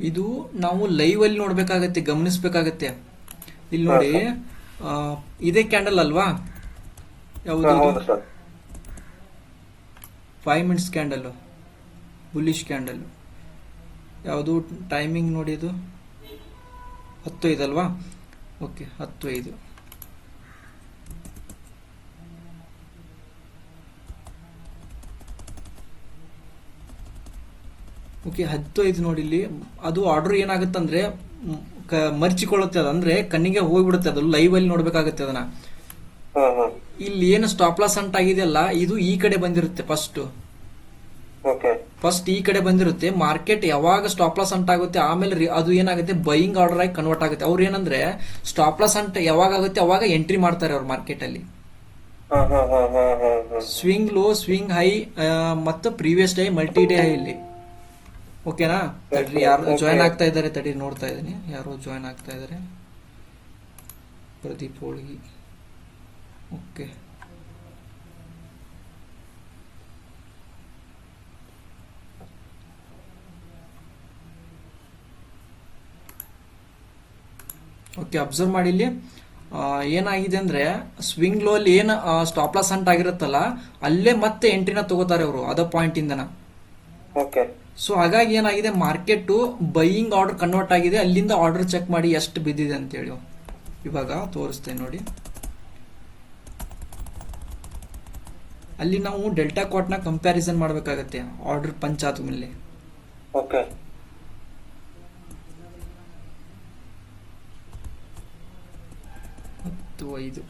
ಇದು ನಾವು ಲೈವ್ ಅಲ್ಲಿ ನೋಡ್ಬೇಕಾಗತ್ತೆ, ಗಮನಿಸ್ಬೇಕಾಗತ್ತೆ. ಇಲ್ಲಿ ನೋಡಿ, ಇದೇ ಕ್ಯಾಂಡಲ್ ಅಲ್ವಾ? ಯಾವುದು? ಹೌದು sir. 5 minutes candle, bullish candle. ಯಾವುದು ಟೈಮಿಂಗ್ ನೋಡಿ, ಇದು 10:05 ಅಲ್ವಾ? ಓಕೆ, 10:05. ಓಕೆ, 10:05 ನೋಡಿ. ಇಲ್ಲಿ ಅದು ಆರ್ಡರ್ ಏನಾಗುತ್ತಂದ್ರೆ ಮರ್ಚಿಕೊಳ್ಳುತ್ತೆ, ಅದು ಅಂದ್ರೆ ಕಣ್ಣಿಗೆ ಹೋಗ್ಬಿಡುತ್ತೆ. ಅದು ಲೈವ್ ಅಲ್ಲಿ ನೋಡ್ಬೇಕಾಗುತ್ತೆ ಅದನ್ನ. ಇಲ್ಲಿ ಏನು ಸ್ಟಾಪ್ ಲಾಸ್ ಅಂಟ್ ಆಗಿದೆಯಲ್ಲ, ಇದು ಈ ಕಡೆ ಬಂದಿರುತ್ತೆ. ಫಸ್ಟ್ ಈ ಕಡೆ ಬಂದಿರುತ್ತೆ. ಮಾರ್ಕೆಟ್ ಯಾವಾಗ ಸ್ಟಾಪ್ ಲಾಸ್ ಅಂಟ್ ಆಗುತ್ತೆ, ಆಮೇಲೆ ಅದು ಏನಾಗುತ್ತೆ, ಬೈಯಿಂಗ್ ಆರ್ಡರ್ ಆಗಿ ಕನ್ವರ್ಟ್ ಆಗುತ್ತೆ. ಅವ್ರು ಏನಂದ್ರೆ ಸ್ಟಾಪ್ ಲಾಸ್ ಅಂಟ್ ಯಾವಾಗ ಆಗುತ್ತೆ ಅವಾಗ ಎಂಟ್ರಿ ಮಾಡ್ತಾರೆ ಅವ್ರ ಮಾರ್ಕೆಟ್ ಅಲ್ಲಿ. ಸ್ವಿಂಗ್ ಲೋ, ಸ್ವಿಂಗ್ ಹೈ ಮತ್ತು previous day, multi day high ಇಲ್ಲಿ. ಓಕೆನಾ? ತಡ್ರಿ, ಯಾರು ಜಾಯ್ನ್ ಆಗ್ತಾ ಇದ್ದಾರೆ, ತಡಿ ನೋಡ್ತಾ ಇದ್ದೀನಿ. ಯಾರೋ ಜಾಯ್ನ್ ಆಗ್ತಾ ಇದ್ದಾರೆ. ಪ್ರದೀಪ್ ಹೋಳ್ಗಿ. ಓಕೆ, ಓಕೆ, ಅಬ್ಸರ್ವ್ ಮಾಡಿ. ಇಲ್ಲಿ ಏನಾಗಿದೆ ಅಂದ್ರೆ ಸ್ವಿಂಗ್ ಲೋ ಅಲ್ಲಿ ಏನು ಸ್ಟಾಪ್ ಲಾಸ್ ಅಂಟ್ ಆಗಿರುತ್ತಲ್ಲ, ಅಲ್ಲೇ ಮತ್ತೆ ಎಂಟ್ರಿನ ತಗೋತಾರೆ ಅವರು, ಅದ ಪಾಯಿಂಟ್ ಇಂದನ. ಸೊ ಹಾಗಾಗಿ ಏನಾಗಿದೆ, ಮಾರ್ಕೆಟ್ ಬೈಯಿಂಗ್ ಆರ್ಡರ್ ಕನ್ವರ್ಟ್ ಆಗಿದೆ. ಅಲ್ಲಿಂದ ಆರ್ಡರ್ ಚೆಕ್ ಮಾಡಿ ಎಷ್ಟು ಬಿದ್ದಿದೆ ಅಂತೇಳಿ ಇವಾಗ ತೋರಿಸ್ತೇನೆ ನೋಡಿ. ಅಲ್ಲಿ ನಾವು ಡೆಲ್ಟಾ ಕಾಟ್ನ ಕಂಪ್ಯಾರಿಸನ್ ಮಾಡಬೇಕಾಗತ್ತೆ ಆರ್ಡರ್ ಪಂಚ್ ಆದ್ಮೇಲೆ. 10:05.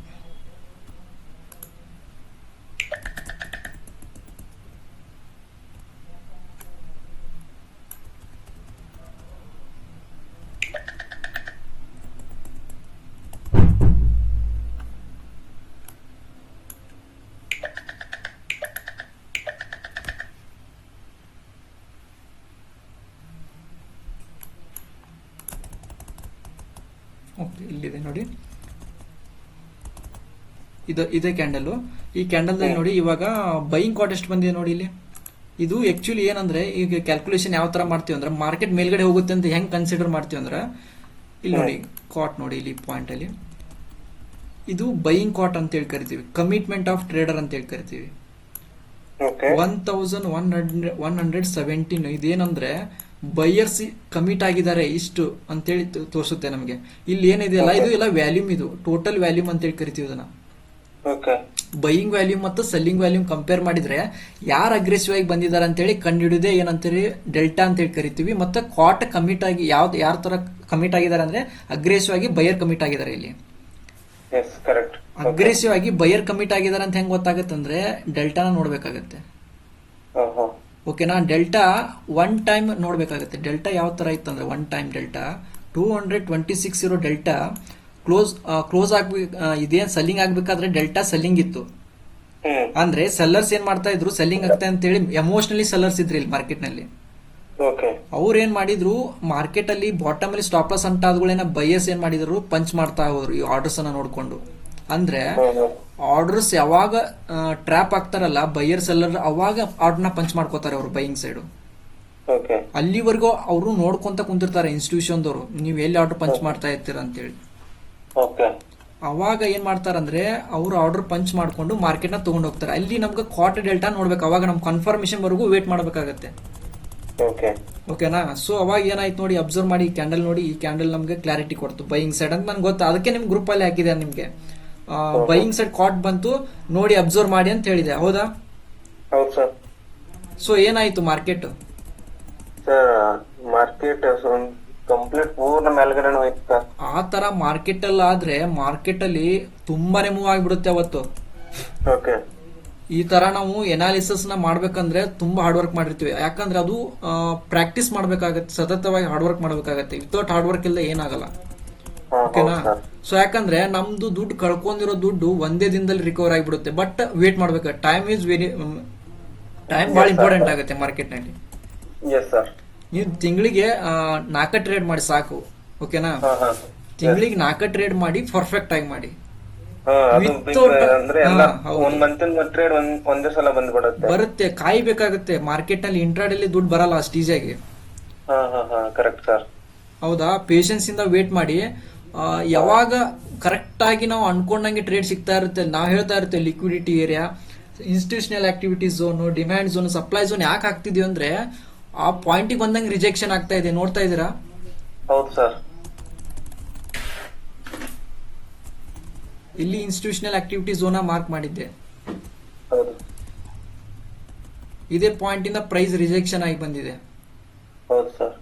ಓಕೆ, ಇಲ್ಲಿದೆ ನೋಡಿ, ಇದೇ ಕ್ಯಾಂಡಲ್. ಈ ಕ್ಯಾಂಡಲ್ ನೋಡಿ ಇವಾಗ ಬೈಯಿಂಗ್ ಕಾಟ್ ಎಷ್ಟು ಬಂದಿದೆ ನೋಡಿ ಇಲ್ಲಿ. ಇದು ಆಕ್ಚುಲಿ ಏನಂದ್ರೆ, ಈಗ ಕ್ಯಾಲ್ಕುಲೇಷನ್ ಯಾವ ತರ ಮಾಡ್ತೀವಿ ಅಂದ್ರೆ, ಮಾರ್ಕೆಟ್ ಮೇಲ್ಗಡೆ ಹೋಗುತ್ತೆ ಅಂತ ಹೆಂಗ್ ಕನ್ಸಿಡರ್ ಮಾಡ್ತೀವಿ ಅಂದ್ರೆ, ಇಲ್ಲಿ ನೋಡಿ ಕಾಟ್ ನೋಡಿ, ಇಲ್ಲಿ ಪಾಯಿಂಟ್ ಅಲ್ಲಿ ಇದು ಬೈಯಿಂಗ್ ಕಾಟ್ ಅಂತ ಹೇಳಿ ಕರಿತೀವಿ, ಕಮಿಟ್ಮೆಂಟ್ ಆಫ್ ಟ್ರೇಡರ್ ಅಂತ ಹೇಳಿ ಕರಿತೀವಿ. 1117. ಇದೇನಂದ್ರೆ ಬೈಯರ್ಸ್ ಕಮಿಟ್ ಆಗಿದ್ದಾರೆ ಇಷ್ಟು ಅಂತೇಳಿ ತೋರಿಸುತ್ತೆ ನಮಗೆ. ಇಲ್ಲಿ ಏನಿದೆಯಲ್ಲ, ಇದು ಎಲ್ಲ ವ್ಯಾಲ್ಯೂಮ್, ಇದು ಟೋಟಲ್ ವ್ಯಾಲ್ಯೂಮ್ ಅಂತೇಳಿ ಕರಿತೀವಿ ಇದನ್ನ. ಬೈಯಿಂಗ್ ವ್ಯಾಲ್ಯೂಮ್ ಮತ್ತು ಸೆಲ್ಲಿಂಗ್ ವ್ಯಾಲ್ಯೂಮ್ ಕಂಪೇರ್ ಮಾಡಿದ್ರೆ ಯಾರು ಅಗ್ರೆಸಿವ್ ಆಗಿ ಬಂದಿದ್ದಾರೆ ಅಂತೇಳಿ ಕಂಡುಹಿಡಿದೇ ಏನಂತೀರಿ, ಡೆಲ್ಟಾ ಅಂತೇಳಿ ಕರಿತೀವಿ. ಮತ್ತೆ ಕಾಟ್ ಕಮಿಟ್ ಆಗಿ ಯಾವ ತರ ಕಮಿಟ್ ಆಗಿದ್ದಾರೆ ಅಂದ್ರೆ, ಅಗ್ರೆಸಿವ್ ಆಗಿ ಬೈಯರ್ ಕಮಿಟ್ ಆಗಿದ್ದಾರೆ. ಇಲ್ಲಿ ಅಗ್ರೆಸಿವ್ ಆಗಿ ಬೈಯರ್ ಕಮಿಟ್ ಆಗಿದ್ದಾರೆ ಅಂತ ಹೆಂಗ್ ಗೊತ್ತಾಗುತ್ತೆ ಅಂದ್ರೆ, ಡೆಲ್ಟಾನ ನೋಡ್ಬೇಕಾಗತ್ತೆ. ಓಕೆನಾ? ಡೆಲ್ಟಾ ಒನ್ ಟೈಮ್ ನೋಡ್ಬೇಕಾಗತ್ತೆ. ಡೆಲ್ಟಾ ಯಾವ ತರ ಇತ್ತಂದ್ರೆ, ಒನ್ ಟೈಮ್ ಡೆಲ್ಟಾ 226 ಇರೋ ಡೆಲ್ಟಾ ಕ್ಲೋಸ್ ಆಗ್ಬೇಕು. ಇದೇನ್ ಸೆಲ್ಲಿಂಗ್ ಆಗ್ಬೇಕಾದ್ರೆ ಡೆಲ್ಟಾ ಸೆಲ್ಲಿಂಗ್ ಇತ್ತು ಅಂದ್ರೆ, ಸೆಲ್ಲರ್ಸ್ ಏನ್ ಮಾಡ್ತಾ ಇದ್ರು, ಸೆಲ್ಲಿಂಗ್ ಆಗ್ತಾ ಅಂತೇಳಿ ಎಮೋಷನಲಿ ಸೆಲ್ಲರ್ಸ್ ಇದ್ರಿ ಇಲ್ಲಿ ಮಾರ್ಕೆಟ್ ನಲ್ಲಿ. ಅವ್ರು ಏನ್ ಮಾಡಿದ್ರು, ಮಾರ್ಕೆಟ್ ಅಲ್ಲಿ ಬಾಟಮ್ ಅಲ್ಲಿ ಸ್ಟಾಪ್ ಲಾಸ್ ಅಂಟಾದ್ಗಳೇನ ಬೈಯರ್ಸ್ ಏನ್ ಮಾಡಿದ್ರು, ಪಂಚ್ ಮಾಡ್ತಾ ಹೋದ್ರು ಈ ಆರ್ಡರ್ಸ್ ಅನ್ನ ನೋಡ್ಕೊಂಡು. ಅಂದ್ರೆ ಆರ್ಡರ್ಸ್ ಯಾವಾಗ ಟ್ರ್ಯಾಪ್ ಆಗ್ತಾರಲ್ಲ ಬೈಯರ್ ಸೆಲ್ಲರ್, ಅವಾಗ ಆರ್ಡರ್ನ ಪಂಚ್ ಮಾಡ್ಕೋತಾರೆ ಅವರು ಬೈಯಿಂಗ್ ಸೈಡ್. ಅಲ್ಲಿವರೆಗೂ ಅವರು ನೋಡ್ಕೊಂತ ಕುಂತಿರ್ತಾರೆ ಇನ್ಸ್ಟಿಟ್ಯೂಷನ್ ದವರು, ನೀವು ಎಲ್ಲಿ ಆರ್ಡರ್ ಪಂಚ್ ಮಾಡ್ತಾ ಇರ್ತೀರ ಅಂತೇಳಿ. ಅವಾಗ ಏನ್ ಮಾಡ್ತಾರಂದ್ರೆ, ಅವರು ಆರ್ಡರ್ ಪಂಚ್ ಮಾಡ್ಕೊಂಡು ಮಾರ್ಕೆಟ್ ನ ತಗೊಂಡ್ ಹೋಗ್ತಾರೆ. ಅಲ್ಲಿ ನಮ್ಗೆ ಕಾಟ್ ಡೆಲ್ಟಾ ನೋಡ್ಬೇಕು, ಅವಾಗ ನಮ್ ಕನ್ಫರ್ಮೇಶನ್ ವರೆಗೂ ವೇಟ್ ಮಾಡ್ಬೇಕಾಗತ್ತೆ. ಓಕೆನಾ? ಸೊ ಅವಾಗ ಏನಾಯ್ತು ನೋಡಿ, ಅಬ್ಸರ್ವ್ ಮಾಡಿ ಈ ಕ್ಯಾಂಡಲ್ ನೋಡಿ. ಈ ಕ್ಯಾಂಡಲ್ ನಮ್ಗೆ ಕ್ಲಾರಿಟಿ ಕೊಡ್ತು ಬೈಯಿಂಗ್ ಸೈಡ್ ಅಂತ ನನ್ಗೆ ಗೊತ್ತಾ, ಅದಕ್ಕೆ ನಿಮ್ ಗ್ರೂಪ್ ಅಲ್ಲಿ ಹಾಕಿದೆ ನಿಮ್ಗೆ. ಬೈಯಿಂಗ್ ಸೈಡ್ ಕಾಟ್ ಬಂತು ನೋಡಿ, ಅಬ್ಸರ್ವ್ ಮಾಡಿ ಅಂತ ಹೇಳಿದೆ, ಹೌದಾ? ಸೊ ಏನಾಯ್ತು ಮಾರ್ಕೆಟ್? ಕಂಪ್ಲೀಟ್ ಪೂರ್ಣ ಮೇಲ್ಗಡೆ ಆ ತರ ಮಾರ್ಕೆಟ್ ಅಲ್ಲಿ ಆದ್ರೆ, ಮಾರ್ಕೆಟ್ ಅಲ್ಲಿ ತುಂಬಾನೇ ಮೂವ್ ಆಗಿಬಿಡುತ್ತೆ ಅವತ್ತು. ಈ ತರ ನಾವು ಎನಾಲಿಸಿಸ್ ನ ಮಾಡ್ಬೇಕಂದ್ರೆ ತುಂಬಾ ಹಾರ್ಡ್ ವರ್ಕ್ ಮಾಡಿರ್ತೀವಿ. ಯಾಕಂದ್ರೆ ಅದು ಪ್ರಾಕ್ಟೀಸ್ ಮಾಡ್ಬೇಕಾಗತ್ತೆ, ಸತತವಾಗಿ ಹಾರ್ಡ್ ವರ್ಕ್ ಮಾಡ್ಬೇಕಾಗತ್ತೆ. ವಿತೌಟ್ ಹಾರ್ಡ್ ವರ್ಕ್ ಇಲ್ಲ ಏನಾಗಲ್ಲ. ಓಕೆನಾ? ಸೊ ಯಾಕಂದ್ರೆ ನಮ್ದು ದುಡ್ಡು ಕಳ್ಕೊಂಡಿರೋ ದುಡ್ಡು ಒಂದೇ ದಿನದಲ್ಲಿ ರಿಕವರ್ ಆಗಿಬಿಡುತ್ತೆ. ಬಟ್ ವೇಟ್ ಮಾಡ್ಬೇಕು. ಟೈಮ್ ಬಹಳ ಇಂಪಾರ್ಟೆಂಟ್ ಆಗುತ್ತೆ ಮಾರ್ಕೆಟ್ ನಲ್ಲಿ. ನೀವು ತಿಂಗಳಿಗೆ 4 ಟ್ರೇಡ್ ಮಾಡಿ ಸಾಕು. ಓಕೆನಾ? ತಿಂಗಳಿಗೆ 4 ಟ್ರೇಡ್ ಮಾಡಿ ಪರ್ಫೆಕ್ಟ್ ಆಗಿ ಮಾಡಿ. ಬರುತ್ತೆ, ಕಾಯ್ಬೇಕಾಗುತ್ತೆ. ಮಾರ್ಕೆಟ್ ನಲ್ಲಿ ಇಂಟ್ರಾಡೇಲಿ ದುಡ್ಡು ಬರಲ್ಲ ಅಷ್ಟು ಈಸಿಯಾಗಿ. Correct sir. ಹೌದಾ, ಪೇಷನ್ಸ್ ಇಂದ ವೇಟ್ ಮಾಡಿ. ಯಾವಾಗ ಕರೆಕ್ಟ್ ಆಗಿ ನಾವು ಅನ್ಕೊಂಡಂಗೆ ಟ್ರೇಡ್ ಸಿಗ್ತಾ ಇರುತ್ತೆ, ನಾವು ಹೇಳ್ತಾ ಇರ್ತೇವೆ liquidity area, institutional activity zone, demand zone, supply zone ಯಾಕೆ ಹಾಕ್ತಿದೀವಿ ಅಂದ್ರೆ ಆ ಪಾಯಿಂಟಿಗೆ ಬಂದಂಗೆ ರಿಜೆಕ್ಷನ್ ಆಗ್ತಾ ಇದೆ, ನೋಡ್ತಾ ಇದ್ದೀರಾ? ಹೌದು ಸರ್. ಇಲ್ಲಿ ಇನ್ಸ್ಟಿಟ್ಯೂಷನಲ್ ಆಕ್ಟಿವಿಟಿ ಝೋನ್ ಮಾರ್ಕ್ ಮಾಡಿದ್ದೆ. ಹೌದು ಇದೇ ಪಾಯಿಂಟ್ ಇಂದ ಪ್ರೈಸ್ ರಿಜೆಕ್ಷನ್ ಆಗಿ ಬಂದಿದೆ. ಹೌದು ಸರ್.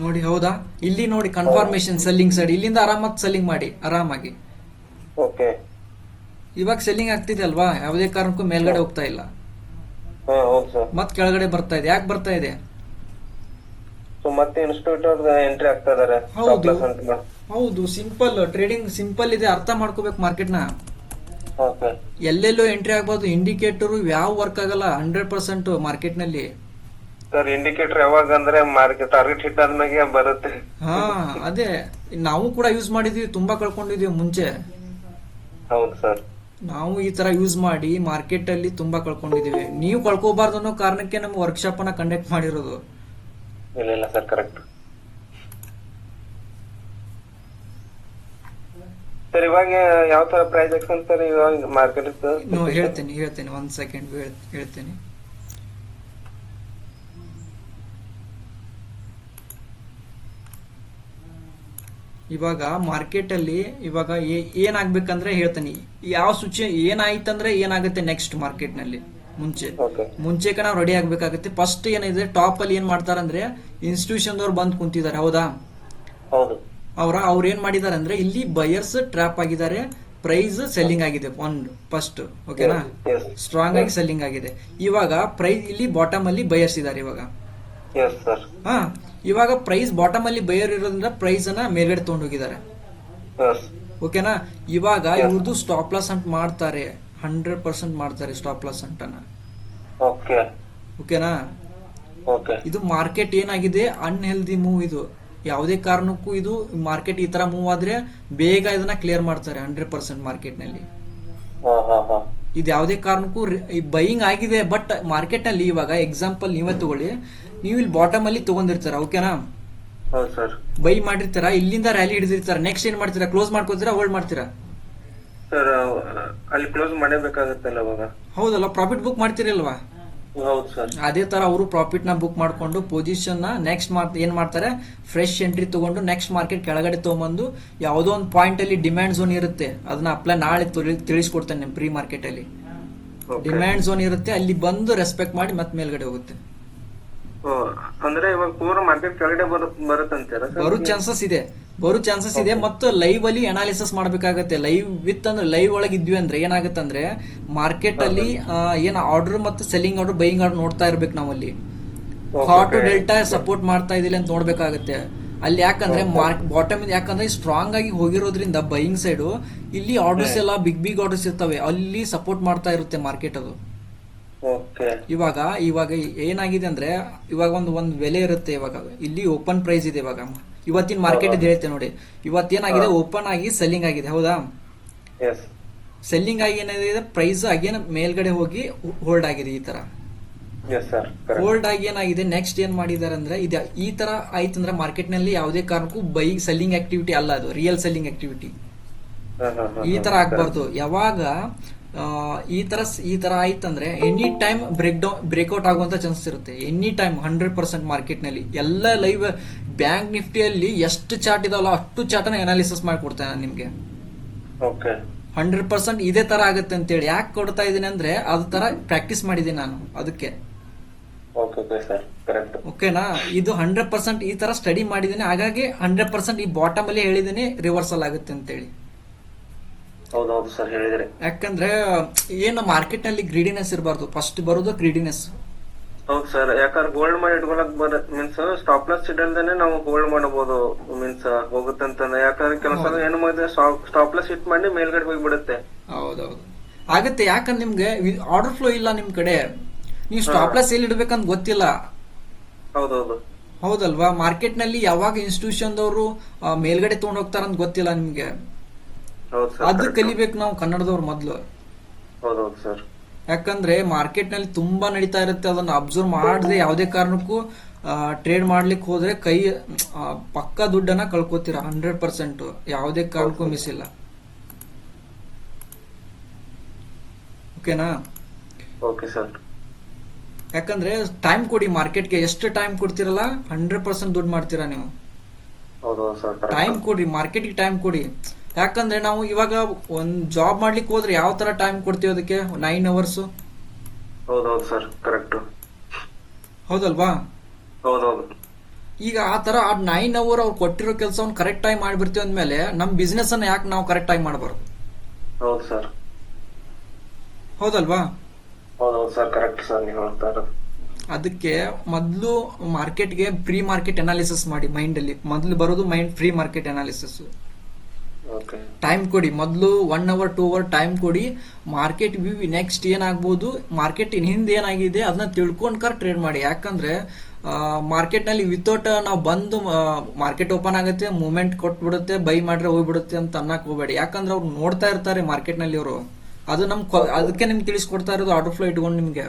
ನೋಡಿ, ಹೌದಾ? ಇಲ್ಲಿ ನೋಡಿ ಕನ್ಫರ್ಮೇಶನ್ ಸೆಲ್ಲಿಂಗ್ ಸೈಡ್, ಇಲ್ಲಿಂದ ಆರಾಮಾಗಿ ಸೆಲ್ಲಿಂಗ್ ಮಾಡಿ ಆರಾಮಾಗಿ. ಓಕೆ. ಇವಾಗ ಸೆಲ್ಲಿಂಗ್ ಆಗ್ತಿದೆ ಅಲ್ವಾ, ಯಾವುದೇ ಕಾರಣಕ್ಕೂ ಮೇಲ್ಗಡೆ ಹೋಗ್ತಾ ಇಲ್ಲ, ಹೌದು ಸರ್. ಮತ್ ಕೆಳಗಡೆ ಬರ್ತಾ ಇದೆ. ಯಾಕೆ ಬರ್ತಾ ಇದೆ? ಸೊ ಮತ್ತೆ ಇನ್ಸ್ಟಿಟ್ಯೂಟ್ ಅವ್ರಿಗೆ ಎಂಟ್ರಿ ಆಗ್ತಾ ಇದಾರೆ. ಹೌದು ಹೌದು, ಸಿಂಪಲ್ ಟ್ರೇಡಿಂಗ್ ಸಿಂಪಲ್ ಇದೆ, ಅರ್ಥ ಮಾಡ್ಕೋಬೇಕು ಮಾರ್ಕೆಟ್ ನ. ಓಕೆ. ಎಲ್ಲೆಲ್ಲೋ ಎಂಟ್ರಿ ಆಗ್ಬಾರ್ದು. ಇಂಡಿಕೇಟರ್ ಯಾವ ವರ್ಕ್ ಆಗಲ್ಲ 100% ಮಾರ್ಕೆಟ್ ನಲ್ಲಿ. ಸರ್ ಇಂಡಿಕೇಟರ್ ಯಾವಾಗ ಅಂದ್ರೆ ಮಾರ್ಕೆಟ್ ಟಾರ್ಗೆಟ್ ಹಿಟ್ ಆದ್ಮೇಲೆ ಬರುತ್ತೆ. ಹಾ, ಅದೇ ನಾವು ಕೂಡ ಯೂಸ್ ಮಾಡಿದೀವಿ, ತುಂಬಾ ಕಳ್ಕೊಂಡಿದೀವಿ ಮುಂಚೆ. ಹೌದು ಸರ್. ನಾವು ಈ ತರ ಯೂಸ್ ಮಾಡಿ ಮಾರ್ಕೆಟ್ ಅಲ್ಲಿ ತುಂಬಾ ಕಳ್ಕೊಂಡಿದೀವಿ. ನೀವು ಕಳ್ಕೋಬಾರ್ದು ಅನ್ನೋ ಕಾರಣಕ್ಕೆ ನಮ್ಮ ವರ್ಕ್ಶಾಪ್ ಅನ್ನ ಕಂಡಕ್ಟ್ ಮಾಡಿರೋದು. ಇಲ್ಲ ಸರ್, ಕರೆಕ್ಟ್ ಸರ್. ಇವಾಗ ಯಾವ ತರ ಪ್ರೈಸ್ ಆಕ್ಷನ್ ಸರ್ ಇವಾಗ ಮಾರ್ಕೆಟ್? ಹೇಳ್ತೇನೆ ಒಂದ್ ಸೆಕೆಂಡ್ ಹೇಳ್ತೇನೆ. ಇವಾಗ ಮಾರ್ಕೆಟ್ ಅಲ್ಲಿ ಇವಾಗ ಏನಾಗ್ಬೇಕಂದ್ರೆ ಹೇಳ್ತೇನೆ. ಯಾವ ಏನಾಯ್ತಂದ್ರೆ ಏನಾಗುತ್ತೆ ನೆಕ್ಸ್ಟ್ ಮಾರ್ಕೆಟ್ ನಲ್ಲಿ ಮುಂಚೆ ನಾವು ರೆಡಿ ಆಗ್ಬೇಕಾಗುತ್ತೆ. ಫಸ್ಟ್ ಏನಿದೆ, ಟಾಪ್ ಅಲ್ಲಿ ಏನ್ ಮಾಡ್ತಾರಂದ್ರೆ ಇನ್ಸ್ಟಿಟ್ಯೂಷನ್ ದವ್ರು ಬಂದ್ ಕುಂತಿದ್ದಾರೆ, ಹೌದಾ? ಹೌದು. ಅವ್ರು ಏನ್ ಮಾಡಿದಾರೆ ಅಂದ್ರೆ ಇಲ್ಲಿ ಬಯರ್ಸ್ ಟ್ರ್ಯಾಪ್ ಆಗಿದ್ದಾರೆ, ಪ್ರೈಸ್ ಸೆಲ್ಲಿಂಗ್ ಆಗಿದೆ ಫಸ್ಟ್. ಓಕೆನಾ? ಸ್ಟ್ರಾಂಗ್ ಆಗಿ ಸೆಲ್ಲಿಂಗ್ ಆಗಿದೆ. ಇವಾಗ ಪ್ರೈಸ್ ಇಲ್ಲಿ ಬಾಟಮ್ ಅಲ್ಲಿ ಬಯರ್ಸ್ ಇದಾರೆ ಇವಾಗ. ಹಾ, ಇವಾಗ ಪ್ರೈಸ್ ಬಾಟಮ್ ಅಲ್ಲಿ ಬಯರ್ ಇರೋದ್ರಿಂದ ಪ್ರೈಸ್ ಅನ್ನ ಮೇಲ್ಗಡೆ ತಗೊಂಡೋಗಿದ್ದಾರೆ. ಓಕೆನಾ? ಇವಾಗ ಇವ್ರದ್ದು ಸ್ಟಾಪ್ ಲಾಸ್ ಅಂತ ಮಾಡ್ತಾರೆ, 100% ಮಾಡ್ತಾರೆ ಸ್ಟಾಪ್ ಲಾಸ್ ಅಂತನ. ಓಕೆನಾ? ಇದು ಮಾರ್ಕೆಟ್ ಏನಾಗಿದೆ, ಅನ್ಹೆಲ್ದಿ ಮೂವ್ ಇದು. ಯಾವುದೇ ಕಾರಣಕ್ಕೂ ಇದು ಮಾರ್ಕೆಟ್ ಈ ತರ ಮೂವ್ ಆದ್ರೆ ಬೇಗ ಇದನ್ನ ಕ್ಲಿಯರ್ ಮಾಡ್ತಾರೆ 100% ಮಾರ್ಕೆಟ್ ನಲ್ಲಿ. ಇದು ಯಾವುದೇ ಕಾರಣಕ್ಕೂ ಬೈಯಿಂಗ್ ಆಗಿದೆ, ಬಟ್ ಮಾರ್ಕೆಟ್ ನಲ್ಲಿ ಇವಾಗ ಎಕ್ಸಾಂಪಲ್ ನೀವೇ ತಗೊಳ್ಳಿ, ನೀವು ಇಲ್ಲಿ ಬಾಟಮ್ ಅಲ್ಲಿ ತಗೊಂಡಿರ್ತಾರ, ಓಕೆನಾ? ಬೈ ಮಾಡಿರ್ತಾರ, ಇಲ್ಲಿಂದ ರ್ಯಾಲಿ ಹಿಡಿದಿರ್ತಾರ, ನೆಕ್ಸ್ಟ್ ಏನ್ ಮಾಡ್ತೀರಾ? ಕ್ಲೋಸ್ ಮಾಡ್ಕೋತೀರಾ, ಹೋಲ್ಡ್ ಮಾಡ್ತೀರಾ? ಸರ್ ಅಲ್ಲಿ ಕ್ಲೋಸ್ ಮಾಡಬೇಕಾಗುತ್ತಲ್ಲ ಅವಾಗ. ಹೌದಲ್ಲ, ಪ್ರಾಫಿಟ್ ಬುಕ್ ಮಾಡ್ತೀರಲ್ವಾ? ಹೌದು ಸರ್. ಅದೇ ತರ ಅವರು ಪ್ರಾಫಿಟ್ ನ ಬುಕ್ ಮಾಡ್ಕೊಂಡು ಪೊಸಿಷನ್ ನ ನೆಕ್ಸ್ಟ್ ಏನ್ ಮಾಡ್ತಾರೆ, ಫ್ರೆಶ್ ಎಂಟ್ರಿ ತಗೊಂಡು ನೆಕ್ಸ್ಟ್ ಮಾರ್ಕೆಟ್ ಕೆಳಗಡೆ ತಗೊಂಬಂದು ಯಾವುದೋ ಒಂದು ಪಾಯಿಂಟ್ ಅಲ್ಲಿ ಡಿಮ್ಯಾಂಡ್ ಝೋನ್ ಇರುತ್ತೆ, ಅದನ್ನ ಅಪ್ಲೈ ನಾಳೆ ತಿಳಿಸ್ಕೊಡ್ತೇನೆ ಪ್ರೀ ಮಾರ್ಕೆಟ್ ಅಲ್ಲಿ. ಡಿಮ್ಯಾಂಡ್ ಝೋನ್ ಇರುತ್ತೆ, ಅಲ್ಲಿ ಬಂದು ರೆಸ್ಪೆಕ್ಟ್ ಮಾಡಿ ಮತ್ತೆ ಮೇಲ್ಗಡೆ ಹೋಗುತ್ತೆ. ಅಂದ್ರೆ ಇವಾಗ ಪೂರ ಮಾರ್ಕೆಟ್ ಕೆಳಗಡೆ ಬರುತ್ತಂತೀರಾ? ಬರೋ ಚಾನ್ಸಸ್ ಇದೆ. ಮತ್ತು ಲೈವ್ ಅಲ್ಲಿ ಅನಾಲಿಸಿಸ್ ಮಾಡ್ಬೇಕಾಗತ್ತೆ. ಲೈವ್ ವಿತ್ ಅಂದ್ರೆ ಲೈವ್ ಒಳಗೆ ಇದ್ವಿ ಅಂದ್ರೆ ಏನಾಗುತ್ತೆ ಅಂದ್ರೆ ಮಾರ್ಕೆಟ್ ಅಲ್ಲಿ ಏನ್ ಆರ್ಡರ್ ಮತ್ತು ಸೆಲ್ಲಿಂಗ್ ಆರ್ಡರ್, ಬೈಯಿಂಗ್ ಆರ್ಡರ್ ನೋಡ್ತಾ ಇರ್ಬೇಕು ನಾವು. ಅಲ್ಲಿ ಹಾಟ್ ಡೆಲ್ಟಾ ಸಪೋರ್ಟ್ ಮಾಡ್ತಾ ಇದಿಲ್ಲ ಅಂತ ನೋಡ್ಬೇಕಾಗತ್ತೆ ಅಲ್ಲಿ. ಯಾಕಂದ್ರೆ ಬಾಟಮ್ ಯಾಕಂದ್ರೆ ಸ್ಟ್ರಾಂಗ್ ಆಗಿ ಹೋಗಿರೋದ್ರಿಂದ ಬೈಯಿಂಗ್ ಸೈಡ್ ಇಲ್ಲಿ ಆರ್ಡರ್ಸ್ ಎಲ್ಲ ಬಿಗ್ ಆರ್ಡರ್ಸ್ ಇರ್ತವೆ, ಅಲ್ಲಿ ಸಪೋರ್ಟ್ ಮಾಡ್ತಾ ಇರುತ್ತೆ ಮಾರ್ಕೆಟ್ ಅದು. ಇವಾಗ ಏನಾಗಿದೆ ಅಂದ್ರೆ ಇವಾಗ ಒಂದು ಬೆಲೆ ಇರುತ್ತೆ. ಇವಾಗ ಇಲ್ಲಿ ಓಪನ್ ಪ್ರೈಸ್ ಇದೆ. ಇವಾಗ ಇವತ್ತಿನ ಮಾರ್ಕೆಟ್ ಹೇಳ್ತೆ ನೋಡಿ, ಇವತ್ತೇನಾಗಿದೆ, ಓಪನ್ ಆಗಿ ಸೆಲ್ಲಿಂಗ್ ಆಗಿದೆ, ಹೌದಾ? ಸೆಲ್ಲಿಂಗ್ ಆಗಿ ಏನಾಗಿದೆ, ಪ್ರೈಸ್ ಅಗೇನ್ ಮೇಲ್ಗಡೆ ಹೋಗಿ ಹೋಲ್ಡ್ ಆಗಿದೆ. ಈ ತರ ಹೋಲ್ಡ್ ಆಗಿ ಏನಾಗಿದೆ, ನೆಕ್ಸ್ಟ್ ಏನ್ ಮಾಡಿದಾರೆ ಅಂದ್ರೆ ಇದು ಈ ತರ ಆಯ್ತಂದ್ರೆ ಮಾರ್ಕೆಟ್ ನಲ್ಲಿ ಯಾವುದೇ ಕಾರಣಕ್ಕೂ ಸೆಲ್ಲಿಂಗ್ ಆಕ್ಟಿವಿಟಿ ಅಲ್ಲ, ಅದು ರಿಯಲ್ ಸೆಲ್ಲಿಂಗ್ ಆಕ್ಟಿವಿಟಿ. ಈ ತರ ಆಗ್ಬಾರ್ದು. ಯಾವಾಗ ಈ ತರ ಆಯ್ತಂದ್ರೆ ಎನಿ ಟೈಮ್ ಬ್ರೇಕ್ಔಟ್ ಆಗುವಂತ ಚಾನ್ಸಸ್ ಇರುತ್ತೆ. ಎನಿ ಟೈಮ್ 100% ಮಾರ್ಕೆಟ್ ನಲ್ಲಿ ಎಲ್ಲ ಲೈವ್. ಬ್ಯಾಂಕ್ ನಿಫ್ಟಿಯಲ್ಲಿ ಎಷ್ಟು ಚಾರ್ಟ್ ಇದಾವಲ್ಲ ಅಷ್ಟು ಚಾರ್ಟ್ ಅನಾಲಿಸಿಸ್ ಮಾಡಿ ಕೊಡ್ತೇನೆ ನಾನು ನಿಮ್ಗೆ. 100% ಇದೇ ತರ ಆಗುತ್ತೆ ಅಂತೇಳಿ ಯಾಕೆ ಕೊಡ್ತಾ ಇದೀನಿ ಅಂದ್ರೆ ಅದು ತರ ಪ್ರಾಕ್ಟೀಸ್ ಮಾಡಿದೀನಿ ನಾನು ಅದಕ್ಕೆ. ಓಕೆನಾ? ಇದು 100% ಈ ತರ ಸ್ಟಡಿ ಮಾಡಿದೀನಿ, ಹಾಗಾಗಿ 100% ಈ ಬಾಟಮ್ ಅಲ್ಲಿ ಹೇಳಿದೀನಿ ರಿವರ್ಸಲ್ ಆಗುತ್ತೆ ಅಂತೇಳಿ. ಹೌದೌದು ಸರ್, ಹೇಳಿದ್ರೆ. ಯಾಕಂದ್ರೆ ಏನು ಮಾರ್ಕೆಟ್ ನಲ್ಲಿ ಗ್ರೀಡಿನೆಸ್ ಇರಬಾರ್ದು. ಫಸ್ಟ್ ಬರೋದು ಗ್ರೀಡಿನೆಸ್. ಹೌದು ಸರ್, ಯಾಕಂದ್ರೆ ಹೋಲ್ಡ್ ಮಾಡಿ ಇಟ್ಕೊಳಕ್ ಮೀನ್ಸ್ ಸ್ಟಾಪ್ ಲಾಸ್ ಇಡಲ್ದೇನೆ ನಾವು ಹೋಲ್ಡ್ ಮಾಡಬಹುದು ಮೀನ್ಸ್ ಹೋಗುತ್ತಂತಂದ್ರೆ. ಯಾಕಂದ್ರೆ ಕೆಲಸ ಏನು ಮಾಡಿದ್ರೆ ಸ್ಟಾಪ್ ಲಾಸ್ ಇಟ್ ಮಾಡಿ ಮೇಲ್ಗಡೆ ಹೋಗ್ಬಿಡುತ್ತೆ. ಹೌದೌದು ಆಗತ್ತೆ. ಯಾಕಂದ್ರೆ ನಿಮ್ಗೆ ಆರ್ಡರ್ ಫ್ಲೋ ಇಲ್ಲ ನಿಮ್ ಕಡೆ, ನೀವು ಸ್ಟಾಪ್ ಲಾಸ್ ಎಲ್ಲಿ ಇಡ್ಬೇಕಂತ ಗೊತ್ತಿಲ್ಲ. ಹೌದೌದು. ಹೌದಲ್ವಾ? ಮಾರ್ಕೆಟ್ ನಲ್ಲಿ ಯಾವಾಗ ಇನ್ಸ್ಟಿಟ್ಯೂಷನ್ ದವರು ಮೇಲ್ಗಡೆ ತಗೊಂಡ್ ಹೋಗ್ತಾರಂತ ಗೊತ್ತಿಲ್ಲ ನಿಮ್ಗೆ. ಅದು ಕಲಿಬೇಕು ನಾವು ಕನ್ನಡದವ್ರು ಮೊದ್ಲು. ಹೌದೌದು ಸರ್. ಯಾಕಂದ್ರೆ ಮಾರ್ಕೆಟ್ನಲ್ಲಿ ತುಂಬಾ ನಡೀತಾ ಇರುತ್ತೆ, ಅದನ್ನ ಅಬ್ಸರ್ವ್ ಮಾಡದೆ ಯಾವುದೇ ಕಾರಣಕ್ಕೂ ಟ್ರೇಡ್ ಮಾಡ್ಲಿಕ್ಕೆ ಹೋದ್ರೆ ಕೈ ಪಕ್ಕ ದುಡ್ಡನ್ನ ಕಳ್ಕೊತೀರ 100%. ಯಾವುದೇ ಕಾರಣಕ್ಕೂ ಮಿಸ್ ಇಲ್ಲ. ಓಕೆನಾ? Okay sir. ಯಾಕಂದ್ರೆ ಟೈಮ್ ಕೊಡಿ ಮಾರ್ಕೆಟ್ಗೆ. ಎಷ್ಟು ಟೈಮ್ ಕೊಡ್ತಿರಲ್ಲ 100% ದುಡ್ಡು ಮಾಡ್ತೀರಾ ನೀವು. ಹೌದು ಸರ್. ಟೈಮ್ ಕೊಡಿ ಮಾರ್ಕೆಟ್ಗೆ, ಟೈಮ್ ಕೊಡಿ. ಯಾಕಂದ್ರೆ ನಾವು ಇವಾಗ ಒಂದ್ ಜಾಬ್ ಮಾಡ್ಲಿಕ್ಕೆ ಹೋದ್ರೆ ಯಾವ ತರ ಟೈಮ್ ಕೊಡ್ತೀವಿ ಅದಕ್ಕೆ? 9 hours. ಹೌದೌದು ಸರ್, ಕರೆಕ್ಟ್. ಹೌದಲ್ವಾ? ಹೌದೌದು. ಈಗ ಆ ತರ 9 hour ಅವ್ರು ಕೊಟ್ಟಿರೋ ಕೆಲಸವನ್ನು ಕರೆಕ್ಟ್ ಟೈಮ್ ಮಾಡ್ಬಿಡ್ತೀವಿ ಅಂದ್ಮೇಲೆ ನಮ್ ಬಿಸ್ನೆಸ್ ಅನ್ನ ಯಾಕೆ ನಾವು ಕರೆಕ್ಟ್ ಟೈಮ್ ಮಾಡಬಾರ್ದು? ಹೌದು ಸರ್. ಹೌದಲ್ವಾ? ಹೌದೌದು ಸರ್, ಕರೆಕ್ಟ್ ಸರ್ ನೀವು ಹೇಳ್ತಾ ಇರೋದು. ಅದಕ್ಕೆ ಮೊದಲು ಮಾರ್ಕೆಟ್ಗೆ ಪ್ರೀ ಮಾರ್ಕೆಟ್ ಅನಾಲಿಸಿಸ್ ಮಾಡಿ. ಮೈಂಡ್ ಅಲ್ಲಿ ಮೊದಲು ಬರೋದು pre market analysis. Okay. Time ಕೊಡಿ ಮೊದಲು 1 hour 2 hour ಟೈಮ್ ಕೊಡಿ. ಮಾರ್ಕೆಟ್ ವ್ಯೂ ನೆಕ್ಸ್ಟ್ ಏನಾಗ್ಬೋದು, ಮಾರ್ಕೆಟ್ ಹಿಂದೆ ಏನಾಗಿದೆ ಅದನ್ನ ತಿಳ್ಕೊಂಡ್ಕರ್ ಟ್ರೇಡ್ ಮಾಡಿ. ಯಾಕಂದ್ರೆ ಮಾರ್ಕೆಟ್ ನಲ್ಲಿ ವಿತೌಟ್ ನಾವು ಬಂದು ಮಾರ್ಕೆಟ್ ಓಪನ್ ಆಗುತ್ತೆ, ಮೂವ್ಮೆಂಟ್ ಕೊಟ್ಬಿಡುತ್ತೆ, ಬೈ ಮಾಡ್ರೆ ಹೋಗ್ಬಿಡುತ್ತೆ ಅಂತ ಅನ್ನಕ್ ಹೋಗ್ಬೇಡಿ. ಯಾಕಂದ್ರೆ ಅವ್ರು ನೋಡ್ತಾ ಇರ್ತಾರೆ ಮಾರ್ಕೆಟ್ ನಲ್ಲಿ ಅವರು. ಅದು ಅದಕ್ಕೆ ನಿಮ್ಗೆ ತಿಳಿಸ್ಕೊಡ್ತಾ ಇರೋದು ಆರ್ಡರ್ ಫ್ಲೋ ಇಟ್ಕೊಂಡು ನಿಮ್ಗೆ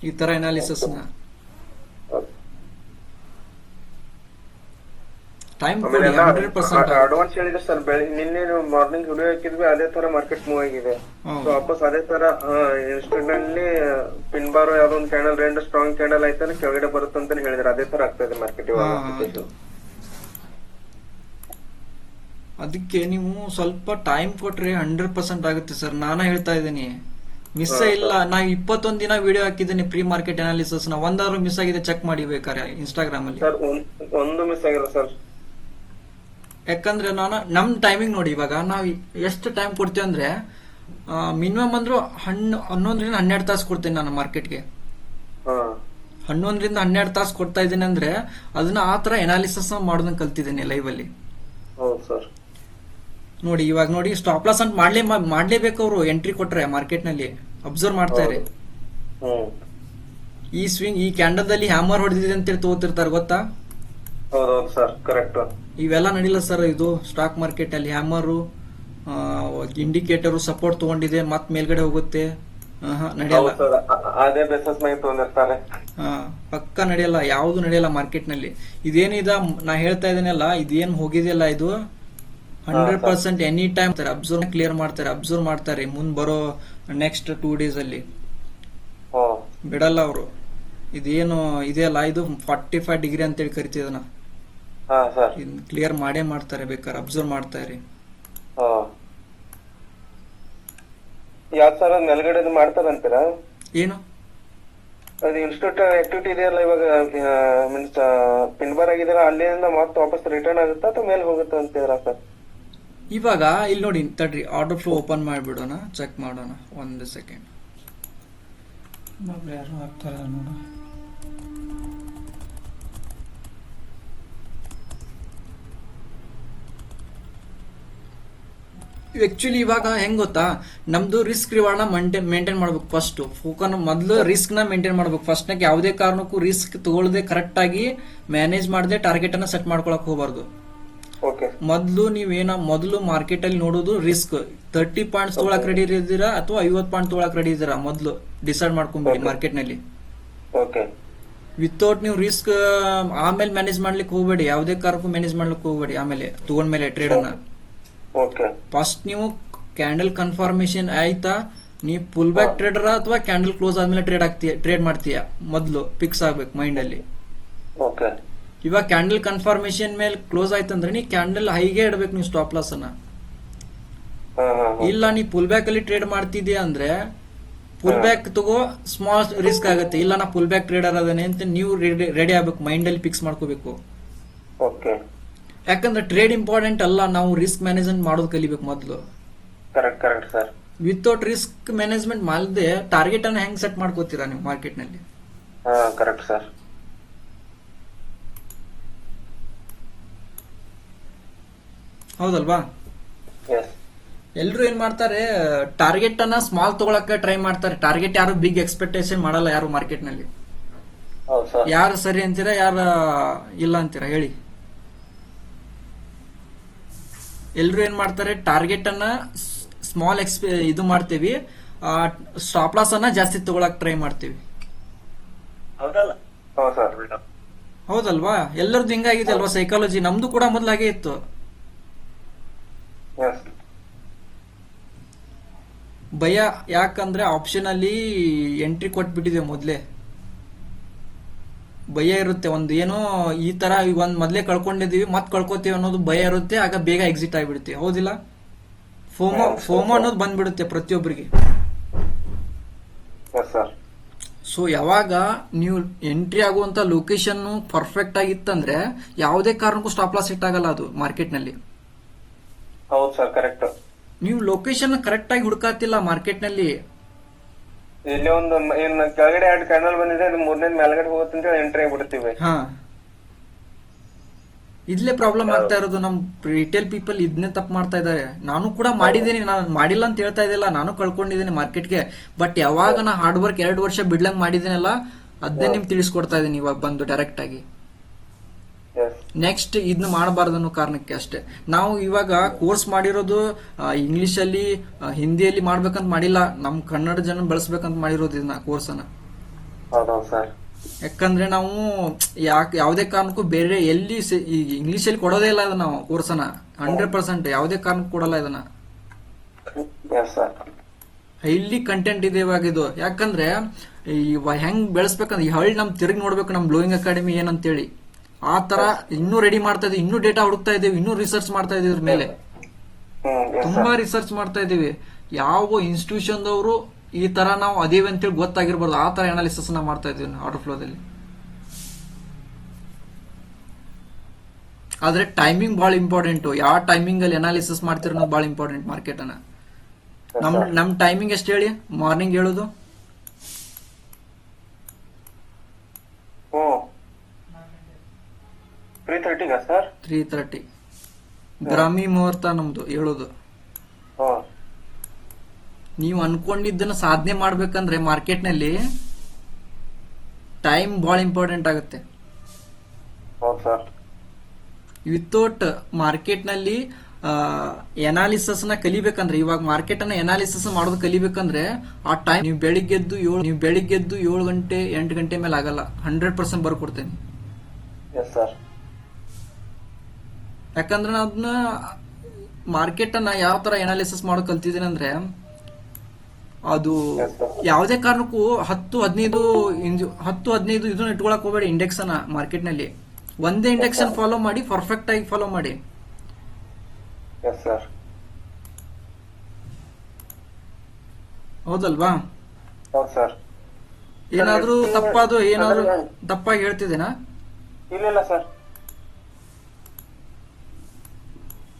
ಈ ತರ ಅನಾಲಿಸಿಸ್ ನ. ಟೈಮ್ ಕೊಡಿ 100%. ಅಡ್ವಾನ್ಸ್ ಹೇಳಿದ್ರೆ ಸರ್, ನಿನ್ನೆ ಮಾರ್ನಿಂಗ್ ವಿಡಿಯೋ ಹಾಕಿದ್ವಿ, ಅದೇ ತರ ಮಾರ್ಕೆಟ್ ಮೂವ್ ಆಗಿದೆ. ಸೊ ವಾಪಸ್ ಅದೇ ತರ ಇನ್ಸ್ಟೆಂಟ್ ನಲ್ಲಿ ಪಿನ್ ಬಾರ್ ಯಾವ್ದೋ ಒಂದು ಕ್ಯಾಂಡಲ್ 2 ಸ್ಟ್ರಾಂಗ್ ಕ್ಯಾಂಡಲ್ ಆಯ್ತಾನೆ ಕೆಳಗಡೆ ಬರುತ್ತೆ ಅಂತ ಹೇಳಿದ್ರೆ ಅದೇ ತರ ಆಗ್ತಾ ಇದೆ ಮಾರ್ಕೆಟ್ ಇವಾಗ. ಅದಕ್ಕೆ ನೀವು ಸ್ವಲ್ಪ ಟೈಮ್ ಕೊಟ್ರೆ 100% ಆಗುತ್ತೆ ಸರ್. ನಾನ ಹೇಳ್ತಾ ಇದ್ದೀನಿ, ಮಿಸ್ ಇಲ್ಲ. ನಾವು 21 ದಿನ ವಿಡಿಯೋ ಹಾಕಿದ್ದೀನಿ ಪ್ರೀ ಮಾರ್ಕೆಟ್ ಅನಾಲಿಸಿಸ್ ನ. ಒಂದಾದ್ರು ಮಿಸ್ ಆಗಿದೆ ಚೆಕ್ ಮಾಡಿ ಬೇಕಾರೆ ಇನ್ಸ್ಟಾಗ್ರಾಮ್ ಅಲ್ಲಿ. ಒಂದು ಮಿಸ್ ಆಗಿಲ್ಲ ಸರ್. ಯಾಕಂದ್ರೆ ನಮ್ ಟೈಮಿಂಗ್ ನೋಡಿ, ಇವಾಗ ನಾವು ಎಷ್ಟು ಟೈಮ್ ಕೊಡ್ತೀವಿ ಅಂದ್ರೆ ಮಿನಿಮಮ್ ಅಂದ್ರೂ 11 ರಿಂದ 12 ತಾಸು ಕೊಡ್ತೀನಿ ನಾನು ಮಾರ್ಕೆಟ್ಗೆ. 11 ರಿಂದ 12 ತಾಸು ಕೊಡ್ತಾ ಇದ್ದೀನಿ ಅಂದ್ರೆ ಅದನ್ನ ಆ ತರ ಅನಾಲಿಸಿಸ್ ಮಾಡೋದನ್ನ ಕಲ್ತಿದ್ದೀನಿ ಲೈವ್ ಅಲ್ಲಿ. ನೋಡಿ ಇವಾಗ ನೋಡಿ, ಸ್ಟಾಪ್ ಲಾಸ್ ಅಂತ ಮಾಡ್ಲೇಬೇಕು ಅವರು. ಎಂಟ್ರಿ ಕೊಟ್ರೆ ಮಾರ್ಕೆಟ್ ನಲ್ಲಿ ಅಬ್ಸರ್ವ್ ಮಾಡ್ತಾರೆ. ಈ ಸ್ವಿಂಗ್ ಈ ಕ್ಯಾಂಡಲ್ ದಲ್ಲಿ ಹ್ಯಾಮರ್ ಹೊಡೆದಿದೆ ಅಂತೇಳಿ ತಗೋತಿರ್ತಾರೆ, ಗೊತ್ತಾ? Sir, correct. ಇವೆಲ್ಲ ನಡಿಲ್ಲ ಸರ್. ಇದು ಸ್ಟಾಕ್ ಮಾರ್ಕೆಟ್ ಅಲ್ಲಿ ಹ್ಯಾಮರು, ಇಂಡಿಕೇಟರ್ ಸಪೋರ್ಟ್ ತಗೊಂಡಿದೆ ಮತ್ ಮೇಲ್ಗಡೆ ಹೋಗುತ್ತೆ, ನಡೆಯಲ್ಲ. ಅದೇ ಬೇಸಿಸ್ ಮೇಲೆ ತಗೊಂಡಿರ್ತಾರೆ. ಪಕ್ಕ ನಡೆಯಲ್ಲ, ಯಾವ್ದು ನಡೆಯಲ್ಲ ಮಾರ್ಕೆಟ್ ನಲ್ಲಿ. ಇದೇನಿದ ನಾ ಹೇಳ್ತಾ ಇದ್ದೇನಲ್ಲ, ಇದೇನ್ ಹೋಗಿದೆಯಲ್ಲ ಇದು 100% ಎನಿ ಟೈಮ್ ಅಬ್ಸರ್ವ್ ಕ್ಲಿಯರ್ ಮಾಡ್ತಾರೆ, ಅಬ್ಸರ್ವ್ ಮಾಡ್ತಾರೆ. ಮುಂದ್ ಬರೋ ನೆಕ್ಸ್ಟ್ 2 days ಅಲ್ಲಿ ಬಿಡಲ್ಲ ಅವರು. ಇದೇನು ಇದೆಯಲ್ಲ, ಇದು 45 ಡಿಗ್ರಿ ಅಂತೇಳಿ ಕರಿತಿದನ, ಕ್ಲಿಯರ್ ಮಾಡೇ ಮಾಡ್ತಾರೆ. ಬೇಕಾದ್ರೆ ಅಬ್ಸರ್ವ್ ಮಾಡ್ತಾರೆ. ಯಾವ ತರ ಮೇಲ್ಗಡೆ ಮಾಡ್ತಾರಂತೀರಾ? ಏನು ಅದು ಇನ್ಸ್ಟಿಟ್ಯೂಟ್ ಆಕ್ಟಿವಿಟಿ ಇದೆಯಲ್ಲ ಇವಾಗ, ಮೀನ್ಸ್ ಪಿನ್ ಬಾರ್ ಆಗಿದಾರ ಅಲ್ಲಿಂದ ಮತ್ತೆ ವಾಪಸ್ ರಿಟರ್ನ್ ಆಗುತ್ತಾ ಅಥವಾ ಮೇಲೆ ಹೋಗುತ್ತಾ ಅಂತೀರಾ ಸರ್? ಇವಾಗ ಇಲ್ಲಿ ನೋಡಿ, ತಡ್ರಿ ಆರ್ಡರ್ ಫ್ಲೋ ಓಪನ್ ಮಾಡಿಬಿಡೋಣ, ಚೆಕ್ ಮಾಡೋಣ. 1 ಸೆಕೆಂಡ್. ಯಾರು ಆಗ್ತಾರ ನೋಡ. ಆಕ್ಚುಲಿ ಇವಾಗ ಹೆಂಗ್ ಗೊತ್ತಾ, ನಮ್ದು ರಿಸ್ಕ್ ರಿವಾರ್ಡ್ ನ ಮೇಂಟೈನ್ ಮಾಡ್ಬೇಕು. ಫಸ್ಟ್ ಫೋಕನ್ ಮೊದಲು ರಿಸ್ಕ್ ನ ಮೇಂಟೈನ್ ಮಾಡ್ಬೇಕು. ಫಸ್ಟ್ ನಾಗ ಯಾವುದೇ ಕಾರಣಕ್ಕೂ ರಿಸ್ಕ್ ತಗೊಳ್ಳದೆ ಕರೆಕ್ಟ್ ಆಗಿ ಮ್ಯಾನೇಜ್ ಮಾಡದೆ ಟಾರ್ಗೆಟ್ ಅನ್ನ ಸೆಟ್ ಮಾಡ್ಕೊಳಕ್ ಹೋಗಬಾರ್ದು. ಮೊದಲು ಮಾರ್ಕೆಟ್ ಅಲ್ಲಿ ನೋಡೋದು ರಿಸ್ಕ್. 30 ಪಾಯಿಂಟ್ಸ್ ತಗೊಳಕ್ ರೆಡಿ ಇದ್ದೀರಾ ಅಥವಾ 50 ಪಾಯಿಂಟ್ ತಗೊಳಕ್ ರೆಡಿ ಇದ್ದೀರಾ, ಮೊದಲು ಡಿಸೈಡ್ ಮಾಡ್ಕೊಂಬಿಡಿ ಮಾರ್ಕೆಟ್ ನಲ್ಲಿ. ವಿತೌಟ್ ನೀವು ರಿಸ್ಕ್ ಆಮೇಲೆ ಮ್ಯಾನೇಜ್ ಮಾಡ್ಲಿಕ್ಕೆ ಹೋಗಬೇಡಿ, ಯಾವುದೇ ಕಾರಣಕ್ಕೂ ಮ್ಯಾನೇಜ್ ಮಾಡ್ಲಿಕ್ಕೆ ಹೋಗಬೇಡಿ. ಆಮೇಲೆ ತಗೊಂಡ್ಮೇಲೆ ಟ್ರೇಡ್ ಅನ್ನ ಫಸ್ಟ್ ನೀವು ಕ್ಯಾಂಡಲ್ ಕನ್ಫರ್ಮೇಶನ್ ಆಯ್ತಾ, ನೀವು ಪುಲ್ ಬ್ಯಾಕ್ ಟ್ರೇಡರ್ ಅಥವಾ ಕ್ಯಾಂಡಲ್ ಕ್ಲೋಸ್ ಆದ್ಮೇಲೆ ಟ್ರೇಡ್ ಮಾಡ್ತೀಯ, ಮೊದಲು ಫಿಕ್ಸ್ ಆಗ್ಬೇಕು ಮೈಂಡ್ ಅಲ್ಲಿ. ಇವಾಗ ಕ್ಯಾಂಡಲ್ ಕನ್ಫರ್ಮೇಶನ್ ಮೇಲೆ ಕ್ಲೋಸ್ ಆಯ್ತಂದ್ರೆ ನೀ ಕ್ಯಾಂಡಲ್ ಹೈಗೆ ಇಡಬೇಕು ನೀವು ಸ್ಟಾಪ್ ಲಾಸ್ ಅನ್ನ. ಇಲ್ಲ ನೀ ಪುಲ್ ಬ್ಯಾಕ್ ಅಲ್ಲಿ ಟ್ರೇಡ್ ಮಾಡ್ತಿದ್ಯಾ ಅಂದ್ರೆ ಪುಲ್ ಬ್ಯಾಕ್ ತಗೋ, ಸ್ಮಾಲ್ ರಿಸ್ಕ್ ಆಗುತ್ತೆ. ಇಲ್ಲ ನಾ ಪುಲ್ ಬ್ಯಾಕ್ ಟ್ರೇಡರ್ ಅದನ್ನೇ ಅಂತ ನೀವು ರೆಡಿ ಆಗ್ಬೇಕು, ಮೈಂಡ್ ಅಲ್ಲಿ ಫಿಕ್ಸ್ ಮಾಡ್ಕೋಬೇಕು. ಯಾಕಂದ್ರೆ ಟ್ರೇಡ್ ಇಂಪಾರ್ಟೆಂಟ್ ಅಲ್ಲ, ನಾವು ರಿಸ್ಕ್ ಮ್ಯಾನೇಜ್ಮೆಂಟ್ ಮಾಡೋದು ಕಲಿಬೇಕು ಮೊದಲು. ವಿತೌಟ್ ರಿಸ್ಕ್ ಮ್ಯಾನೇಜ್ಮೆಂಟ್ ಮಾಡದೆ ಟಾರ್ಗೆಟ್ ಅನ್ನ ಹೆಂಗ್ ಸೆಟ್ ಮಾಡ್ಕೋತೀರಾ ನೀವು ಮಾರ್ಕೆಟ್ ನಲ್ಲಿ? Correct sir. ಹೌದಲ್ವಾ? ಎಲ್ರು ಏನ್ ಮಾಡ್ತಾರೆ, ಟಾರ್ಗೆಟ್ ಅನ್ನ ಸ್ಮಾಲ್ ತಗೊಳಕ್ಕೆ ಟ್ರೈ ಮಾಡ್ತಾರೆ. ಟಾರ್ಗೆಟ್ ಯಾರು ಬಿಗ್ ಎಕ್ಸ್ಪೆಕ್ಟೇಷನ್ ಮಾಡಲ್ಲ ಯಾರು ಮಾರ್ಕೆಟ್ ನಲ್ಲಿ. ಯಾರು ಸರಿ ಅಂತೀರಾ, ಯಾರು ಇಲ್ಲ ಅಂತೀರಾ ಹೇಳಿ? ಎಲ್ರು ಏನ್ ಮಾಡ್ತಾರೆ, ಟಾರ್ಗೆಟ್ ಅನ್ನ ಸ್ಮಾಲ್ ಇದು ಮಾಡ್ತೀವಿ, ಸ್ಟಾಪ್ ಲಾಸ್ ಅನ್ನ ಜಾಸ್ತಿ ತಗೊಳಕ್ ಟ್ರೈ ಮಾಡ್ತೀವಿ. ಹೌದಲ್ಲ? ಹೌದು ಸರ್. ಹೌದಲ್ವಾ? ಎಲ್ಲರದ್ದು ಹಿಂಗಾಗಿದೆ ಅಲ್ವಾ ಸೈಕಾಲಜಿ? ನಮ್ದು ಕೂಡ ಮೊದ್ಲು ಹಾಗೆ ಇತ್ತು. ಎಸ್. ಭಯ ಯಾಕಂದ್ರೆ ಆಪ್ಷನ್ ಅಲ್ಲಿ ಎಂಟ್ರಿ ಕೊಟ್ಬಿಟ್ಟಿದೆ ಮೊದ್ಲೇ. ಭಯ ಇರುತ್ತೆ, ಒಂದು ಏನೋ ಈ ತರ ಒಂದ್ ಮೊದ್ಲೇ ಕಳ್ಕೊಂಡಿದೀವಿ ಮತ್ ಕಳ್ಕೊತೀವಿ ಅನ್ನೋದು ಭಯ ಇರುತ್ತೆ, ಆಗ ಬೇಗ ಎಕ್ಸಿಟ್ ಆಗಿಬಿಡುತ್ತೆ. ಹೌದಿಲ್ಲ? ಫೋಮೋ ಅನ್ನೋದು ಬಂದ್ಬಿಡುತ್ತೆ ಪ್ರತಿಯೊಬ್ಬರಿಗೆ. Yes sir. ಸೊ ಯಾವಾಗ ನೀವು ಎಂಟ್ರಿ ಆಗುವಂತ ಲೊಕೇಶನ್ ಪರ್ಫೆಕ್ಟ್ ಆಗಿತ್ತಂದ್ರೆ ಯಾವುದೇ ಕಾರಣಕ್ಕೂ ಸ್ಟಾಪ್ ಲಾಸ್ ಹಿಟ್ ಆಗಲ್ಲ ಅದು ಮಾರ್ಕೆಟ್ ನಲ್ಲಿ. ಹೌದು ಸರ್, ಕರೆಕ್ಟ್. ನೀವು ಲೊಕೇಶನ್ ಕರೆಕ್ಟ್ ಆಗಿ ಹುಡುಕಾತಿಲ್ಲ ಮಾರ್ಕೆಟ್ ನಲ್ಲಿ. ಇಲ್ಲಿ ಒಂದು ಏನ್ ಕೆಳಗಡೆ 2 ಕ್ಯಾಂಡಲ್ ಬಂದಿದೆ, ಅದು ಮೂರನೇ ಮೇಲ್ಗಡೆ ಹೋಗುತ್ತೆ ಎಂಟ್ರಿ ಆಗ್ಬಿಡ್ತೀವಿ. ಹಾ, ಇದ್ಲೇ ಪ್ರಾಬ್ಲಮ್ ಆಗ್ತಾ ಇರೋದು. ನಮ್ ರಿಟೇಲ್ ಪೀಪಲ್ ಇದನ್ನೇ ತಪ್ಪು ಮಾಡ್ತಾ ಇದ್ದಾರೆ. ನಾನು ಕೂಡ ಮಾಡಿದ್ದೀನಿ, ನಾನು ಮಾಡಿಲ್ಲ ಅಂತ ಹೇಳ್ತಾ ಇದ್ದಿಲ್ಲ, ನಾನು ಕಳ್ಕೊಂಡಿದ್ದೀನಿ ಮಾರ್ಕೆಟ್ಗೆ. ಬಟ್ ಯಾವಾಗ ನಾ ಹಾರ್ಡ್ ವರ್ಕ್ 2 ವರ್ಷ ಬಿಡ್ಲಂಗ್ ಮಾಡಿದ್ದೀನಲ್ಲ, ಅದನ್ನೇ ನಿಮ್ಗೆ ತಿಳಿಸ್ಕೊಡ್ತಾ ಇದ್ದೀನಿ ಇವಾಗ ಬಂದು ಡೈರೆಕ್ಟ್ ಆಗಿ. ನೆಕ್ಸ್ಟ್ ಇದನ್ನ ಮಾಡಬಾರ್ದು ಅನ್ನೋ ಕಾರಣಕ್ಕೆ ಅಷ್ಟೇ. ನಾವು ಇವಾಗ ಕೋರ್ಸ್ ಮಾಡಿರೋದು ಇಂಗ್ಲಿಷ್ ಅಲ್ಲಿ ಹಿಂದಿಯಲ್ಲಿ ಮಾಡ್ಬೇಕಂತ ಮಾಡಿಲ್ಲ, ನಮ್ ಕನ್ನಡ ಜನ ಬಳಸ್ಬೇಕಂತ ಮಾಡಿರೋದು ಇದನ್ನ ಕೋರ್ಸ್ ಅನ್ನ. ಯಾಕಂದ್ರೆ ನಾವು ಯಾವುದೇ ಕಾರಣಕ್ಕೂ ಬೇರೆ ಎಲ್ಲಿ ಇಂಗ್ಲಿಷ್ ಅಲ್ಲಿ ಕೊಡೋದೇ ಇಲ್ಲ ಅದನ್ನ, ನಾವು ಕೋರ್ಸನ್ನ 100% ಯಾವುದೇ ಕಾರಣಕ್ಕೂ ಕೊಡಲ್ಲ ಇದನ್ನ. ಹೈಲಿ ಕಂಟೆಂಟ್ ಇದೆ ಇವಾಗ ಇದು. ಯಾಕಂದ್ರೆ ಹೆಂಗ್ ಬೆಳೆಸ್ಬೇಕಂದ್ರೆ ಈ ಹಳ್ಳಿ ನಮ್ ತಿರುಗಿ ನೋಡ್ಬೇಕು, ನಮ್ ಬ್ಲೋಯಿಂಗ್ ಅಕಾಡೆಮಿ ಏನಂತೇಳಿ. ಆ ತರ ಇನ್ನೂ ರೆಡಿ ಮಾಡ್ತಾ ಇದೀವಿ, ಇನ್ನೂ ಡೇಟಾ ಹುಡುಕ್ತಾ ಇದೀವಿ, ಇನ್ನೂ ರಿಸರ್ಚ್ ಮಾಡ್ತಾ ಇದೀವಿ ಇದ್ರ ಮೇಲೆ. ತುಂಬಾ ರಿಸರ್ಚ್ ಮಾಡ್ತಾ ಇದೀವಿ. ಯಾವ ಇನ್ಸ್ಟಿಟ್ಯೂಷನ್ ದವರು ಈ ತರ ನಾವು ಅದೇವಿ ಅಂತೇಳಿ ಗೊತ್ತಾಗಿರ್ಬಾರ್ದು, ಆ ತರ ಅನಾಲಿಸಿಸ್ ನ ಮಾಡ್ತಾ ಇದೀವಿ ಆರ್ಡರ್ ಫ್ಲೋದಲ್ಲಿ. ಆದ್ರೆ ಟೈಮಿಂಗ್ ಬಹಳ ಇಂಪಾರ್ಟೆಂಟ್. ಯಾವ ಟೈಮಿಂಗ್ ಅಲ್ಲಿ ಅನಾಲಿಸಿಸ್ ಮಾಡ್ತಿರೋ ಅನ್ನೋದು ಬಹಳ ಇಂಪಾರ್ಟೆಂಟ್ ಮಾರ್ಕೆಟ್ ಅನ್ನ. ನಮ್ ಟೈಮಿಂಗ್ ಎಷ್ಟು ಹೇಳಿ? ಮಾರ್ನಿಂಗ್ ಹೇಳುದು 3:30 ಬ್ರಾಹ್ಮಿ ಮುಹೂರ್ತ ನಮ್ದು ಹೇಳೋದು. ನೀವು ಅನ್ಕೊಂಡಿದ್ದನ್ನ ಸಾಧನೆ ಮಾಡ್ಬೇಕಂದ್ರೆ ಮಾರ್ಕೆಟ್ ನಲ್ಲಿ ಟೈಮ್ ಬಹಳ ಇಂಪಾರ್ಟೆಂಟ್ ಆಗುತ್ತೆ. ವಿತೌಟ್ ಮಾರ್ಕೆಟ್ ನಲ್ಲಿ ಎನಾಲಿಸಿಸ್ ನ ಕಲಿಬೇಕಂದ್ರೆ, ಇವಾಗ ಮಾರ್ಕೆಟ್ ಅನ್ನ ಎನಾಲಿಸಿಸ್ ಮಾಡೋದು ಕಲಿಬೇಕಂದ್ರೆ ಆ ಟೈಮ್ ನೀವು ಬೆಳಿಗ್ಗೆದ್ದು 7 ಗಂಟೆ 8 ಗಂಟೆ ಮೇಲೆ ಆಗಲ್ಲ. 100% ಬರ್ಕೊಡ್ತೇನೆ. ಯಾಕಂದ್ರೆ ನಾನು ಅದನ್ನ ಮಾರ್ಕೆಟ್ ಅನ್ನ ಯಾವ ತರ ಎನಾಲಿಸಿಸ್ ಮಾಡೋ ಕಲ್ತಿದ್ದೀನಿ ಅಂದ್ರೆ, ಅದು ಯಾವುದೇ ಕಾರಣಕ್ಕೂ 10-15 ಇದನ್ನ ಇಟ್ಕೊಳಕ್ ಹೋಗಬೇಡಿ ಇಂಡೆಕ್ಸ್ ಅನ್ನ. ಮಾರ್ಕೆಟ್ ನಲ್ಲಿ ಒಂದೇ ಇಂಡೆಕ್ಸ್ ಅನ್ನು ಫಾಲೋ ಮಾಡಿ, ಪರ್ಫೆಕ್ಟ್ ಆಗಿ ಫಾಲೋ ಮಾಡಿ. ಹೌದಲ್ವಾ? ಏನಾದ್ರೂ ತಪ್ಪಾಗಿ ಹೇಳ್ತಿದ್ದೇನಾ? ಇಲ್ಲ ಸರ್.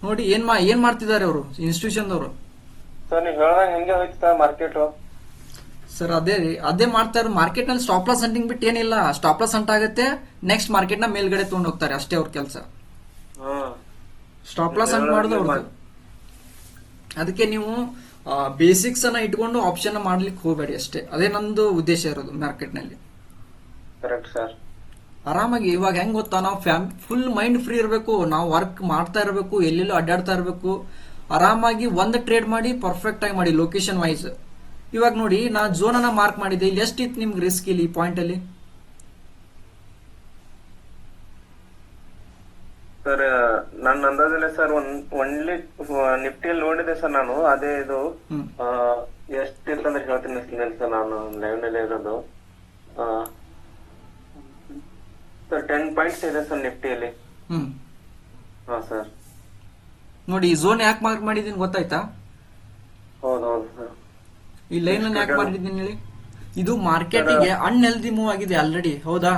ನೋಡಿ ಏನ್ ಮಾಡ್ತಿದ್ದಾರೆ ಅವರು ಇನ್ಸ್ಟಿಟ್ಯೂಷನ್ ದವರು. ಸರ್ ನೀವು ಹೇಳಿದಾಗ ಹೆಂಗೆ ಹೋಯ್ತಾ ಮಾರ್ಕೆಟ್? ಸರ್ ಅದೇ ಮಾಡ್ತಾ ಇರೋ. ಮಾರ್ಕೆಟ್ ನಲ್ಲಿ ಸ್ಟಾಪ್ ಲಾಸ್ ಹಂಟಿಂಗ್ ಬಿಟ್ಟು ಏನಿಲ್ಲ. ಸ್ಟಾಪ್ ಲಾಸ್ ಹಂಟ್ ಆಗುತ್ತೆ, ನೆಕ್ಸ್ಟ್ ಮಾರ್ಕೆಟ್ ನ ಮೇಲ್ಗಡೆ ತಗೊಂಡು ಹೋಗ್ತಾರೆ, ಅಷ್ಟೇ ಅವ್ರ ಕೆಲಸ. ಸ್ಟಾಪ್ ಲಾಸ್ ಹಂಟ್ ಮಾಡೋದು ಅವ್ರದ್ದು. ಅದಕ್ಕೆ ನೀವು ಬೇಸಿಕ್ಸ್ ಅನ್ನ ಇಟ್ಕೊಂಡು ಆಪ್ಷನ್ ಮಾಡ್ಲಿಕ್ಕೆ ಹೋಗಬೇಡಿ ಅಷ್ಟೇ. ಅದೇ ನಂದು ಉದ್ದೇಶ ಇರೋದು ಮಾರ್ಕೆಟ್ ನಲ್ಲಿ. Correct sir. ಆರಾಮಾಗಿ ಇವಾಗ ಹೆಂಗ್ ಗೊತ್ತಾ, ನಾವು ಫುಲ್ ಮೈಂಡ್ ಫ್ರೀ ಇರಬೇಕು, ನಾವು ವರ್ಕ್ ಮಾಡ್ತಾ ಇರಬೇಕು, ಎಲ್ಲೆಲ್ಲೋ ಅಡ್ಡಾಡ್ತಾ ಇರಬೇಕು. ಆರಾಮಾಗಿ ಒಂದು ಟ್ರೇಡ್ ಮಾಡಿ, ಪರ್ಫೆಕ್ಟ್ ಆಗಿ ಮಾಡಿ ಲೊಕೇಶನ್ ವೈಸ್. ಇವಾಗ ನೋಡಿ, ನಾ ಝೋನ್ ಅನ್ನ ಮಾರ್ಕ್ ಮಾಡಿದ್ದೆ, ಇಲ್ಲಿ ಎಷ್ಟಿತ್ತು ನಿಮ್ಗೆ ರಿಸ್ಕ್ ಇಲ್ಲಿ ಈ ಪಾಯಿಂಟ್ ಅಲ್ಲಿ? ಸರ್ ನನ್ನ ಅಂದಾಜಲ್ಲಿ ಸರ್ ಒನ್ಲಿ ನಿಫ್ಟಿಯಲ್ಲಿ ನೋಡಿದೆ ಸರ್ ನಾನು. ಅದೇ ಇದು ಎಷ್ಟಿರ್ತಂದ್ರೆ ಹೇಳ್ತೀನಿ ಸರ್, ನಾನು ಲೈವ್ ನಲ್ಲಿ ಇರೋದು. ಸರ್ 10 ಪಾಯಿಂಟ್ಸ್ ಇದೆ ಸರ್ ನಿಫ್ಟಿಯಲ್ಲಿ. ಹಾ ಸರ್. ನೋಡಿ ಈ ಝೋನ್ ಯಾಕೆ ಮಾರ್ಕ್ ಮಾಡಿದೀನಿ ಗೊತ್ತಾಯ್ತಾ? ಹೌದೌದು ಸರ್. ಈ ಲೈನ್ ಅನ್ನು ಯಾಕೆ ಮಾಡಿದ್ದೀನಿ ಹೇಳಿ? ಇದು ಮಾರ್ಕೆಟಿಗೆ ಅನ್ಹೆಲ್ದಿ ಮೂವ್ ಆಗಿದೆ ಆಲ್ರೆಡಿ. ಹೌದಾ?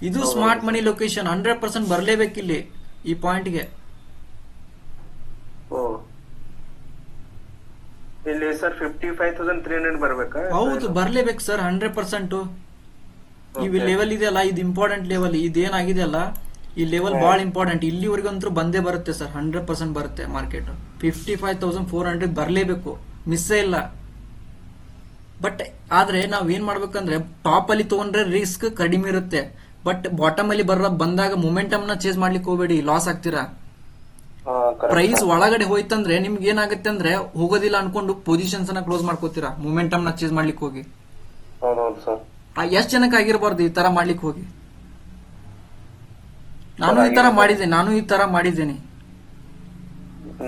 ಇದು ಸ್ಮಾರ್ಟ್ ಮನಿ ಲೊಕೇಶನ್ 100% ಬರ್ಲೇಬೇಕಿಲ್ಲಿ ಈ ಪಾಯಿಂಟ್ಗೆ. ಇಲ್ಲಿ ಸರ್ 55,300 ಬರ್ಬೇಕಾ? ಹೌದು, ಬರ್ಲೇಬೇಕು ಸರ್ 100%. ಈ ಲೆವೆಲ್ ಇದೆಯಲ್ಲ, ಇದು ಇಂಪಾರ್ಟೆಂಟ್ ಲೆವೆಲ್. ಇದೇನಾಗಿದೆ ಅಲ್ಲ, ಈ ಲೆವೆಲ್ ಬಹಳ ಇಂಪಾರ್ಟೆಂಟ್. ಇಲ್ಲಿವರೆಗಂತೂ ಬಂದೇ ಬರುತ್ತೆ ಸರ್, 100% ಬರುತ್ತೆ ಮಾರ್ಕೆಟ್. 55,400 ಬರ್ಲೇಬೇಕು, ಮಿಸ್ಸೇ ಇಲ್ಲ. ಬಟ್ ಆದ್ರೆ ನಾವ್ ಏನ್ ಮಾಡ್ಬೇಕಂದ್ರೆ, ಟಾಪ್ ಅಲ್ಲಿ ತಗೊಂಡ್ರೆ ರಿಸ್ಕ್ ಕಡಿಮೆ ಇರುತ್ತೆ. ಬಟ್ ಬಾಟಮ್ ಅಲ್ಲಿ ಬಂದಾಗ ಮೊಮೆಂಟಮ್ ನ ಚೇಂಜ್ ಮಾಡ್ಲಿಕ್ಕೆ ಹೋಗಬೇಡಿ, ಲಾಸ್ ಆಗ್ತೀರಾ. ಪ್ರೈಸ್ ಒಳಗಡೆ ಹೋಯ್ತಂದ್ರೆ ನಿಮ್ಗೆ ಏನಾಗುತ್ತೆ ಅಂದ್ರೆ ಹೋಗೋದಿಲ್ಲ ಅನ್ಕೊಂಡು ಪೊಸಿಷನ್ಸ್ ಅನ್ನ ಕ್ಲೋಸ್ ಮಾಡ್ಕೋತೀರಾ ಮೊಮೆಂಟಮ್ ನ ಚೇಂಜ್ ಮಾಡ್ಲಿಕ್ಕೆ ಹೋಗಿ. ಹೌದೌದು ಸರ್. ಎಷ್ಟ್ ಜನಕ್ಕೆ ಆಗಿರಬಾರ್ದು ಈ ತರ ಮಾಡ್ಲಿಕ್ಕೆ ಹೋಗಿ. ನಾನು ಈ ತರ ಮಾಡಿದ್ದೇನೆ.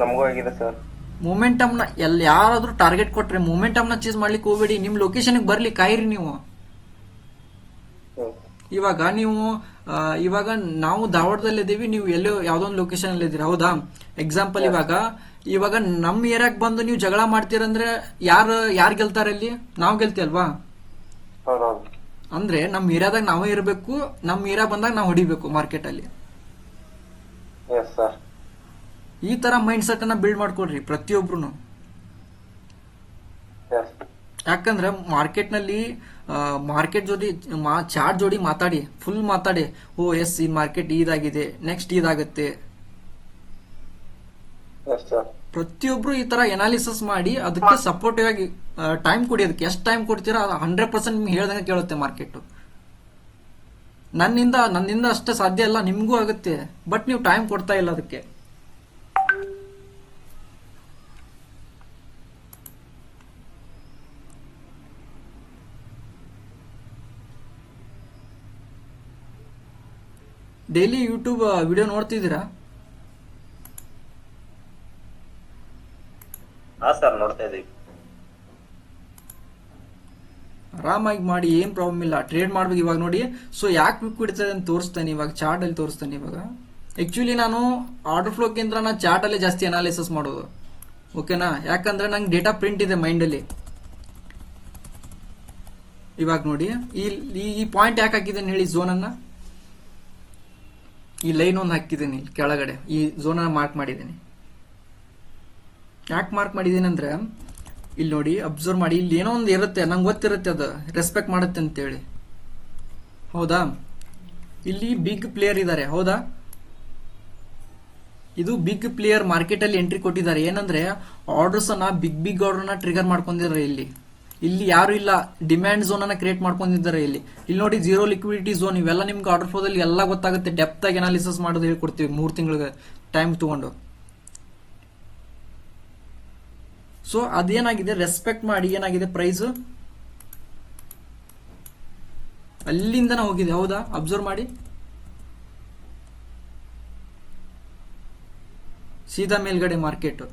ನಮಗೂ ಆಗಿದೆ ಸರ್. ಮೊಮೆಂಟಮ್ ನ ಯಾರಾದ್ರೂ ಟಾರ್ಗೆಟ್ ಕೊಟ್ರೆ ಮೊಮೆಂಟಮ್ ನ ಚೇಂಜ್ ಮಾಡ್ಲಿಕ್ಕೆ ಹೋಗ್ಬೇಡಿ. ನಿಮ್ ಲೊಕೇಶನ್ ಬರ್ಲಿ ಕಾಯಿರಿ ನೀವು. ಇವಾಗ ನಾವು ಧಾರವಾಡದಲ್ಲಿದ್ದೀವಿ, ನೀವು ಎಲ್ಲೋ ಯಾವ್ದೋ ಒಂದು ಲೊಕೇಶನ್ ಅಲ್ಲಿ ಇದ್ದೀರಿ, ಹೌದಾ? ಎಕ್ಸಾಂಪಲ್ ಇವಾಗ ನಮ್ ಏರಿಯಾಕ್ ಬಂದು ನೀವು ಜಗಳ ಮಾಡ್ತೀರಂದ್ರೆ ಯಾರು ಗೆಲ್ತಾರೆ ಅಲ್ಲಿ? ನಾವು ಗೆಲ್ತೀವಲ್ವಾ? ಅಂದ್ರೆ ನಮ್ ಏರಿಯಾದಾಗ ನಾವೇ ಇರಬೇಕು, ನಮ್ ಏರಿಯಾ ಬಂದಾಗ ನಾವು ಹೊಡಿಬೇಕು ಮಾರ್ಕೆಟ್ ಅಲ್ಲಿ. ಈ ತರ ಮೈಂಡ್ ಸೆಟ್ ಅನ್ನ ಬಿಲ್ಡ್ ಮಾಡ್ಕೊಡ್ರಿ ಪ್ರತಿಯೊಬ್ರು. ಯಾಕಂದ್ರೆ ಮಾರ್ಕೆಟ್ ನಲ್ಲಿ ಮಾರ್ಕೆಟ್ ಜೊತೆ ಚಾರ್ಟ್ ಜೋಡಿ ಮಾತಾಡಿ ಓ ಎಸ್ ಈ ಮಾರ್ಕೆಟ್ ಇದಾಗಿದೆ, ನೆಕ್ಸ್ಟ್ ಇದಾಗತ್ತೆ. ಪ್ರತಿಯೊಬ್ರು ಈ ತರ ಎನಾಲಿಸಿಸ್ ಮಾಡಿ ಅದಕ್ಕೆ ಸಪೋರ್ಟಿವ್ ಆಗಿ ಟೈಮ್ ಕೊಡಿ. ಅದಕ್ಕೆ ಎಷ್ಟು ಟೈಮ್ ಕೊಡ್ತೀರಾ 100% ನಿಮ್ಗೆ ಹೇಳ್ದಂಗೆ ಕೇಳುತ್ತೆ ಮಾರ್ಕೆಟ್. ನನ್ನಿಂದ ಅಷ್ಟೇ ಸಾಧ್ಯ ಇಲ್ಲ, ನಿಮ್ಗೂ ಆಗುತ್ತೆ, ಬಟ್ ನೀವು ಟೈಮ್ ಕೊಡ್ತಾ ಇಲ್ಲ ಅದಕ್ಕೆ. ಡೈಲಿ ಯೂಟ್ಯೂಬ್ ವಿಡಿಯೋ ನೋಡ್ತಿದ್ದೀರಾ? ಹಾ ಸರ್, ನೋಡ್ತಾ ಇದೀವಿ. ಆರಾಮಾಗಿ ಮಾಡಿ, ಏನ್ ಪ್ರಾಬ್ಲಮ್ ಇಲ್ಲ. ಟ್ರೇಡ್ ಮಾಡ್ಬೇಕು ಇವಾಗ ನೋಡಿ. ಸೊ ಯಾಕೆ ಕ್ವಿಕ್ ಬಿಡ್ತದೆ ಅಂತ ತೋರಿಸ್ತಾನೆ ಇವಾಗ, ಚಾರ್ಟ್ ಅಲ್ಲಿ ತೋರಿಸ್ತಾನೆ ಇವಾಗ. ಆಕ್ಚುಲಿ ನಾನು ಆರ್ಡರ್ ಫ್ಲೋಕ್ಕಿಂತ ನಾ ಚಾರ್ಟ್ ಅಲ್ಲಿ ಜಾಸ್ತಿ ಅನಾಲಿಸಿಸ್ ಮಾಡೋದು, ಓಕೆನಾ? ಯಾಕಂದ್ರೆ ನಂಗೆ ಡೇಟಾ ಪ್ರಿಂಟ್ ಇದೆ ಮೈಂಡ್ ಅಲ್ಲಿ. ಇವಾಗ ನೋಡಿ ಈ ಪಾಯಿಂಟ್ ಯಾಕೆ ಹಾಕಿದ್ದೇನೆ ಹೇಳಿ? ಝೋನ್ ಅನ್ನ, ಈ ಲೈನ್ ಒಂದು ಹಾಕಿದ್ದೀನಿ ಕೆಳಗಡೆ, ಈ ಝೋನ್ ಅನ್ನ ಮಾರ್ಕ್ ಮಾಡಿದ್ದೀನಿ. ಯಾಕೆ ಮಾರ್ಕ್ ಮಾಡಿದ್ದೀನಿ ಅಂದ್ರೆ ಇಲ್ಲಿ ನೋಡಿ, ಅಬ್ಸರ್ವ್ ಮಾಡಿ, ಇಲ್ಲಿ ಏನೋ ಒಂದು ಇರುತ್ತೆ, ನಂಗೆ ಗೊತ್ತಿರುತ್ತೆ ಅದು ರೆಸ್ಪೆಕ್ಟ್ ಮಾಡುತ್ತೆ ಅಂತೇಳಿ, ಹೌದಾ? ಇಲ್ಲಿ ಬಿಗ್ ಪ್ಲೇಯರ್ ಇದ್ದಾರೆ, ಹೌದಾ? ಇದು ಬಿಗ್ ಪ್ಲೇಯರ್ ಮಾರ್ಕೆಟ್ ಅಲ್ಲಿ ಎಂಟ್ರಿ ಕೊಟ್ಟಿದ್ದಾರೆ. ಏನಂದ್ರೆ ಆರ್ಡರ್ಸ್ ಅನ್ನ ಬಿಗ್ ಆರ್ಡರ್ ನ ಟ್ರಿಗರ್ ಮಾಡ್ಕೊಂಡಿದ್ದಾರೆ. ಇಲ್ಲಿ ಯಾರು ಇಲ್ಲ, ಡಿಮ್ಯಾಂಡ್ ಝೋನ್ ಅನ್ನ ಕ್ರಿಯೇಟ್ ಮಾಡ್ಕೊಂಡಿದ್ದಾರೆ. ಇಲ್ಲಿ ನೋಡಿ, ಜೀರೋ ಲಿಕ್ವಿಡಿಟಿ ಝೋನ್. ಇವೆಲ್ಲ ನಿಮ್ಗೆ ಆರ್ಡರ್ ಫ್ಲೋದಲ್ಲಿ ಎಲ್ಲ ಗೊತ್ತಾಗುತ್ತೆ. ಡೆಪ್ತ್ ಆಗಿ ಅನಾಲಿಸಿಸ್ ಮಾಡೋದು ಹೇಳ್ಕೊಡ್ತೀವಿ 3 ತಿಂಗಳಿಗೆ ಟೈಮ್ ತಗೊಂಡು. ಸೊ ಅದೇನಾಗಿದೆ, ರೆಸ್ಪೆಕ್ಟ್ ಮಾಡಿ ಏನಾಗಿದೆ, ಪ್ರೈಸ್ ಅಲ್ಲಿಂದನೇ ಹೋಗಿದೆ, ಹೌದಾ? ಅಬ್ಸರ್ವ್ ಮಾಡಿ, ಸೀದಾ ಮೇಲ್ಗಡೆ ಮಾರ್ಕೆಟ್.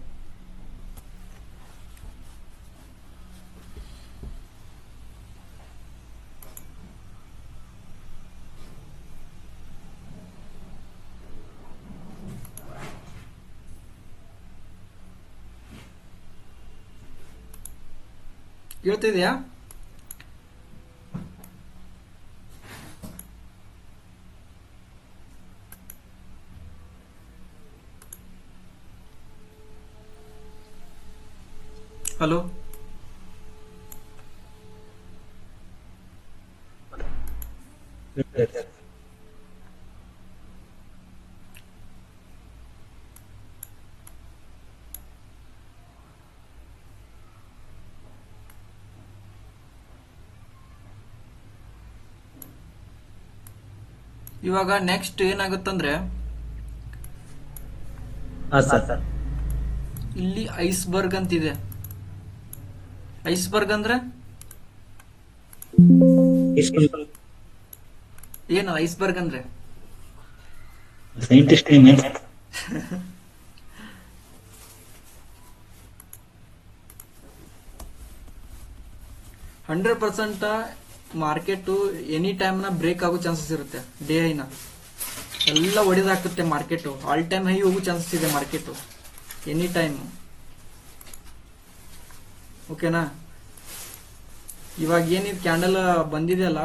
ಹೇಳ್ತಿದ್ಯಾ? ಹಲೋ, ಇವಾಗ ನೆಕ್ಸ್ಟ್ ಏನಾಗುತ್ತಂದ್ರೆ ಇಲ್ಲಿ ಐಸ್ಬರ್ಗ್ ಅಂತಿದೆ. ಐಸ್ಬರ್ಗ್ ಅಂದ್ರೆ ಏನು? ಐಸ್ಬರ್ಗ್ ಅಂದ್ರೆ ಸೈಂಟಿಸ್ಟ್ 100% ಮಾರ್ಕೆಟ್ ಎನಿ ಟೈಮ್ ನ ಬ್ರೇಕ್ ಆಗೋ ಚಾನ್ಸಸ್ ಇರುತ್ತೆ. ಡೇ ಐನ ಎಲ್ಲ ಒಡೆದಾಕುತ್ತೆ ಮಾರ್ಕೆಟ್. ಆಲ್ ಟೈಮ್ ಹೈ ಹೋಗೋ ಚಾನ್ಸಸ್ ಇದೆ ಮಾರ್ಕೆಟ್ ಎನಿ ಟೈಮ್, ಓಕೆನಾ? ಇವಾಗ ಏನಿದ್ ಕ್ಯಾಂಡಲ್ ಬಂದಿದೆಯಲ್ಲ,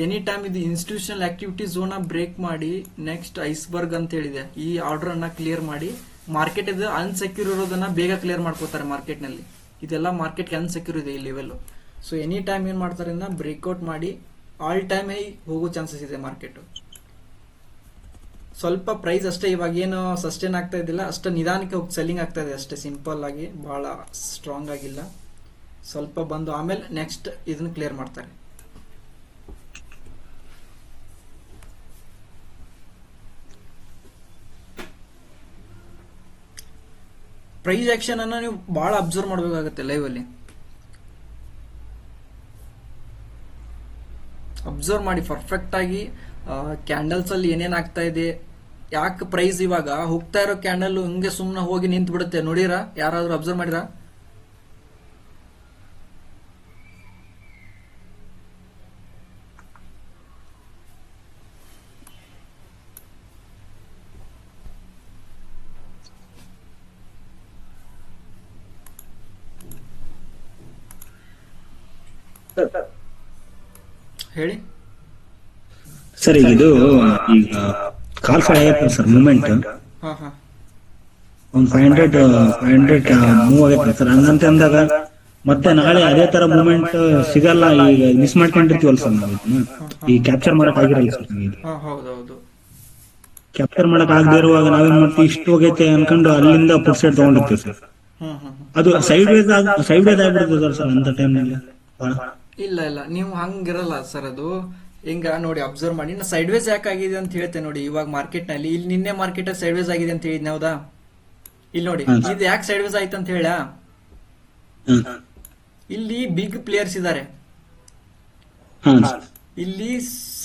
ಎನಿ ಟೈಮ್ ಇದು ಇನ್ಸ್ಟಿಟ್ಯೂಷನಲ್ ಆಕ್ಟಿವಿಟಿ ಝೋನ್ ಬ್ರೇಕ್ ಮಾಡಿ ನೆಕ್ಸ್ಟ್ ಐಸ್ಬರ್ಗ್ ಅಂತ ಹೇಳಿದೆ. ಈ ಆರ್ಡರ್ ಅನ್ನ ಕ್ಲಿಯರ್ ಮಾಡಿ ಮಾರ್ಕೆಟ್ ಇದು ಅನ್ಸೆಕ್ಯೂರ್ ಇರೋದನ್ನ ಬೇಗ ಕ್ಲಿಯರ್ ಮಾಡ್ಕೋತಾರೆ ಮಾರ್ಕೆಟ್ ನಲ್ಲಿ. ಇದೆಲ್ಲ ಮಾರ್ಕೆಟ್ ಅನ್ಸೆಕ್ಯೂರ್ ಇದೆ ಈ ಲೆವೆಲ್. ಸೊ ಎನಿ ಟೈಮ್ ಏನ್ ಮಾಡ್ತಾರೆ, ಬ್ರೇಕ್ಔಟ್ ಮಾಡಿ ಆಲ್ ಟೈಮ್ ಹೈ ಹೋಗೋ ಚಾನ್ಸಸ್ ಇದೆ ಮಾರ್ಕೆಟ್. ಸ್ವಲ್ಪ ಪ್ರೈಸ್ ಅಷ್ಟೇ ಇವಾಗ ಏನು ಸಸ್ಟೈನ್ ಆಗ್ತಾ ಇದ್ದಿಲ್ಲ, ಅಷ್ಟೇ ನಿಧಾನಕ್ಕೆ ಹೋಗಿ ಸೆಲ್ಲಿಂಗ್ ಆಗ್ತಾ ಇದೆ ಅಷ್ಟೇ, ಸಿಂಪಲ್ ಆಗಿ, ಬಹಳ ಸ್ಟ್ರಾಂಗ್ ಆಗಿಲ್ಲ. ಸ್ವಲ್ಪ ಬಂದು ಆಮೇಲೆ ನೆಕ್ಸ್ಟ್ ಇದನ್ನ ಕ್ಲಿಯರ್ ಮಾಡ್ತಾರೆ. ಪ್ರೈಸ್ ಆಕ್ಷನ್ ಅನ್ನ ನೀವು ಬಹಳ ಅಬ್ಸರ್ವ್ ಮಾಡಬೇಕಾಗುತ್ತೆ ಲೈವ್ ಅಲ್ಲಿ. ಅಬ್ಸರ್ವ್ ಮಾಡಿ ಪರ್ಫೆಕ್ಟ್ ಆಗಿ ಕ್ಯಾಂಡಲ್ಸ್ ಅಲ್ಲಿ ಏನೇನ್ ಆಗ್ತಾ ಇದೆ, ಯಾಕೆ ಪ್ರೈಸ್ ಇವಾಗ ಹೋಗ್ತಾ ಇರೋ ಕ್ಯಾಂಡಲ್ ಹಿಂಗೆ ಸುಮ್ಮನೆ ಹೋಗಿ ನಿಂತು ಬಿಡುತ್ತೆ ನೋಡಿರಾ? ಯಾರಾದ್ರೂ ಅಬ್ಸರ್ವ್ ಮಾಡಿರಾ? ಹೇಳಿ ಸರ್ ಇದು ಈಗ ಕಾಲ್ ಫೈ ಆಗೈತೆ ಸರ್ ಮೂಮೆಂಟ್ ಹಾ ಹಾ ಒಂದು 500 ಮೂವ್ ಆಗೈತೆ ಸರ್. ಹಂಗಂತ ಅಂದಾಗ ಮತ್ತೆ ನಾಳೆ ಅದೇ ತರ ಮೂವ್ಮೆಂಟ್ ಸಿಗಲ್ಲ, ಈಗ ಮಿಸ್ ಮಾಡ್ಕೊಂಡಿರ್ತೀವಲ್ಲ ಸರ್ ನಾವು ಇದನ್ನ. ಈ ಕ್ಯಾಪ್ಚರ್ ಮಾಡಕ್ ಆಗಿರಲ್ಲ ಸರ್ ನಮಗೆ. ಹಾ ಹೌದೌದು. ಕ್ಯಾಪ್ಚರ್ ಮಾಡಕ್ ಆಗದೆ ಇರುವಾಗ ನಾವೇನ್ ಮಾಡ್ತೀವಿ, ಇಷ್ಟು ಹೋಗೈತೆ ಅನ್ಕೊಂಡು ಅಲ್ಲಿಂದ ಪುಟ್ ಸೈಡ್ ತಗೊಂಡಿರ್ತೀವಿ ಸರ್. ಅದು ಸೈಡ್ ವೇಸ್ ಆಗ್ಬಿಡ್ತದೆ ಸರ್ ಅಂತ ಟೈಮ್ನಲ್ಲಿ. ಇಲ್ಲ ಇಲ್ಲ, ನೀವು ಹಂಗಿರಲ್ಲ ಸರ್. ಅದು ಹಿಂಗ ನೋಡಿ ಅಬ್ಸರ್ವ್ ಮಾಡಿ. ನಾ ಸೈಡ್ ವೇಸ್ ಯಾಕೆ ಆಗಿದೆ ಅಂತ ಹೇಳ್ತೇನೆ ನೋಡಿ. ಇವಾಗ ಮಾರ್ಕೆಟ್ ನಲ್ಲಿ ಇಲ್ಲಿ ನಿನ್ನೆ ಮಾರ್ಕೆಟ್ ಸೈಡ್ ವೇಸ್ ಆಗಿದೆ ಅಂತ ಹೇಳಿದ್ನ, ಹೌದಾ? ಇಲ್ಲಿ ನೋಡಿ ಇದು ಯಾಕೆ ಸೈಡ್ ವೇಸ್ ಆಯ್ತು ಅಂತ ಹೇಳ. ಇಲ್ಲಿ ಬಿಗ್ ಪ್ಲೇಯರ್ಸ್ ಇದಾರೆ, ಇಲ್ಲಿ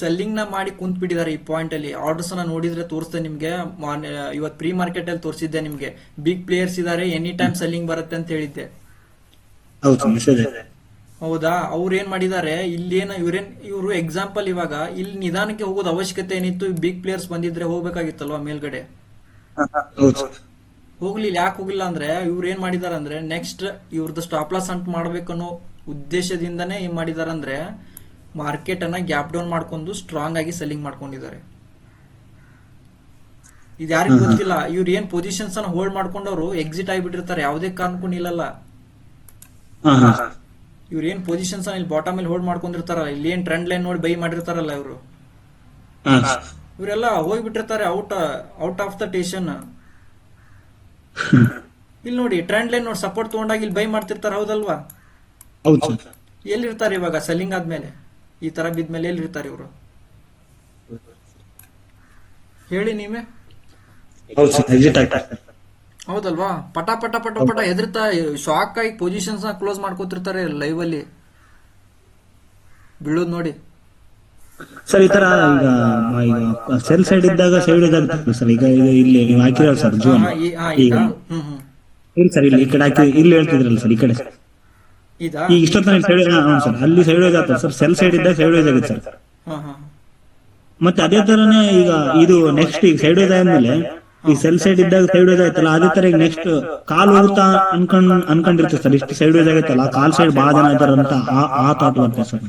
ಸೆಲ್ಲಿಂಗ್ ನ ಮಾಡಿ ಕುಂತ್ ಬಿಟ್ಟಿದ್ದಾರೆ ಈ ಪಾಯಿಂಟ್ ಅಲ್ಲಿ. ಆರ್ಡರ್ಸ್ ನ ನೋಡಿದ್ರೆ ತೋರಿಸ್ತೇನೆ ನಿಮ್ಗೆ. ಇವತ್ತು ಪ್ರೀ ಮಾರ್ಕೆಟ್ ಅಲ್ಲಿ ತೋರಿಸಿದ್ದೆ ನಿಮ್ಗೆ. ಬಿಗ್ ಪ್ಲೇಯರ್ಸ್ ಇದಾರೆ, ಎನಿ ಟೈಮ್ ಸೆಲ್ಲಿಂಗ್ ಬರುತ್ತೆ ಅಂತ ಹೇಳಿದ್ದೆ, ಹೌದಾ? ಅವ್ರು ಏನ್ ಮಾಡಿದ್ದಾರೆ ಇಲ್ಲೇನ, ಇವರು ಎಕ್ಸಾಂಪಲ್ ಇವಾಗ ಇಲ್ಲಿ ನಿಧಾನಕ್ಕೆ ಹೋಗೋದು ಅವಶ್ಯಕತೆ ಏನಿತ್ತು? ಬಿಗ್ ಪ್ಲೇಯರ್ಸ್ ಬಂದಿದ್ರೆ ಹೋಗ್ಬೇಕಾಗಿತ್ತಲ್ವಾ ಮೇಲ್ಗಡೆ, ಹೋಗ್ಲಿಲ್ಲ. ಯಾಕೆ ಹೋಗಿಲ್ಲ ಅಂದ್ರೆ ಇವ್ರು ಏನ್ ಮಾಡಿದಾರೆ ಅಂದ್ರೆ ನೆಕ್ಸ್ಟ್ ಇವ್ರದ್ದು ಸ್ಟಾಪ್ ಲಾಸ್ ಅಂಟ್ ಮಾಡ್ಬೇಕನ್ನೋ ಉದ್ದೇಶದಿಂದನೇ ಏನ್ ಮಾಡಿದಾರೆ ಅಂದ್ರೆ ಮಾರ್ಕೆಟ್ ಅನ್ನ ಗ್ಯಾಪ್ ಡೌನ್ ಮಾಡ್ಕೊಂಡು ಸ್ಟ್ರಾಂಗ್ ಆಗಿ ಸೆಲ್ಲಿಂಗ್ ಮಾಡ್ಕೊಂಡಿದ್ದಾರೆ. ಇದು ಯಾರಿಗೂ ಗೊತ್ತಿಲ್ಲ. ಇವ್ರು ಏನ್ ಪೊಸಿಷನ್ಸ್ ಅನ್ನ ಹೋಲ್ಡ್ ಮಾಡ್ಕೊಂಡವ್ರು ಎಕ್ಸಿಟ್ ಆಗಿಬಿಟ್ಟಿರ್ತಾರೆ, ಯಾವುದೇ ಕಾರಣಕ್ಕೂ ನಿಲ್ಲಲ್ಲ. ಇವ್ರು ಏನ್ ಪೊಸಿಷನ್ಸ್ ಇಲ್ಲಿ ಬಾಟಮ್ ಅಲ್ಲಿ ಹೋಲ್ಡ್ ಮಾಡ್ಕೊಂಡಿರ್ತಾರಲ್ಲ, ಇಲ್ಲಿ ಏನ್ ಟ್ರೆಂಡ್ ಲೈನ್ ನೋಡಿ ಬೈ ಮಾಡಿರ್ತಾರಲ್ಲ ಇವರು, ಇವರೆಲ್ಲ ಹೋಗ್ಬಿಟ್ಟಿರ್ತಾರೆ ಔಟ್ ಆಫ್ ದ ಸ್ಟೇಷನ್. ಇಲ್ಲಿ ನೋಡಿ ಟ್ರೆಂಡ್ ಲೈನ್ ನೋಡಿ ಸಪೋರ್ಟ್ ತಗೊಂಡಾಗ ಇಲ್ಲಿ ಬೈ ಮಾಡ್ತಿರ್ತಾರೆ, ಹೌದಲ್ವಾ? ಎಲ್ಲಿರ್ತಾರೆ ಇವಾಗ ಸೆಲ್ಲಿಂಗ್ ಆದ್ಮೇಲೆ? ಈ ತರ ಬಿದ್ಮೇಲೆ ಎಲ್ಲಿರ್ತಾರೆ ಇವರು? ಹೇಳಿ ನೀವೇ, ಹೌದಲ್ವಾ? ಪಟ ಪಟ ಪಟ ಪಟ ಹೆದರ್ತಾ ಶಾಕ್ ಆಗಿ ಪೊಸಿಷನ್ಸ್ ನ ಕ್ಲೋಸ್ ಮಾಡ್ಕೋತಿರ್ತಾರೆ ಲೈವ್ ಅಲ್ಲಿ, ಬೀಳೋದ್ ನೋಡಿ. ಸರ್ ಈ ತರ ಈಗ ಸೆಲ್ ಸೈಡ್ ಇದ್ದಾಗ ಸೈಡ್ ಇದಾಗುತ್ತೆ ಸರ್. ಈಗ ಇಲ್ಲಿ ನೀವು ಹಾಕಿರಲ್ಲ ಸರ್ ಜೂನ್, ಈಗ ಇಲ್ಲ ಸರ್ ಇಲ್ಲಿ ಈ ಕಡೆ ಹಾಕಿ ಇಲ್ಲಿ ಹೇಳ್ತಿದ್ರಲ್ಲ ಸರ್, ಈ ಕಡೆ ಈಗ ಇಷ್ಟೊತ್ತ ಸೈಡ್ ಸರ್ ಅಲ್ಲಿ ಸೈಡ್ ವೈಸ್ ಆಗ್ತದೆ ಸರ್. ಸೆಲ್ ಸೈಡ್ ಇದ್ದಾಗ ಸೈಡ್ ವೈಸ್ ಆಗುತ್ತೆ ಸರ್. ಮತ್ತೆ ಅದೇ ತರನೇ ಈಗ ಇದು ನೆಕ್ಸ್ಟ್ ಈಗ ಸೈಡ್ ವೈಸ್ ಆದ್ಮೇಲೆ ಈ ಸೆಲ್ ಸೈಡ್ ಇದ್ದಾಗ ಸೈಡ್ ವೈಸ್ ಆಯ್ತಲ್ಲ, ಅದೇ ತರ ಈಗ ನೆಕ್ಸ್ಟ್ ಕಾಲ್ ಹೋಗುತ್ತಾ ಅನ್ಕೊಂಡಿರ್ತದೆ ಸರ್. ಇಷ್ಟು ಸೈಡ್ ವೈಸ್ ಆಗೈತಲ್ಲ, ಕಾಲ್ ಸೈಡ್ ಬಹಳ ಜನ ಇದಾರೆ ಅಂತ ಆ ಥಾಟ್ ಬರ್ತದೆ ಸರ್.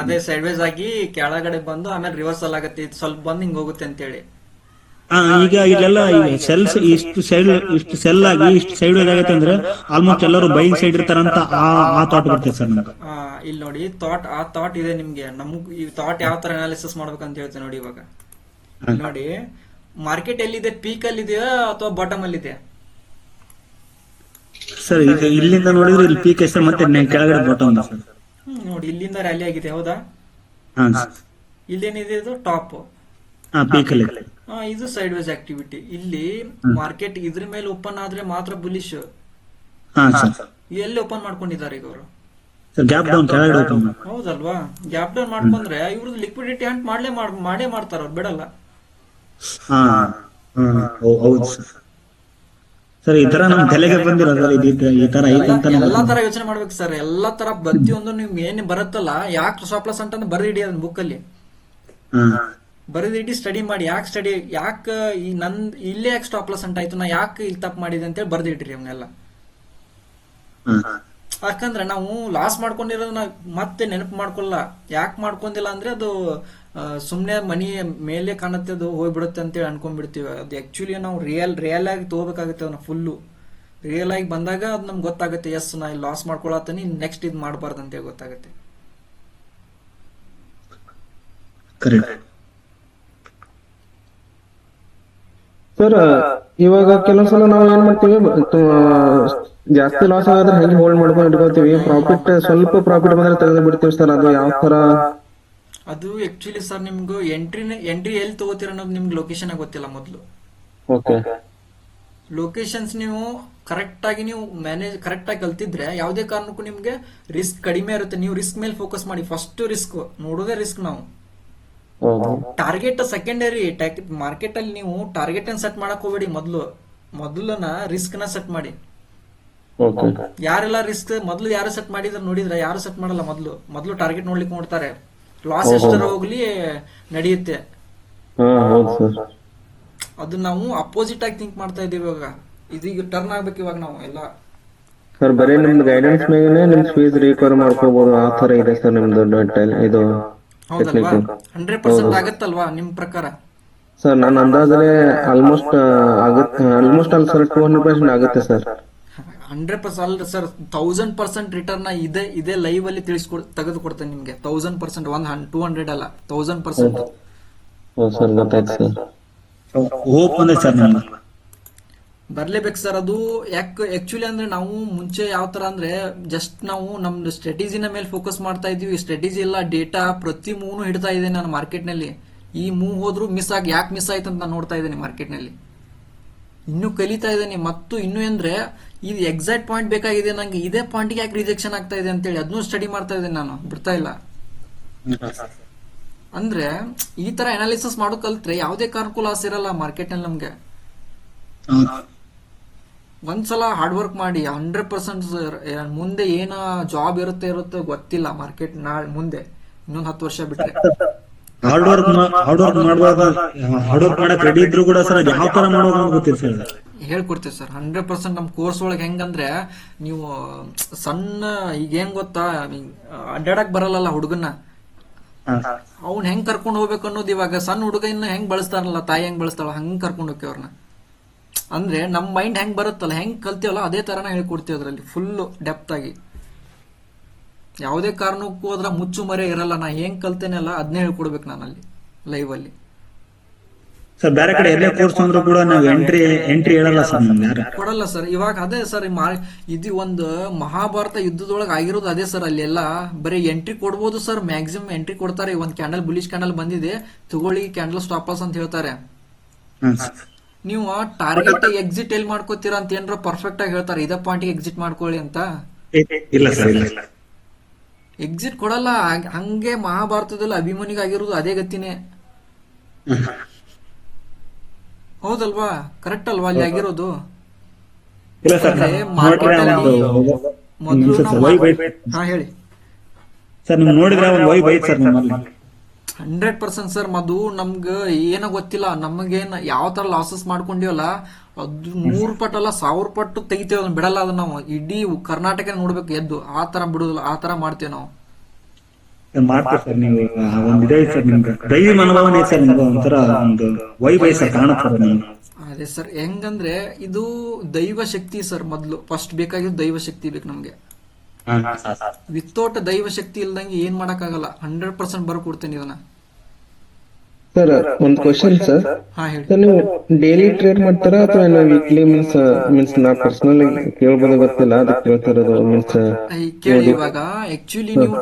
ಅದೇ ಸೈಡ್ ವೈಸ್ ಆಗಿ ಕೆಳಗಡೆ ಬಂದು ಆಮೇಲೆ ರಿವರ್ಸಲ್ ಆಗುತ್ತೆ, ಸ್ವಲ್ಪ ಬಂದು ಹಿಂಗ್ ಹೋಗುತ್ತೆ ಅಂತೇಳಿ. ಈಗ ಇಲ್ಲೆಲ್ಲ ಈಗ ಸೆಲ್ಸ್ ಇಷ್ಟು ಸೆಲ್ ಆಗಿ ಇಷ್ಟು ಸೈಡ್ ವೈಸ್ ಆಗೈತೆ ಅಂದ್ರೆ ಆಲ್ಮೋಸ್ಟ್ ಎಲ್ಲರೂ ಬೈಯಿಂಗ್ ಸೈಡ್ ಇರ್ತಾರಂತ ಆ ಥಾಟ್ ಬರ್ತದೆ ಸರ್ ನಮ್ಗೆ. ಇಲ್ಲಿ ನೋಡಿ ಆ ಥಾಟ್ ಇದೆ ನಿಮ್ಗೆ. ನಮಗ್ ಈ ಥಾಟ್ ಯಾವ ತರ ಅನಾಲಿಸಿಸ್ ಮಾಡ್ಬೇಕಂತ ಹೇಳ್ತೇನೆ ನೋಡಿ. ಇವಾಗ ನೋಡಿ ಮಾರ್ಕೆಟ್ ಎಲ್ಲಿದೆ, ಪೀಕ್ ಅಲ್ಲಿ ಇದೆಯಾ ಅಥವಾ ಬಾಟಮ್ ಅಲ್ಲಿ ಇದೆ? ಸರ್ ಈಗ ಇಲ್ಲಿಂದ ನೋಡಿದ್ರೆ ಇಲ್ಲಿ ಪೀಕ್ ಸರ್, ಮತ್ತೆ ಕೆಳಗಡೆ ಬಾಟಮ್ ಸರ್. ನೋಡಿ ಇಲ್ಲಿಂದ ರ್ಯಾಲಿ ಆಗಿದೆ, ಹೌದಾ? ಇಲ್ಲೇನಿದೆ, ಇದು ಟಾಪ್, ಪೀಕ್ ಅಲ್ಲಿ. ಇದು ಸೈಡ್ ವೇಸ್ ಆಕ್ಟಿವಿಟಿ. ಇಲ್ಲಿ ಮಾರ್ಕೆಟ್ ಇದ್ರ ಮೇಲೆ ಓಪನ್ ಆದ್ರೆ ಮಾತ್ರ ಬುಲಿಶ್. ಎಲ್ಲಿ ಓಪನ್ ಮಾಡ್ಕೊಂಡಿದ್ದಾರೆ ಈಗ ಅವರು? ಹೌದಲ್ವಾ? ಗ್ಯಾಪ್ ಡೌನ್ ಮಾಡ್ಕೊಂಡ್ರೆ ಇವ್ರದ್ದು ಲಿಕ್ವಿಡಿಟಿ ಹಂಟ್ ಮಾಡೇ ಮಾಡ್ತಾರ, ಅವ್ರು ಬಿಡಲ್ಲ. ಸರ್ ಈ ತರ ನಮ್ ತಲೆಗೆ ಬಂದಿರೋ ಈ ತರ ಎಲ್ಲಾ ತರ ಯೋಚನೆ ಮಾಡ್ಬೇಕು ಸರ್. ಎಲ್ಲಾ ತರ ಪ್ರತಿಯೊಂದು ನಿಮ್ ಏನ್ ಬರುತ್ತಲ್ಲ, ಯಾಕೆ ಸ್ಟಾಪ್ ಲಾಸ್ ಅಂತ ಬರೆದಿಡಿ ಅದನ್ನ ಬುಕ್ ಅಲ್ಲಿ ಬರೆದಿಡಿ, ಸ್ಟಡಿ ಮಾಡಿ. ಯಾಕೆ ಇಲ್ಲೇ ಯಾಕೆ ಸ್ಟಾಪ್ ಲಾಸ್ ಅಂತ ಆಯ್ತು, ನಾ ಯಾಕೆ ಇಲ್ಲಿ ತಪ್ಪು ಮಾಡಿದೆ ಅಂತೇಳಿ ಬರೆದಿಟ್ರಿ ಅವನ್ನೆಲ್ಲ. ಯಾಕಂದ್ರೆ ನಾವು ಲಾಸ್ ಮಾಡ್ಕೊಂಡಿರೋದನ್ನ ಮತ್ತೆ ನೆನಪು ಮಾಡ್ಕೊಳ್ಳ. ಯಾಕೆ ಮಾಡ್ಕೊಂಡಿಲ್ಲ ಅಂದ್ರೆ ಅದು ಸುಮ್ನೆ ಮನಿ ಮೇಲೆ ಕಾಣುತ್ತೆ, ಅದು ಹೋಗ್ಬಿಡುತ್ತೆ ಅಂತೇಳಿ ಅನ್ಕೊಂಡ್ಬಿಡ್ತೀವಿ. ಅದು ಆಕ್ಚುಲಿ ನಾವು ರಿಯಲ್ ಆಗಿ ತಗೋಬೇಕಾಗುತ್ತೆ. ಅದನ್ನ ಫುಲ್ಲು ರಿಯಲ್ ಆಗಿ ಬಂದಾಗ ಅದು ನಮ್ಗೆ ಗೊತ್ತಾಗುತ್ತೆ, ಎಸ್ ನಾ ಇಲ್ಲಿ ಲಾಸ್ ಮಾಡ್ಕೊಳತ್ತೀನಿ, ನೆಕ್ಸ್ಟ್ ಇದು ಮಾಡಬಾರ್ದು ಅಂತೇಳಿ ಗೊತ್ತಾಗುತ್ತೆ. ಸರ್ ಇವಾಗ ಕೆಲವೊಂದ್ಸಲ ನಾವು ಏನ್ ಮಾಡ್ತೀವಿ, ಜಾಸ್ತಿ ಲಾಸ್ ಆದ್ರೆ ಹೆಂಗೆ ಹೋಲ್ಡ್ ಮಾಡ್ಕೊಂಡು ಇಟ್ಕೋತೀವಿ, ಸ್ವಲ್ಪ ಪ್ರಾಫಿಟ್ ಬಂದ್ರೆ ತೆಗೆದು ಬಿಡ್ತೀವಿ ಸರ್. ಅದು ಯಾವ ತರ? ಅದು ಆಕ್ಚುಲಿ ಸರ್ ನಿಮ್ಗೆ ಎಂಟ್ರಿ ಎಲ್ಲಿ ತಗೋತೀರ ಅನ್ನೋದು ನಿಮ್ಗೆ ಲೊಕೇಶನ್ ಗೊತ್ತಿಲ್ಲ ಮೊದಲು. ಲೊಕೇಶನ್ಸ್ ನೀವು ಕರೆಕ್ಟಾಗಿ ನೀವು ಕರೆಕ್ಟಾಗಿ ಕಲ್ತಿದ್ರೆ ಯಾವುದೇ ಕಾರಣಕ್ಕೂ ನಿಮಗೆ ರಿಸ್ಕ್ ಕಡಿಮೆ ಇರುತ್ತೆ. ನೀವು ರಿಸ್ಕ್ ಮೇಲೆ ಫೋಕಸ್ ಮಾಡಿ. ಫಸ್ಟ್ ರಿಸ್ಕ್ ನೋಡೋದೇ ರಿಸ್ಕ್. ನಾವು ಟಾರ್ಗೆಟ್ ಸೆಕೆಂಡರಿ. ಮಾರ್ಕೆಟ್ ಅಲ್ಲಿ ನೀವು ಟಾರ್ಗೆಟ್ ಅನ್ನು ಸೆಟ್ ಮಾಡಕ್ ಹೋಗ್ಬೇಡಿ. ಮೊದಲನ ರಿಸ್ಕ್ ನ ಸೆಟ್ ಮಾಡಿ. ಯಾರೆಲ್ಲ ರಿಸ್ಕ್ ಮೊದಲು ಯಾರು ಸೆಟ್ ಮಾಡಿದ್ರೆ ನೋಡಿದ್ರೆ, ಯಾರು ಸೆಟ್ ಮಾಡಲ್ಲ. ಮೊದಲು ಟಾರ್ಗೆಟ್ ನೋಡ್ಲಿಕ್ಕೆ ನೋಡ್ತಾರೆ. ಲಾಸ್ ಎಷ್ಟರ ಹೋಗ್ಲಿ ನಡೆಯುತ್ತೆ. ಅದು ನಾವು ಅಪೋಸಿಟ್ ಆಗಿ ಥಿಂಕ್ ಮಾಡ್ತಾ ಇದೀವಿ ಇವಾಗ. ಇದೀಗ ಟರ್ನ್ ಆಗ್ಬೇಕು ಇವಾಗ ನಾವು ಎಲ್ಲ. ಸರ್ ಬರೀ ನಿಮ್ದು ಗೈಡೆನ್ಸ್ ಮೇಲೆ ನಿಮ್ ಫೀಸ್ ರಿಕವರ್ ಮಾಡ್ಕೋಬಹುದು ಆ ತರ ಇದೆ ಸರ್ ನಿಮ್ದು ಇದು. ಹೌದಲ್ವಾ? 100% ಆಗತ್ತಲ್ವಾ ನಿಮ್ ಪ್ರಕಾರ? ಸರ್ ನನ್ನ ಅಂದಾಜಲ್ಲಿ ಆಲ್ಮೋಸ್ಟ್ ಅಲ್ಲ ಸರ್ 200% ಆಗುತ್ತೆ ಸರ್. 100% ಅಲ್ಲ ಸರ್, 1000% ರಿಟರ್ನ್ ಇದೇ ಲೈವ್ ಅಲ್ಲಿ ತೆಗೆದುಕೊಡ್ತೇನೆ ನಿಮ್ಗೆ. 1000%, 200 ಅಲ್ಲ, 1000%. ಸರ್ ಗೊತ್ತಾಯ್ತು ಸರ್. ಹೋಪ್ ಅಂದ್ರೆ ಸರ್ ನಮ್ಗೆ ಬರ್ಲೇಬೇಕು ಸರ್. ಅದು ಆಕ್ಚುಲಿ ಅಂದ್ರೆ ನಾವು ಮುಂಚೆ ಯಾವ ತರ ಅಂದ್ರೆ ಜಸ್ಟ್ ನಾವು ನಮ್ದು ಸ್ಟ್ರಾಟಜಿನ ಮೇಲೆ ಫೋಕಸ್ ಮಾಡ್ತಾ ಇದೀವಿ. ಸ್ಟ್ರಾಟಜಿ ಎಲ್ಲ ಡೇಟಾ ಪ್ರತಿ ಮೂವ್ನು ಹಿಡ್ತಾ ಇದ್ದೇನೆ ನಾನು ಮಾರ್ಕೆಟ್ ನಲ್ಲಿ. ಈ ಮೂವ್ ಹೋದ್ರು ಯಾಕೆ ಮಿಸ್ ಆಯ್ತು ಅಂತ ನಾನು ನೋಡ್ತಾ ಇದ್ದೇನೆ ಮಾರ್ಕೆಟ್ ನಲ್ಲಿ. ಇನ್ನು ಕಲಿತಾ ಇದ್ದೇನೆ. ಮತ್ತು ಇನ್ನು ಅಂದ್ರೆ ಇದು ಎಕ್ಸಾಕ್ಟ್ ಪಾಯಿಂಟ್ ಬೇಕಾಗಿದೆ ನಂಗೆ. ಇದೇ ಪಾಯಿಂಟ್ಗೆ ಯಾಕೆ ರಿಜೆಕ್ಷನ್ ಆಗ್ತಾ ಇದೆ ಅಂತೇಳಿ ಅದನ್ನು ಸ್ಟಡಿ ಮಾಡ್ತಾ ಇದ್ದೇನೆ ನಾನು, ಬಿಡ್ತಾ ಇಲ್ಲ. ಅಂದ್ರೆ ಈ ತರ ಅನಾಲಿಸಿಸ್ ಮಾಡೋ ಕಲ್ತ್ರೆ ಯಾವುದೇ ಕಾರಣಕ್ಕೂ ಲಾಸ್ ಇರಲ್ಲ ಮಾರ್ಕೆಟ್ ನಲ್ಲಿ ನಮ್ಗೆ. ಒಂದ್ಸಲ ಹಾರ್ಡ್ ವರ್ಕ್ ಮಾಡಿ 100%. ಮುಂದೆ ಏನ ಜಾಬ್ ಇರುತ್ತೆ ಗೊತ್ತಿಲ್ಲ ಮಾರ್ಕೆಟ್ ಮುಂದೆ ಇನ್ನೊಂದು 10 ವರ್ಷ ಬಿಟ್ರೆ. ಹಾರ್ಡ್ ವರ್ಕ್ ಮಾಡಕ್ ರೆಡಿ ಇದ್ರು ಕೂಡ ಸರ್ ಯಾವ ತರ ಮಾಡೋದು ಗೊತ್ತಿಲ್ಲ ಸರ್. ಹೇಳ್ಕೊಡ್ತೇವೆ ಸರ್ 100%. ನಮ್ ಕೋರ್ಸ್ ಒಳಗೆ ಹೆಂಗಂದ್ರೆ ನೀವು ಸಣ್ಣ ಈಗ ಹೆಂಗ್ ಗೊತ್ತಾ, ಅಡ್ಡಾಡಕ್ ಬರಲ್ಲ ಹುಡುಗನ್ನ, ಅವ್ನ್ ಹೆಂಗ್ ಕರ್ಕೊಂಡು ಹೋಗ್ಬೇಕು ಅನ್ನೋದು. ಇವಾಗ ಸಣ್ಣ ಹುಡುಗ ಇನ್ನು ಹೆಂಗ್ ಬಳಸ್ತಾರಲ್ಲ, ತಾಯಿ ಹೆಂಗ್ ಬಳಸ್ತಾಳ ಹಂಗ್ ಕರ್ಕೊಂಡು ಹೋಗ್ತೇವೆ ಅವ್ರನ್ನ. ಅಂದ್ರೆ ನಮ್ ಮೈಂಡ್ ಹೆಂಗ್ ಬರುತ್ತಲ್ಲ, ಹೆಂಗ್ ಕಲ್ತೀವಲ್ಲ ಅದೇ ತರನ ಹೇಳ್ಕೊಡ್ತೀವಿ ಅದ್ರಲ್ಲಿ ಫುಲ್ ಡೆಪ್ತ್ ಆಗಿ. ಯಾವುದೇ ಕಾರಣಕ್ಕೂ ಅದ್ರ ಮುಚ್ಚು ಮರೆ ಇರಲ್ಲ. ನಾ ಹೆಂಗ್ ಕಲ್ತೇನಲ್ಲ ಅದನ್ನೇ ಹೇಳ್ಕೊಡ್ಬೇಕು ನಾನು ಅಲ್ಲಿ ಲೈವ್ ಅಲ್ಲಿ. ಸರ್ ಬೇರೆ ಕಡೆ ಎಲ್ಲ ಕೋರ್ಸ್ ಅಂದ್ರೂ ಕೂಡ ನಾವು ಎಂಟ್ರಿ ಹೇಳಲ್ಲ ಸರ್, ಕೊಡಲ್ಲ ಸರ್. ಇವಾಗ ಅದೇ ಸರ್, ಇದು ಒಂದು ಮಹಾಭಾರತ ಯುದ್ಧದೊಳಗೆ ಆಗಿರೋದು ಅದೇ ಸರ್. ಅಲ್ಲಿ ಎಲ್ಲ ಬರೀ ಎಂಟ್ರಿ ಕೊಡ್ಬೋದು ಸರ್, ಮ್ಯಾಕ್ಸಿಮಮ್ ಎಂಟ್ರಿ ಕೊಡ್ತಾರೆ. ಒಂದ್ ಕ್ಯಾಂಡಲ್ ಬುಲಿಶ್ ಕ್ಯಾಂಡಲ್ ಬಂದಿದೆ ತಗೊಳ್ಳಿ, ಕ್ಯಾಂಡಲ್ ಸ್ಟಾಪ್ ಲಾಸ್ ಅಂತ ಹೇಳ್ತಾರೆ. ನೀವು ಟಾರ್ಗೆಟ್ ಎಕ್ಸಿಟ್ ಎಲ್ಲಿ ಮಾಡ್ಕೋತೀರಾ ಅಂತ ಏನಾರ ಪರ್ಫೆಕ್ಟ್ ಆಗಿ ಹೇಳ್ತಾರೆ, ಇದೇ ಪಾಯಿಂಟ್ ಎಕ್ಸಿಟ್ ಮಾಡ್ಕೊಳ್ಳಿ ಅಂತ. ಇಲ್ಲ ಸರ್, ಇಲ್ಲ ಎಕ್ಸಿಟ್ ಕೊಡಲ್ಲ. ಹಂಗೆ ಮಹಾಭಾರತದಲ್ಲಿ ಅಭಿಮನ್ಯುಗೆ ಆಗಿರೋದು ಅದೇ ಗತಿನೇ. ಹೌದಲ್ವಾ? ಕರೆಕ್ಟ್ ಅಲ್ವಾ ಅಲ್ಲಿ ಆಗಿರೋದು? ಮಾರ್ಕೆಟ್ ಅಲ್ಲಿ ಮೊದಲು ಹಾ ಹೇಳಿ ಸರ್. ನೀವು ನೋಡಿದ್ರೆ ಒಂದು ವೈ ಬೈ ಸರ್ ನಿಮ್ಮಲ್ಲಿ 100% ಸರ್. ಮದು ನಮ್ಗ ಏನೋ ಗೊತ್ತಿಲ್ಲ, ನಮಗೇನ್ ಯಾವ ತರ ಲಾಸಸ್ ಮಾಡ್ಕೊಂಡಿವಲ್ಲ ಅದು 100 ಪಟ್ಟು ಅಲ್ಲ 1000 ಪಟ್ಟು ತೆಗಿತೇವೆ. ಅದನ್ನ ಬಿಡಲ್ಲ. ಅದನ್ನ ನಾವು ಇಡೀ ಕರ್ನಾಟಕ ನೋಡ್ಬೇಕು ಎದ್ದು. ಆ ತರ ಬಿಡುದಿಲ್ಲ, ಆ ತರ ಮಾಡ್ತೇವೆ ನಾವು. ಮಾಡ್ತೀವಿ ಸರ್. ನೀವು ಒಂದಿದೆ ಸರ್ ನಿಮ್ಗೆ ದೈವಿ ಮನೋಭಾವನೆ ಸರ್, ನಿಮ್ಗೆ ಒಂಥರ ಒಂದು ವೈ ಬೈ ಸರ್ ಕಾಣುತ್ತೆ. ಅದೇ ಸರ್, ಹೆಂಗಂದ್ರೆ ಇದು ದೈವ ಶಕ್ತಿ ಸರ್. ಮೊದ್ಲು ಫಸ್ಟ್ ಬೇಕಾಗಿದ್ದು ದೈವ ಶಕ್ತಿ ಬೇಕು ನಮ್ಗೆ. ವಿತೌಟ್ ದೈವ ಶಕ್ತಿ ಇಲ್ದಂಗೆ ಏನ್ ಮಾಡಕ್ ಆಗಲ್ಲ. 100% ಬರ್ಕೊಡ್ತೇನೆ ಇದನ್ನ. ಸರ್ ಒಂದ್ ಕ್ವಶನ್ ಸರ್. ಹಾ ಹೇಳಿ. ಸರ್ ನೀವು ಡೈಲಿ ಟ್ರೇಡ್ ಮಾಡ್ತಾರಾ ಅಥವಾ ವೀಕ್ಲಿ ಮೀನ್ಸ್ ನಾ ಪರ್ಸನಲ್ ಕೇಳ್ಬೋದು, ಗೊತ್ತಿಲ್ಲ ಅದಕ್ಕೆ ಕೇಳ್ತಿರೋದು. ಮೀನ್ಸ್ ಕೇಳಿ, ಇವಾಗ ಆಕ್ಚುಲಿ ನೀವು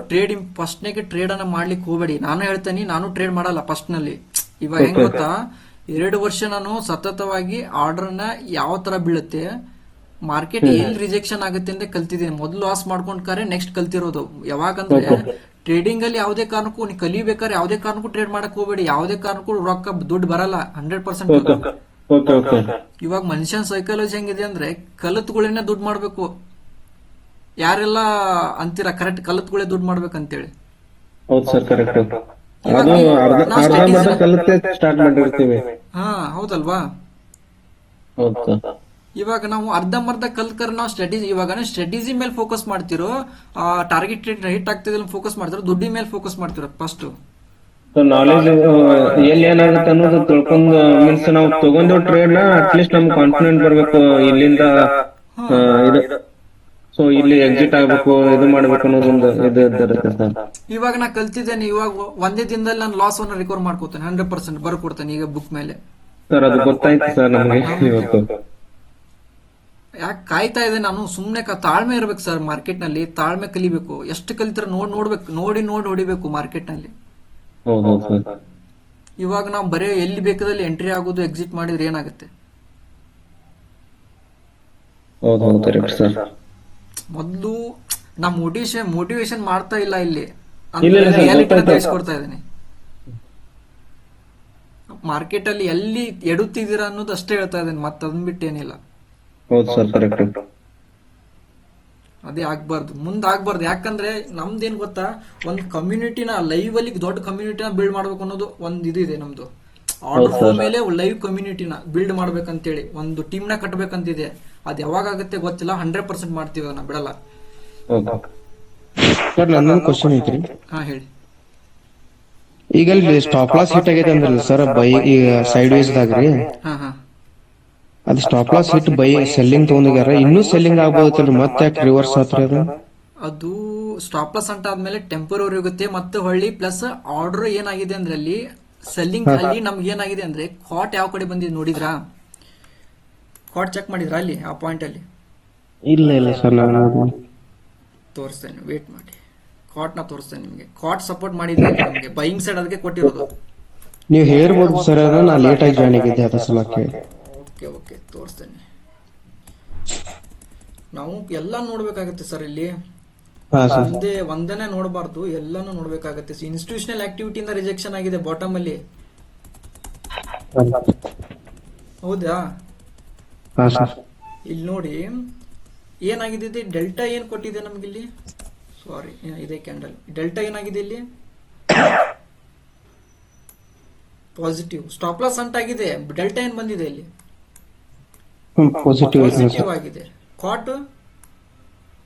ಫಸ್ಟ್ ನಾಗೆ ಟ್ರೇಡ್ ಅನ್ನ ಮಾಡ್ಲಿಕ್ಕೆ ಹೋಗ್ಬೇಡಿ. ನಾನು ಹೇಳ್ತೇನೆ, ನಾನು ಟ್ರೇಡ್ ಮಾಡಲ್ಲ ಫಸ್ಟ್ ನಲ್ಲಿ. ಇವಾಗ ಹೆಂಗ್ ಗೊತ್ತಾ, 2 ವರ್ಷ ನಾನು ಸತತವಾಗಿ ಆರ್ಡರ್ ನ ಯಾವ ತರ ಬೀಳುತ್ತೆ, ಮಾರ್ಕೆಟ್ ಎಲ್ಲಿ ರಿಜೆಕ್ಷನ್ ಆಗುತ್ತೆ ಅಂತ ಕಲ್ತಿದ್ದೀನಿ. ಮೊದಲು ಲಾಸ್ ಮಾಡ್ಕೊಂಡ್ ನೆಕ್ಸ್ಟ್ ಕಲ್ತಿರೋದು. ಯಾವಾಗಂದ್ರೆ ಟ್ರೇಡಿಂಗ್ ಅಲ್ಲಿ ಯಾವುದೇ ಕಾರಣಕ್ಕೂ ನೀವು ಕಲಿಬೇಕಾದ್ರೆ ಯಾವುದೇ ಕಾರಣಕ್ಕೂ ಟ್ರೇಡ್ ಮಾಡಕ್ ಹೋಗ್ಬೇಡಿ. ಯಾವುದೇ ಕಾರಣಕ್ಕೂ ರೊಕ್ಕ ದುಡ್ಡು ಬರಲ್ಲ 100%. ಇವಾಗ ಮನುಷ್ಯನ್ ಸೈಕಾಲಜಿ ಹೆಂಗಿದೆ ಅಂದ್ರೆ ಕಲತ್ಗಳೇನೆ ದುಡ್ಡು ಮಾಡ್ಬೇಕು. ಯಾರೆಲ್ಲ ಅಂತೀರಾ ಕರೆಕ್ಟ್, ಕಲತ್ಗಳೇ ದುಡ್ಡು ಮಾಡ್ಬೇಕಂತೇಳಿ. ಹಾ ಹೌದಲ್ವಾ? ಇವಾಗ ನಾವು ಅರ್ಧಂಬರ್ಧ ಕಲ್ಕರ್ ನಾವು ಸ್ಟ್ರಾಟಜಿ, ಇವಾಗ ಸ್ಟ್ರಾಟಜಿ ಮೇಲೆ ಫೋಕಸ್ ಮಾಡ್ತಿರೋ, ಟಾರ್ಗೆಟ್ ಹಿಟ್ ಆಗ್ತಿದ್ರೆ ಫೋಕಸ್ ಮಾಡ್ತಿರೋ, ದುಡ್ಡಿ ಮೇಲೆ ಫೋಕಸ್ ಮಾಡ್ತಿರೋ ಫಸ್ಟ್. ನಾಲೆಜ್ ಎಲ್ಲಿ ಏನಾಗುತ್ತೆ ಅನ್ನೋದು ತಿಳ್ಕೊಂಡು ಮೀನ್ಸ್ ನಾವು ತಗೊಂಡು ಟ್ರೇಡ್ ನ ಅಟ್ಲೀಸ್ಟ್ ನಮ್ಗೆ ಕಾನ್ಫಿಡೆಂಟ್ ಬರ್ಬೇಕು. ಇಲ್ಲಿಂದ ಸೊ ಇಲ್ಲಿ ಎಕ್ಸಿಟ್ ಆಗ್ಬೇಕು, ಇದು ಮಾಡ್ಬೇಕು ಅನ್ನೋದೊಂದು ಇದು ಇರುತ್ತೆ ಸರ್. ಇವಾಗ ನಾ ಕಲ್ತಿದ್ದೇನೆ. ಇವಾಗ ಒಂದೇ ದಿನದಲ್ಲಿ ನಾನು ಲಾಸ್ ಅನ್ನ ರಿಕವರ್ ಮಾಡ್ಕೋತೇನೆ. 100% ಬರ್ಕೊಡ್ತೇನೆ ಈಗ ಬುಕ್ ಮೇಲೆ. ಸರ್ ಅದು ಗೊತ್ತಾಯ್ತು ಸರ್ ನಮಗೆ ಇವತ್ತು. ಯಾಕೆ ಕಾಯ್ತಾ ಇದೆ ನಾನು ಸುಮ್ನೆ. ತಾಳ್ಮೆ ಇರ್ಬೇಕು ಸರ್ ಮಾರ್ಕೆಟ್ ನಲ್ಲಿ. ತಾಳ್ಮೆ ಕಲಿಬೇಕು. ಎಷ್ಟು ಕಲಿತರ ನೋಡ್ಬೇಕು, ನೋಡಿ ಹೊಡಿಬೇಕು ಮಾರ್ಕೆಟ್ ನಲ್ಲಿ. ಇವಾಗ ನಾವು ಬರೀ ಎಲ್ಲಿ ಬೇಕಾದಲ್ಲಿ ಎಂಟ್ರಿ ಆಗೋದು, ಎಕ್ಸಿಟ್ ಮಾಡಿದ್ರೆ ಏನಾಗುತ್ತೆ? ಹೌದು ಹೌದು ರೀ ಸರ್. ಮೊದಲು ನಾ ಮೋಟಿವೇಶನ್ ಮಾಡ್ತಾ ಇಲ್ಲ ಇಲ್ಲಿ, ಇಲ್ಲ, ಇಲ್ಲ sir, ರಿಯಾಲಿಟಿನ ಗೊತ್ತಾಯ್ತು. ತಿಳಿಸ್ಕೊಡ್ತಾ ಇದ್ದೀನಿ. ಮಾರ್ಕೆಟ್ ಅಲ್ಲಿ ಎಲ್ಲಿ ಎಡುತ್ತಿದ್ದೀರಾ ಅನ್ನೋದು ಅಷ್ಟೇ ಹೇಳ್ತಾ ಇದ್ದೀನಿ, ಮತ್ತೆ ಅದನ್ನ ಬಿಟ್ಟು ಏನಿಲ್ಲ. ಹೌದು ಸರ್, ಕರೆಕ್ಟ್. ಅದೇ ಆಗ್ಬಾರ್ದು, ಮುಂದೆ ಆಗ್ಬಾರ್ದು. ಯಾಕಂದ್ರೆ ನಮ್ದೇನ್ ಗೊತ್ತಾ, ಒಂದು ಕಮ್ಯುನಿಟಿನ ಲೈವ್ ಅಲ್ಲಿ ದೊಡ್ಡ ಕಮ್ಯುನಿಟಿನ ಬಿಲ್ಡ್ ಮಾಡ್ಬೇಕು ಅನ್ನೋದು ಒಂದು ಇದಿದೆ ನಮ್ದು. ಆರ್ಡರ್ ಫ್ಲೋ ಮೇಲೆ ಲೈವ್ ಕಮ್ಯುನಿಟಿನ ಬಿಲ್ಡ್ ಮಾಡ್ಬೇಕಂತೇಳಿ ಒಂದು ಟೀಮ್ನ ಕಟ್ಟಬೇಕಂತಿದೆ. ಅದು ಯಾವಾಗ ಆಗುತ್ತೆ ಗೊತ್ತಿಲ್ಲ, 100% ಮಾಡ್ತೀವಿ, ಅದನ್ನ ಬಿಡಲ್ಲ. ಹೌದು. ಸರ್ ನನ್ನೊಂದು ಕ್ವಶನ್ ಐತ್ರಿ. ಹಾ ಹೇಳಿ. ಈಗ ಇಲ್ಲಿ ಸ್ಟಾಪ್ ಲಾಸ್ ಹಿಟ್ ಆಗೈತೆ ಅಂದ್ರಲ್ಲ ಸರ್, ಬೈ ಈಗ ಸೈಡ್ ವೇಸ್ ದಾಗ್ರಿ, ಹಾ ಹಾ ಅದು stop loss hit by selling ತಗೊಂಡಿಗಾರ, ಇನ್ನೂ ಸೆಲ್ಲಿಂಗ್ ಆಗ್ಬೋದಲ್ರಿ, ಮತ್ತೆ ಯಾಕೆ ರಿವರ್ಸ್ ಆತ್ರಿ ಅದು? ಅದು ಸ್ಟಾಪ್ ಲಾಸ್ ಅಂತ ಆದ್ಮೇಲೆ ಟೆಂಪರರಿ ಹೋಗುತ್ತೆ ಮತ್ತೆ ಹೊಳ್ಳಿ. ಪ್ಲಸ್ ಆರ್ಡರ್ ಏನಾಗಿದೆ ಅಂದ್ರೆ ಅಲ್ಲಿ ಸೆಲ್ಲಿಂಗ್ ಅಲ್ಲಿ ನಮ್ಗೆ ಏನಾಗಿದೆ ಅಂದ್ರೆ ಕಾಟ್ ಯಾವ ಕಡೆ ಬಂದಿದೆ ನೋಡಿದ್ರಾ? ಕಾಟ್ ಚೆಕ್ ಮಾಡಿದ್ರಾ ಅಲ್ಲಿ ಆ ಪಾಯಿಂಟ್ ಅಲ್ಲಿ? ಇಲ್ಲ ಇಲ್ಲ ಸರ್, ನಾನು ತೋರಿಸ್ತೇನೆ, ವೇಟ್ ಮಾಡಿ. ಕಾಟ್ ನ ತೋರಿಸ್ತೇನೆ ನಿಮಗೆ. ಕಾಟ್ ಸಪೋರ್ಟ್ ಮಾಡಿದ್ರೆ ನಮಗೆ ಬೈಯಿಂಗ್ ಸೈಡ್ ಅದಕ್ಕೆ ಕೊಟ್ಟಿರೋದು. ನೀವು ಹೇಳ್ಬೋದು ಸರ್, ಅದು ನಾ ಲೇಟ್ ಆಗಿ ಜಾಯ್ನ್ ಆಗಿದ್ದೆ ಅದ ಸಲಕ್ಕೆ. ಓಕೆ ತೋರಿಸ್ತೇನೆ. ನಾವು ಎಲ್ಲ ನೋಡ್ಬೇಕಾಗತ್ತೆ ಸರ್ ಇಲ್ಲಿ. ಹಾ ಸರ್. ಒಂದನೇ ನೋಡಬಾರ್ದು, ಎಲ್ಲಾನು ನೋಡ್ಬೇಕಾಗತ್ತೆ. ಇನ್ಸ್ಟಿಟ್ಯೂಷನಲ್ ಆಕ್ಟಿವಿಟಿಯಿಂದ ರಿಜೆಕ್ಷನ್ ಆಗಿದೆ ಬಾಟಮ್ ಅಲ್ಲಿ, ಹೌದಾ? ಹಾ ಸರ್. ಇಲ್ಲಿ ನೋಡಿ ಏನಾಗಿದೆ, ಇದು ಡೆಲ್ಟಾ ಏನ್ ಕೊಟ್ಟಿದೆ ನಮ್ಗಿಲ್ಲಿ? ಸಾರಿ, ಇದೆ ಕ್ಯಾಂಡಲ್. ಡೆಲ್ಟಾ ಏನಾಗಿದೆ ಇಲ್ಲಿ? ಪಾಸಿಟಿವ್. ಸ್ಟಾಪ್ ಲಾಸ್ ಅಂಟಾಗಿದೆ. ಡೆಲ್ಟಾ ಏನ್ ಬಂದಿದೆ ಇಲ್ಲಿ? ಪಾಸಿಟಿವ್ ಆಗಿದೆ. ಕಾಟ್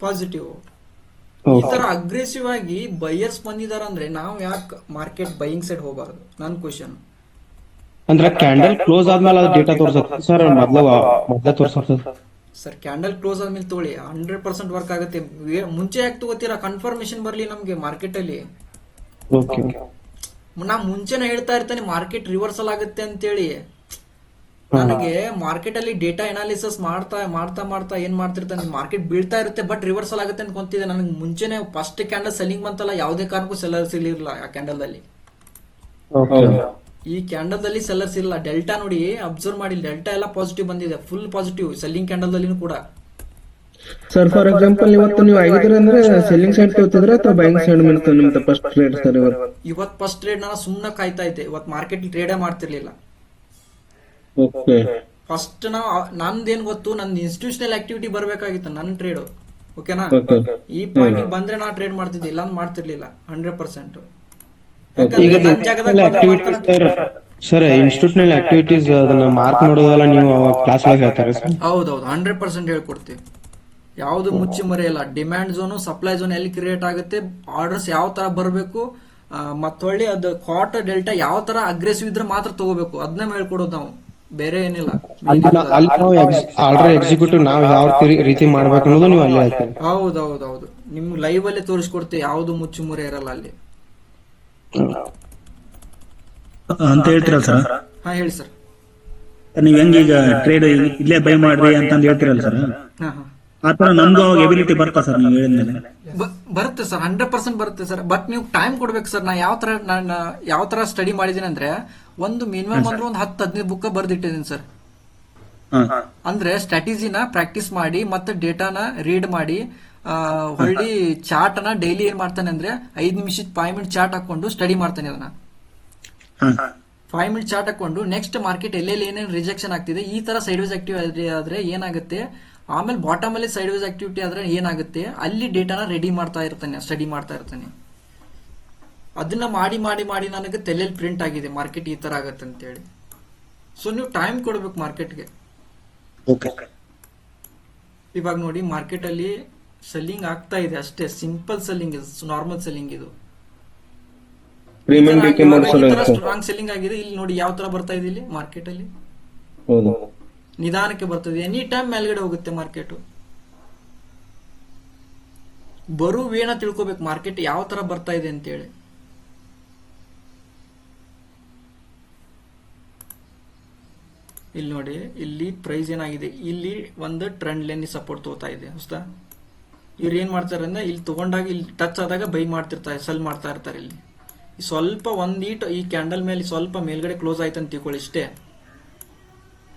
ಪಾಸಿಟಿವ್. ಈ ತರ ಅಗ್ರೆಸಿವ್ ಆಗಿ ಬೈಯರ್ಸ್ ಬಂದಿದಾರ ಅಂದ್ರೆ ನಾವು ಯಾಕೆ ಮಾರ್ಕೆಟ್ ಬೈಯಿಂಗ್ ಸೈಡ್ ಹೋಗಬಾರ್ದು? ನನ್ ಕ್ವಶನ್. ಅಂದ್ರೆ ಕ್ಯಾಂಡಲ್ ಕ್ಲೋಸ್ ಆದ್ಮೇಲೆ ಅದು ಡೇಟಾ ತೋರ್ಸತ್ತೆ ಸರ್, ಮೊದ್ಲೇ ತೋರ್ಸತ್ತೆ ಸರ್? ಕ್ಯಾಂಡಲ್ ಕ್ಲೋಸ್ ಆದ್ಮೇಲೆ ತೊಗೊಳ್ಳಿ, 100% ವರ್ಕ್ ಆಗುತ್ತೆ. ಮುಂಚೆ ಯಾಕೆ ತಗೋತೀರಾ? ಕನ್ಫರ್ಮೇಶನ್ ಬರ್ಲಿ ನಮ್ಗೆ ಮಾರ್ಕೆಟ್ ಅಲ್ಲಿ. ನಾ ಮುಂಚೆನೆ ಹೇಳ್ತಾ ಇರ್ತಾನೆ ಮಾರ್ಕೆಟ್ ರಿವರ್ಸಲ್ ಆಗುತ್ತೆ ಅಂತೇಳಿ. ನನಗೆ ಮಾರ್ಕೆಟ್ ಅಲ್ಲಿ ಡೇಟಾ ಅನಾಲಿಸಿಸ್ ಮಾಡ್ತಾ ಮಾಡ್ತಾ ಮಾಡ್ತಾ ಏನ್ ಮಾಡ್ತಿರ್ತಾನೆ, ಮಾರ್ಕೆಟ್ ಬೀಳ್ತಾ ಇರುತ್ತೆ ಬಟ್ ರಿವರ್ಸಲ್ ಆಗುತ್ತೆ ಅನ್ಕೊಂತಿದ್ದೆ. ನನಗೆ ಮುಂಚೆನೆ ಫಸ್ಟ್ ಕ್ಯಾಂಡಲ್ ಸೆಲ್ಲಿಂಗ್ ಬಂತಲ್ಲ, ಯಾವುದೇ ಕಾರಣಕ್ಕೂ ಸೆಲ್ಲರ್ಸ್ ಇರಲಿಲ್ಲ ಆ ಕ್ಯಾಂಡಲ್ ಅಲ್ಲಿ. ಈ ಕ್ಯಾಂಡಲ್ ಅಲ್ಲಿ ಸೆಲ್ಲರ್ಸ್ ಇಲ್ಲ. ಡೆಲ್ಟಾ ನೋಡಿ, ಅಬ್ಸರ್ವ್ ಮಾಡಿ, ಡೆಲ್ಟಾ ಎಲ್ಲ ಪಾಸಿಟಿವ್ ಬಂದಿದೆ, ಫುಲ್ ಪಾಸಿಟಿವ್. ಸೆಲ್ಲಿಂಗ್ ಕ್ಯಾಂಡಲ್ ಅಲ್ಲಿ ಕೂಡ ಸರ್ ಫಾರ್ ಎಕ್ಸಾಂಪಲ್ ಇವತ್ತು ನೀವು ಆಗಿದ್ರೆ ಅಂದ್ರೆ ಸೆಲ್ಲಿಂಗ್ ಸೈಡ್ ತಗೋತಿದ್ರೆ ಅಥವಾ ಬೈಯಿಂಗ್ ಸೈಡ್ ಮೇಲೆ ನಿಮ್ದು ಫಸ್ಟ್ ಟ್ರೇಡ್ ಸರ್? ಇವತ್ತು ಫಸ್ಟ್ ಟ್ರೇಡ್ ನಾನು ಸುಮ್ಮನೆ ಕಾಯ್ತಾ ಇದ್ದೆ. ಇವತ್ತು ಮಾರ್ಕೆಟ್ ಟ್ರೇಡೇ ಮಾಡ್ತಿರ್ಲಿಲ್ಲ. ಓಕೆ. ಫಸ್ಟ್ ನಂದೇನ್ ಗೊತ್ತು, ನನ್ನ ಇನ್ಸ್ಟಿಟ್ಯೂಷನಲ್ ಆಕ್ಟಿವಿಟಿ ಬರ್ಬೇಕಾಗಿತ್ತು, ನನ್ನ ಟ್ರೇಡ್. ಓಕೆನಾ? ಈ ಪಾಯಿಂಟ್ ಬಂದ್ರೆ ನಾ ಟ್ರೇಡ್ ಮಾಡ್ತಿದ್ದೆ, ಇಲ್ಲ ಮಾಡ್ತಿರ್ಲಿಲ್ಲ 100%. ಈಗ ಸರ್ ಇನ್ಸ್ಟಿಟ್ಯೂಷನಲ್ ಆಕ್ಟಿವಿಟೀಸ್ ಅದನ್ನ ಮಾರ್ಕ್ ಮಾಡೋದಲ್ಲ, ನೀವು ಕ್ಲಾಸ್ ಒಳಗೆ ಹೇಳ್ತಾರೆ ಸರ್? ಹೌದೌದು, 100% ಹೇಳ್ಕೊಡ್ತೀವಿ. ಯಾವ್ದು ಮುಚ್ಚಿ ಮರೆಯಲ್ಲ. ಡಿಮ್ಯಾಂಡ್ ಝೋನು, ಸಪ್ಲೈ ಝೋನ್ ಎಲ್ಲಿ ಕ್ರಿಯೇಟ್ ಆಗುತ್ತೆ, ಆರ್ಡರ್ಸ್ ಯಾವ ತರ ಬರಬೇಕು, ಮತ್ತೊಳ್ಳಿ ಅದು ಕಾಟ್ ಡೆಲ್ಟಾ ಯಾವ ತರ ಅಗ್ರೆಸಿವ್ ಇದ್ರೆ ಮಾತ್ರ ತಗೋಬೇಕು, ಅದನ್ನ ಹೇಳ್ಕೊಡೋದು ನಾವು, ಬೇರೆ ಏನಿಲ್ಲ. ಅಲ್ಲಿ ನಾವು ಆರ್ಡರ್ ಎಕ್ಸಿಕ್ಯೂಟಿವ್ ನಾವು ಯಾವ ರೀತಿ ಮಾಡ್ಬೇಕು ಅನ್ನೋದು ನೀವು ಅಲ್ಲಿ ಹೇಳ್ತೀರಿ? ಹೌದೌದೌದು, ನಿಮ್ ಲೈವ್ ಅಲ್ಲೇ ತೋರಿಸ್ಕೊಡ್ತೀವಿ, ಯಾವ್ದು ಮುಚ್ಚಿ ಮುರೆ ಇರಲ್ಲ ಅಲ್ಲಿ. ಅಂತ ಹೇಳ್ತಿರಲ್ಲ ಸರ್? ಹಾ ಹೇಳಿ ಸರ್. ನೀವ್ ಹೆಂಗ್ ಈಗ ಟ್ರೇಡ್ ಇಲ್ಲೇ ಬೈ ಮಾಡ್ರಿ ಅಂತಂದ್ ಹೇಳ್ತಿರಲ್ಲ ಸರ್, ಹಾ ಹಾ ಆತರ ನಮ್ದು ಅವಾಗ ಎಬಿಲಿಟಿ ಬರ್ತಾ ಸರ್ ನೀವು ಹೇಳಿದ್ಮೇಲೆ? ಬರುತ್ತೆ ಸರ್, 100% ಬರುತ್ತೆ ಸರ್. ಬಟ್ ನೀವು ಟೈಮ್ ಕೊಡ್ಬೇಕು ಸರ್. ನಾನು ಯಾವ ತರ ಸ್ಟಡಿ ಮಾಡಿದೀನಿ ಅಂದ್ರೆ, ಒಂದು ಮಿನಿಮಮ್ ಅಂದ್ರೆ ಒಂದು 10-15 ಬುಕ್ ಬರ್ದಿಟ್ಟಿದ್ದೀನಿ ಸರ್. ಅಂದ್ರೆ ಸ್ಟ್ರಾಟಜಿನ ಪ್ರಾಕ್ಟೀಸ್ ಮಾಡಿ ಮತ್ತೆ ಡೇಟಾನ ರೀಡ್ ಮಾಡಿ, ಹೊಳ್ಳಿ ಚಾರ್ಟ್ ನ ಡೈಲಿ ಏನ್ ಮಾಡ್ತಾನೆ ಅಂದ್ರೆ 5 ನಿಮಿಷದ 5 ಮಿನಿಟ್ ಚಾರ್ಟ್ ಹಾಕೊಂಡು ಸ್ಟಡಿ ಮಾಡ್ತಾನೆ. ಅದನ್ನ 5 ಮಿನಿಟ್ ಚಾರ್ಟ್ ಹಾಕೊಂಡು ನೆಕ್ಸ್ಟ್ ಮಾರ್ಕೆಟ್ ಎಲ್ಲೆಲ್ಲಿ ಏನೇನು ರಿಜೆಕ್ಷನ್ ಆಗ್ತಿದೆ, ಈ ತರ ಸೈಡ್ ವೇಸ್ ಆಕ್ಟಿವಿಟಿ ಆದ್ರೆ ಏನಾಗುತ್ತೆ, ಆಮೇಲೆ ಬಾಟಮ್ ಅಲ್ಲಿ ಸೈಡ್ ವೇಸ್ ಆಕ್ಟಿವಿಟಿ ಆದ್ರೆ ಏನಾಗುತ್ತೆ, ಅಲ್ಲಿ ಡೇಟಾನ ರೆಡಿ ಮಾಡ್ತಾ ಇರ್ತಾನೆ, ಸ್ಟಡಿ ಮಾಡ್ತಾ ಇರ್ತಾನೆ. ಅದನ್ನ ಮಾಡಿ ಮಾಡಿ ಮಾಡಿ ನನಗೆ ತಲೆಯಲ್ಲಿ ಪ್ರಿಂಟ್ ಆಗಿದೆ, ಮಾರ್ಕೆಟ್ ಈ ತರ ಆಗತ್ತೆ ಅಂತೇಳಿ. ಸೊ ನೀವು ಟೈಮ್ ಕೊಡ್ಬೇಕು ಮಾರ್ಕೆಟ್ಗೆ. ಇವಾಗ ನೋಡಿ ಮಾರ್ಕೆಟ್ ಅಲ್ಲಿ ಸೆಲ್ಲಿಂಗ್ ಆಗ್ತಾ ಇದೆ ಅಷ್ಟೇ, ಸಿಂಪಲ್ ಸೆಲ್ಲಿಂಗ್, ನಾರ್ಮಲ್ ಸೆಲ್ಲಿಂಗ್ ಇದು. ಸ್ಟ್ರಾಂಗ್ ಸೆಲ್ಲಿಂಗ್ ಆಗಿದೆ. ಇಲ್ಲಿ ನೋಡಿ ಯಾವ ತರ ಬರ್ತಾ ಇದೆ ಇಲ್ಲಿ ಮಾರ್ಕೆಟ್ ಅಲ್ಲಿ, ನಿಧಾನಕ್ಕೆ ಬರ್ತದೆ. ಎನಿ ಟೈಮ್ ಮೇಲ್ಗಡೆ ಹೋಗುತ್ತೆ ಮಾರ್ಕೆಟ್. ಬರುವೇನ ತಿಳ್ಕೊಬೇಕು ಮಾರ್ಕೆಟ್ ಯಾವ ತರ ಬರ್ತಾ ಇದೆ ಅಂತೇಳಿ. ಇಲ್ಲಿ ನೋಡಿ, ಇಲ್ಲಿ ಪ್ರೈಸ್ ಏನಾಗಿದೆ, ಇಲ್ಲಿ ಒಂದು ಟ್ರೆಂಡ್ ಲೈನ್ ಸಪೋರ್ಟ್ ತಗೋತಾ ಇದೆ. ಹೊಸ್ತಾ ಇವ್ರು ಏನ್ ಮಾಡ್ತಾರೆ ಅಂದ್ರೆ, ಇಲ್ಲಿ ತಗೊಂಡಾಗ ಇಲ್ಲಿ ಟಚ್ ಆದಾಗ ಬೈ ಮಾಡ್ತಿರ್ತಾರೆ, ಸೆಲ್ ಮಾಡ್ತಾ ಇರ್ತಾರೆ. ಇಲ್ಲಿ ಸ್ವಲ್ಪ ಒಂದೀಟ್ ಈ ಕ್ಯಾಂಡಲ್ ಮೇಲೆ ಸ್ವಲ್ಪ ಮೇಲ್ಗಡೆ ಕ್ಲೋಸ್ ಆಯ್ತು ಅಂತ ತಿಳ್ಕೊಳ್ಳಿ ಇಷ್ಟೇ.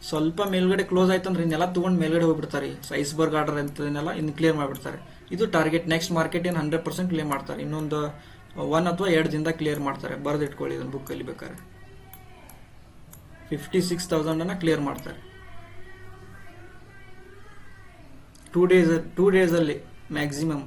ಸ್ವಲ್ಪ ಮೇಲ್ಗಡೆ ಕ್ಲೋಸ್ ಆಯ್ತಂದ್ರೆ ಇನ್ನೆಲ್ಲ ತೊಗೊಂಡು ಮೇಲ್ಗಡೆ ಹೋಗ್ಬಿಡ್ತಾರೆ. ಐಸ್ಬರ್ಗ್ ಆರ್ಡರ್ ಅಂತದನ್ನೆಲ್ಲ ಇನ್ನು ಕ್ಲಿಯರ್ ಮಾಡಿಬಿಡ್ತಾರೆ. ಇದು ಟಾರ್ಗೆಟ್. ನೆಕ್ಸ್ಟ್ ಮಾರ್ಕೆಟ್ ಏನು 100% ಕ್ಲಿಯರ್ ಮಾಡ್ತಾರೆ. ಇನ್ನೊಂದು 1 ಅಥವಾ 2 ದಿನದಾಗ ಕ್ಲಿಯರ್ ಮಾಡ್ತಾರೆ. ಬರೆದಿಟ್ಕೊಳ್ಳಿ ಇದನ್ನು ಬುಕ್ಕಲ್ಲಿ ಬೇಕಾದ್ರೆ. 56,000 ಕ್ಲಿಯರ್ ಮಾಡ್ತಾರೆ 2 ಡೇಸಲ್ಲಿ ಮ್ಯಾಕ್ಸಿಮಮ್.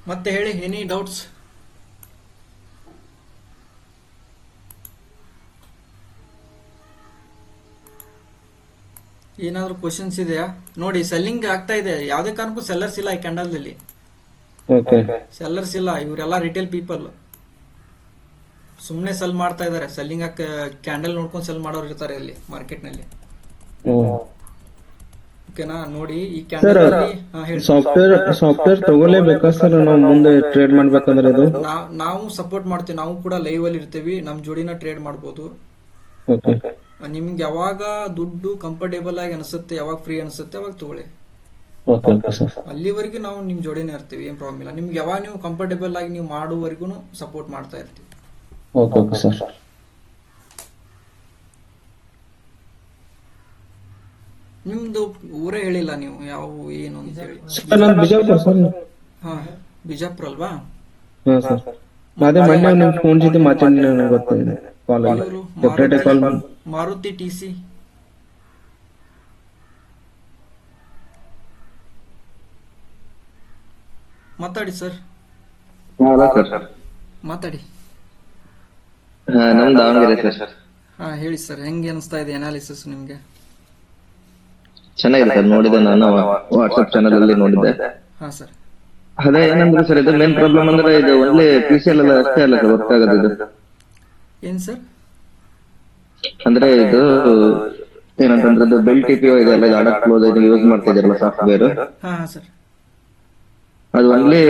ಮತ್ತೆ ಹೇಳಿ, ಎನಿ ಡೌಟ್ಸ್? ಏನಾದರೂ ಕ್ವಶನ್ಸ್ ಇದೆಯಾ? ನೋಡಿ, ಸೆಲ್ಲಿಂಗ್ ಆಗ್ತಾ ಇದೆ. ಯಾವುದೇ ಕಾರಣಕ್ಕೂ ಸೆಲ್ಲರ್ಸ್ ಇಲ್ಲ ಈ ಕ್ಯಾಂಡಲ್ದಲ್ಲಿ. ಓಕೆ ಸೆಲ್ಲರ್ಸ್ ಇಲ್ಲ. ಇವರೆಲ್ಲ ರಿಟೇಲ್ ಪೀಪಲ್ ಸುಮ್ಮನೆ ಸೆಲ್ ಮಾಡ್ತಾ ಇದ್ದಾರೆ. ಸೆಲ್ಲಿಂಗ್ ಕ್ಯಾಂಡಲ್ ನೋಡ್ಕೊಂಡು ಸೆಲ್ ಮಾಡೋರು ಇರ್ತಾರೆ ಇಲ್ಲಿ ಮಾರ್ಕೆಟ್ನಲ್ಲಿ. ಓಕೆನಾ? ನೋಡಿ ಈ ಕ್ಯಾಂಡಲ್ ಹೇಳಿ. ಸಾಫ್ಟ್ವೇರ್ ತಗೊಳ್ಳೇಬೇಕಾ ಸರ್ ನಾವು ಮುಂದೆ ಟ್ರೇಡ್ ಮಾಡ್ಬೇಕಂದ್ರೆ ಇದು? ನಾವು ಸಪೋರ್ಟ್ ಮಾಡ್ತೀವಿ. ನಾವು ಕೂಡ ಲೈವ್ ಅಲ್ಲಿ ಇರ್ತೀವಿ. ನಮ್ ಜೋಡಿನ ಟ್ರೇಡ್ ಮಾಡ್ಬೋದು. ಓಕೆ ನಿಮ್ಗೆ ಯಾವಾಗ ದುಡ್ಡು ಕಂಫರ್ಟೇಬಲ್ ಆಗಿ ಅನಿಸುತ್ತೆ, ಯಾವಾಗ ಫ್ರೀ ಅನಿಸುತ್ತೆ ಅವಾಗ ತಗೊಳ್ಳಿ. Okay okay sir. ಅಲ್ಲಿವರೆಗೂ ನಾವು ನಿಮ್ ಜೋಡಿನೇ ಇರ್ತೀವಿ. ಏನ್ ಪ್ರಾಬ್ಲಮ್ ಇಲ್ಲ. ನಿಮ್ಗೆ ಯಾವಾಗ ನೀವು ಕಂಫರ್ಟೇಬಲ್ ಆಗಿ ನೀವು ಮಾಡುವವರೆಗೂ ಸಪೋರ್ಟ್ ಮಾಡ್ತಾ ಇರ್ತೀವಿ. Okay okay sir. ನಿಮ್ದು ಊರೇ ಹೇಳಿಲ್ಲ ನೀವು ಯಾವ ಏನು ಅಂತ ಹೇಳಿ. ಸರ್ ನಾನು ಬಿಜಾಪುರ ಸರ್. ಹಾ, ಬಿಜಾಪುರ ಅಲ್ವಾ? ಹಾ ಸರ್. ಅದೇ ಮೊನ್ನೆ ನಿಮ್ ಫೋನ್ ಜೊತೆ ಮಾತಾಡಿ ನನಗೆ ಗೊತ್ತಿದೆ. ಕಾಲ್ ಅಲ್ಲಿ ಇವರು ಸೆಪರೇಟ್ ಕಾಲ್ ಮಾರುತಿ TC. ಮಾತಾಡಿ ಸರ್, ಮಾತಾಡಿ. ನಮ್ ದಾವಣಗೆರೆ ಸರ್. ಹಾ, ಹೇಳಿ ಸರ್, ಹೆಂಗೆ ಅನಿಸ್ತಾ ಇದೆ ಅನಾಲಿಸಿಸ್ ನಿಮ್ಗೆ? ಚೆನ್ನಾಗಿದೆ ಸರ್, ನೋಡಿದೆ ನಾನು ವಾಟ್ಸ್ಆಪ್ ಚಾನಲ್ ಅಲ್ಲಿ ನೋಡಿದ್ದೆ. ಹಾ ಸರ್. ಅದೇ ಏನಂದ್ರೆ ಸರ್, ಇದು ಮೇನ್ ಪ್ರಾಬ್ಲಮ್ ಅಂದ್ರೆ ಇದು ಒಳ್ಳೆ PCL ಅಲ್ಲ ಅಷ್ಟೇ ಅಲ್ಲ ಸರ್ ವರ್ಕ್ ಆಗೋದು ಇದು. ಏನ್ ಸರ್? ಅಂದ್ರೆ ಇದು ಏನಂತಂದ್ರೆ ಇದು ಬೆಲ್ TPO ಇದೆ ಅಲ್ಲ, ಇದು ಆರ್ಡರ್ ಕ್ಲೋಸ್ ಇದು ಯೂಸ್ ಮಾಡ್ತಿದಾರಲ್ಲ ಸಾಫ್ಟ್ವೇರ್, ಹಾ ಸರ್. ಅದು ಒನ್ಲಿ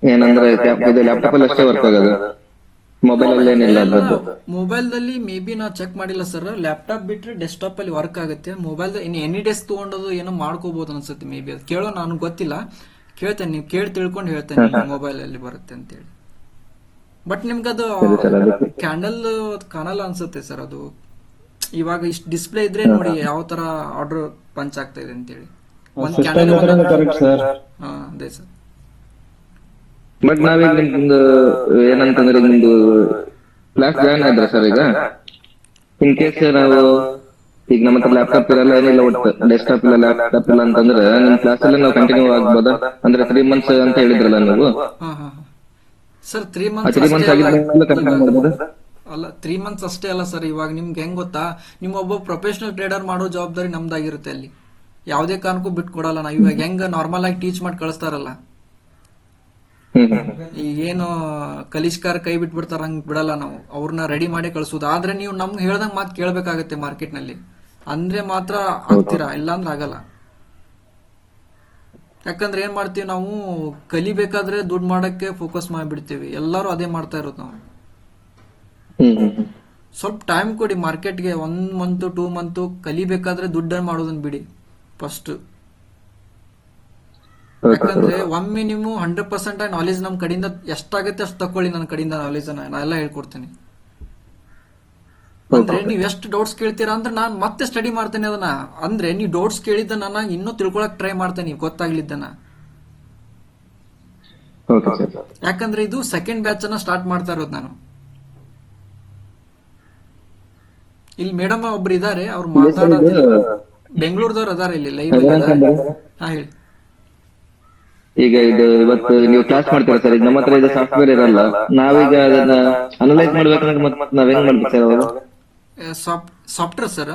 ಏನಂದ್ರೆ ಇದು ಲ್ಯಾಪ್ಟಾಪ್ ಅಲ್ಲಿ ಅಷ್ಟೇ ವರ್ಕ್ ಆಗೋದು, ಮೊಬೈಲ್ ಅಲ್ಲಿ ಏನಿಲ್ಲ ಅದ್ರದ್ದು. ಮೊಬೈಲ್ ದಲ್ಲಿ ಮೇ ಬಿ ನಾ ಚೆಕ್ ಮಾಡಿಲ್ಲ ಸರ್. ಲ್ಯಾಪ್ಟಾಪ್ ಬಿಟ್ರೆ ಡೆಸ್ಕ್ಟಾಪ್ ಅಲ್ಲಿ ವರ್ಕ್ ಆಗುತ್ತೆ. ಮೊಬೈಲ್ ಇನ್ನು ಎನಿ ಡೆಸ್ಕ್ ತಗೊಂಡೋದು ಏನೋ ಮಾಡ್ಕೋಬಹುದು ಅನ್ಸುತ್ತೆ. ಮೇ ಬಿ ಅದು ಕೇಳೋ, ನಾನು ಗೊತ್ತಿಲ್ಲ. ಕೇಳ್ತೇನೆ, ನೀವು ಕೇಳಿ ತಿಳ್ಕೊಂಡು ಹೇಳ್ತೇನೆ ಮೊಬೈಲ್ ಅಲ್ಲಿ ಬರುತ್ತೆ ಅಂತ ಹೇಳಿ. ಬಟ್ ನಿಮ್ಗದು ಕ್ಯಾಂಡಲ್ ಕಾಣಲ್ಲ ಅನ್ಸುತ್ತೆ ಸರ್. ಅದು ಇವಾಗ ಇಷ್ಟು ಡಿಸ್ಪ್ಲೇ ಇದ್ರೆ ನೋಡಿ ಯಾವ ತರ ಆರ್ಡರ್ ಪಂಚ್ ಆಗ್ತಾ ಇದೆ ಅಂತೇಳಿ. ಒಂದ್ ಕ್ಯಾಂಡಲ್ ಕರೆಕ್ಟ್ ಸರ್. ಹಾ, ಅದೇ ಸರ್. ಬಟ್ ನಾವೀಗ ನಿಮ್ದು ಏನಂತಂದ್ರೆ ನಿಮ್ದು ಕ್ಲಾಸ್ ಜಾಯ್ನ್ ಆದ್ರೆ ಸರ್, ಈಗ ಇನ್ ಕೇಸ್ ನಾವು ಈಗ ನಮ್ಮ ಹತ್ರ ಲ್ಯಾಪ್ಟಾಪ್ ಇರಲ್ಲ ಏನಿಲ್ಲ, ಒಟ್ಟು ಡೆಸ್ಕ್ಟಾಪ್ ಇಲ್ಲ ಲ್ಯಾಪ್ಟಾಪ್ ಇಲ್ಲ ಅಂತಂದ್ರೆ ನಿಮ್ ಕ್ಲಾಸ್ ಅಲ್ಲಿ ನಾವು ಕಂಟಿನ್ಯೂ ಆಗ್ಬೋದಾ? ಅಂದ್ರೆ 3 months ಅಂತ ಹೇಳಿದ್ರಲ್ಲ ನೀವು. ಸರ್ 3 3 months ಆಗಿದ್ಮೇಲೆ ಕಂಟಿನ್ಯೂ ಮಾಡ್ಬೋದಾ? ಅಲ್ಲ, 3 months ಅಷ್ಟೇ ಅಲ್ಲ ಸರ್. ಇವಾಗ ನಿಮ್ಗೆ ಹೆಂಗ್ ಗೊತ್ತಾ, ನಿಮ್ಮ ಒಬ್ಬ ಪ್ರೊಫೆಷನಲ್ ಟ್ರೇಡರ್ ಮಾಡೋ ಜವಾಬ್ದಾರಿ ನಮ್ದಾಗಿರುತ್ತೆ ಅಲ್ಲಿ. ಯಾವುದೇ ಕಾರಣಕ್ಕೂ ಬಿಟ್ಕೊಡಲ್ಲ ನಾವು. ಇವಾಗ ಹೆಂಗ ನಾರ್ಮಲ್ ಆಗಿ ಟೀಚ್ ಮಾಡಿ ಕಳಿಸ್ತಾರಲ್ಲ, ಈಗೇನು ಕಲಿಷ್ಕಾರ ಕೈ ಬಿಟ್ಬಿಡ್ತಾರ ಹಂಗ್ ಬಿಡಲ್ಲ ನಾವು. ಅವ್ರನ್ನ ರೆಡಿ ಮಾಡಿ ಕಳ್ಸೋದು. ಆದ್ರೆ ನೀವು ನಮ್ಗೆ ಹೇಳ್ದಂಗ್ ಮಾತು ಕೇಳ್ಬೇಕಾಗತ್ತೆ ಮಾರ್ಕೆಟ್ ನಲ್ಲಿ. ಅಂದ್ರೆ ಮಾತ್ರ ಆಗ್ತೀರಾ, ಇಲ್ಲಾಂದ್ರೆ ಆಗಲ್ಲ. ಯಾಕಂದ್ರೆ ಏನ್ ಮಾಡ್ತೀವಿ ನಾವು, ಕಲಿಬೇಕಾದ್ರೆ ದುಡ್ಡು ಮಾಡಕ್ಕೆ ಫೋಕಸ್ ಮಾಡಿಬಿಡ್ತೀವಿ. ಎಲ್ಲರೂ ಅದೇ ಮಾಡ್ತಾ ಇರೋದು ನಾವು. ಸ್ವಲ್ಪ ಟೈಮ್ ಕೊಡಿ ಮಾರ್ಕೆಟ್ಗೆ. 1 month 2 month ಕಲಿಬೇಕಾದ್ರೆ ದುಡ್ಡನ್ನು ಮಾಡೋದನ್ನ ಬಿಡಿ ಫಸ್ಟ್. ಯಾಕಂದ್ರೆ ಒಮ್ಮೆ ನೀವು 100% ನಾಲೆಜ್ ನಮ್ ಕಡೆಯಿಂದ ಎಷ್ಟಾಗತ್ತೆ ಅಷ್ಟು ತಕೊಳ್ಳಿ. ನನ್ನ ಕಡೆಯಿಂದ ನಾಲೆಜ್ ನಾ ಎಲ್ಲ ಹೇಳ್ಕೊಡ್ತೀನಿ. ಅಂದ್ರೆ ನೀವ್ ಎಷ್ಟು ಡೌಟ್ಸ್ ಕೇಳ್ತೀರಾ ಅಂದ್ರೆ ನಾನು ಮತ್ತೆ ಸ್ಟಡಿ ಮಾಡ್ತೇನೆ ಅದನ್ನ. ಅಂದ್ರೆ ನೀವು ಡೌಟ್ಸ್ ಕೇಳಿದ್ದ ನಾನು ಇನ್ನೂ ತಿಳ್ಕೊಳಕ್ ಟ್ರೈ ಮಾಡ್ತೇನೆ ಗೊತ್ತಾಗ್ಲಿದ್ದನ್ನ. ಯಾಕಂದ್ರೆ ಇದು ಸೆಕೆಂಡ್ ಬ್ಯಾಚ್ ಅನ್ನ ಸ್ಟಾರ್ಟ್ ಮಾಡ್ತಾ ಇರೋದು ನಾನು. ಇಲ್ಲಿ ಮೇಡಮ್ ಒಬ್ರು ಇದಾರೆ, ಅವ್ರು ಮಾತಾಡೋದು ಬೆಂಗಳೂರದವ್ರು ಅದಾರ ಇಲ್ಲಿ ಲೈವ್. ಹಾ, ಹೇಳಿ. ಈಗ ಇದು ಇವತ್ತು ನೀವು ಕ್ಲಾಸ್ ಮಾಡ್ತೀರಾ ಸರ್, ಈಗ ನಮ್ಮ ಹತ್ರ ಇದು ಸಾಫ್ಟ್ವೇರ್ ಇರಲ್ಲ. ನಾವೀಗ ಅದನ್ನ ಅನಲೈಸ್ ಮಾಡ್ಬೇಕಂದ್ರೆ ಮತ್ತೆ ನಾವ್ ಹೆಂಗ್ ಮಾಡ್ಬೇಕು ಸರ್ ಅವಾಗ? ಸಾಫ್ಟ್ವೇರ್ ಸರ್,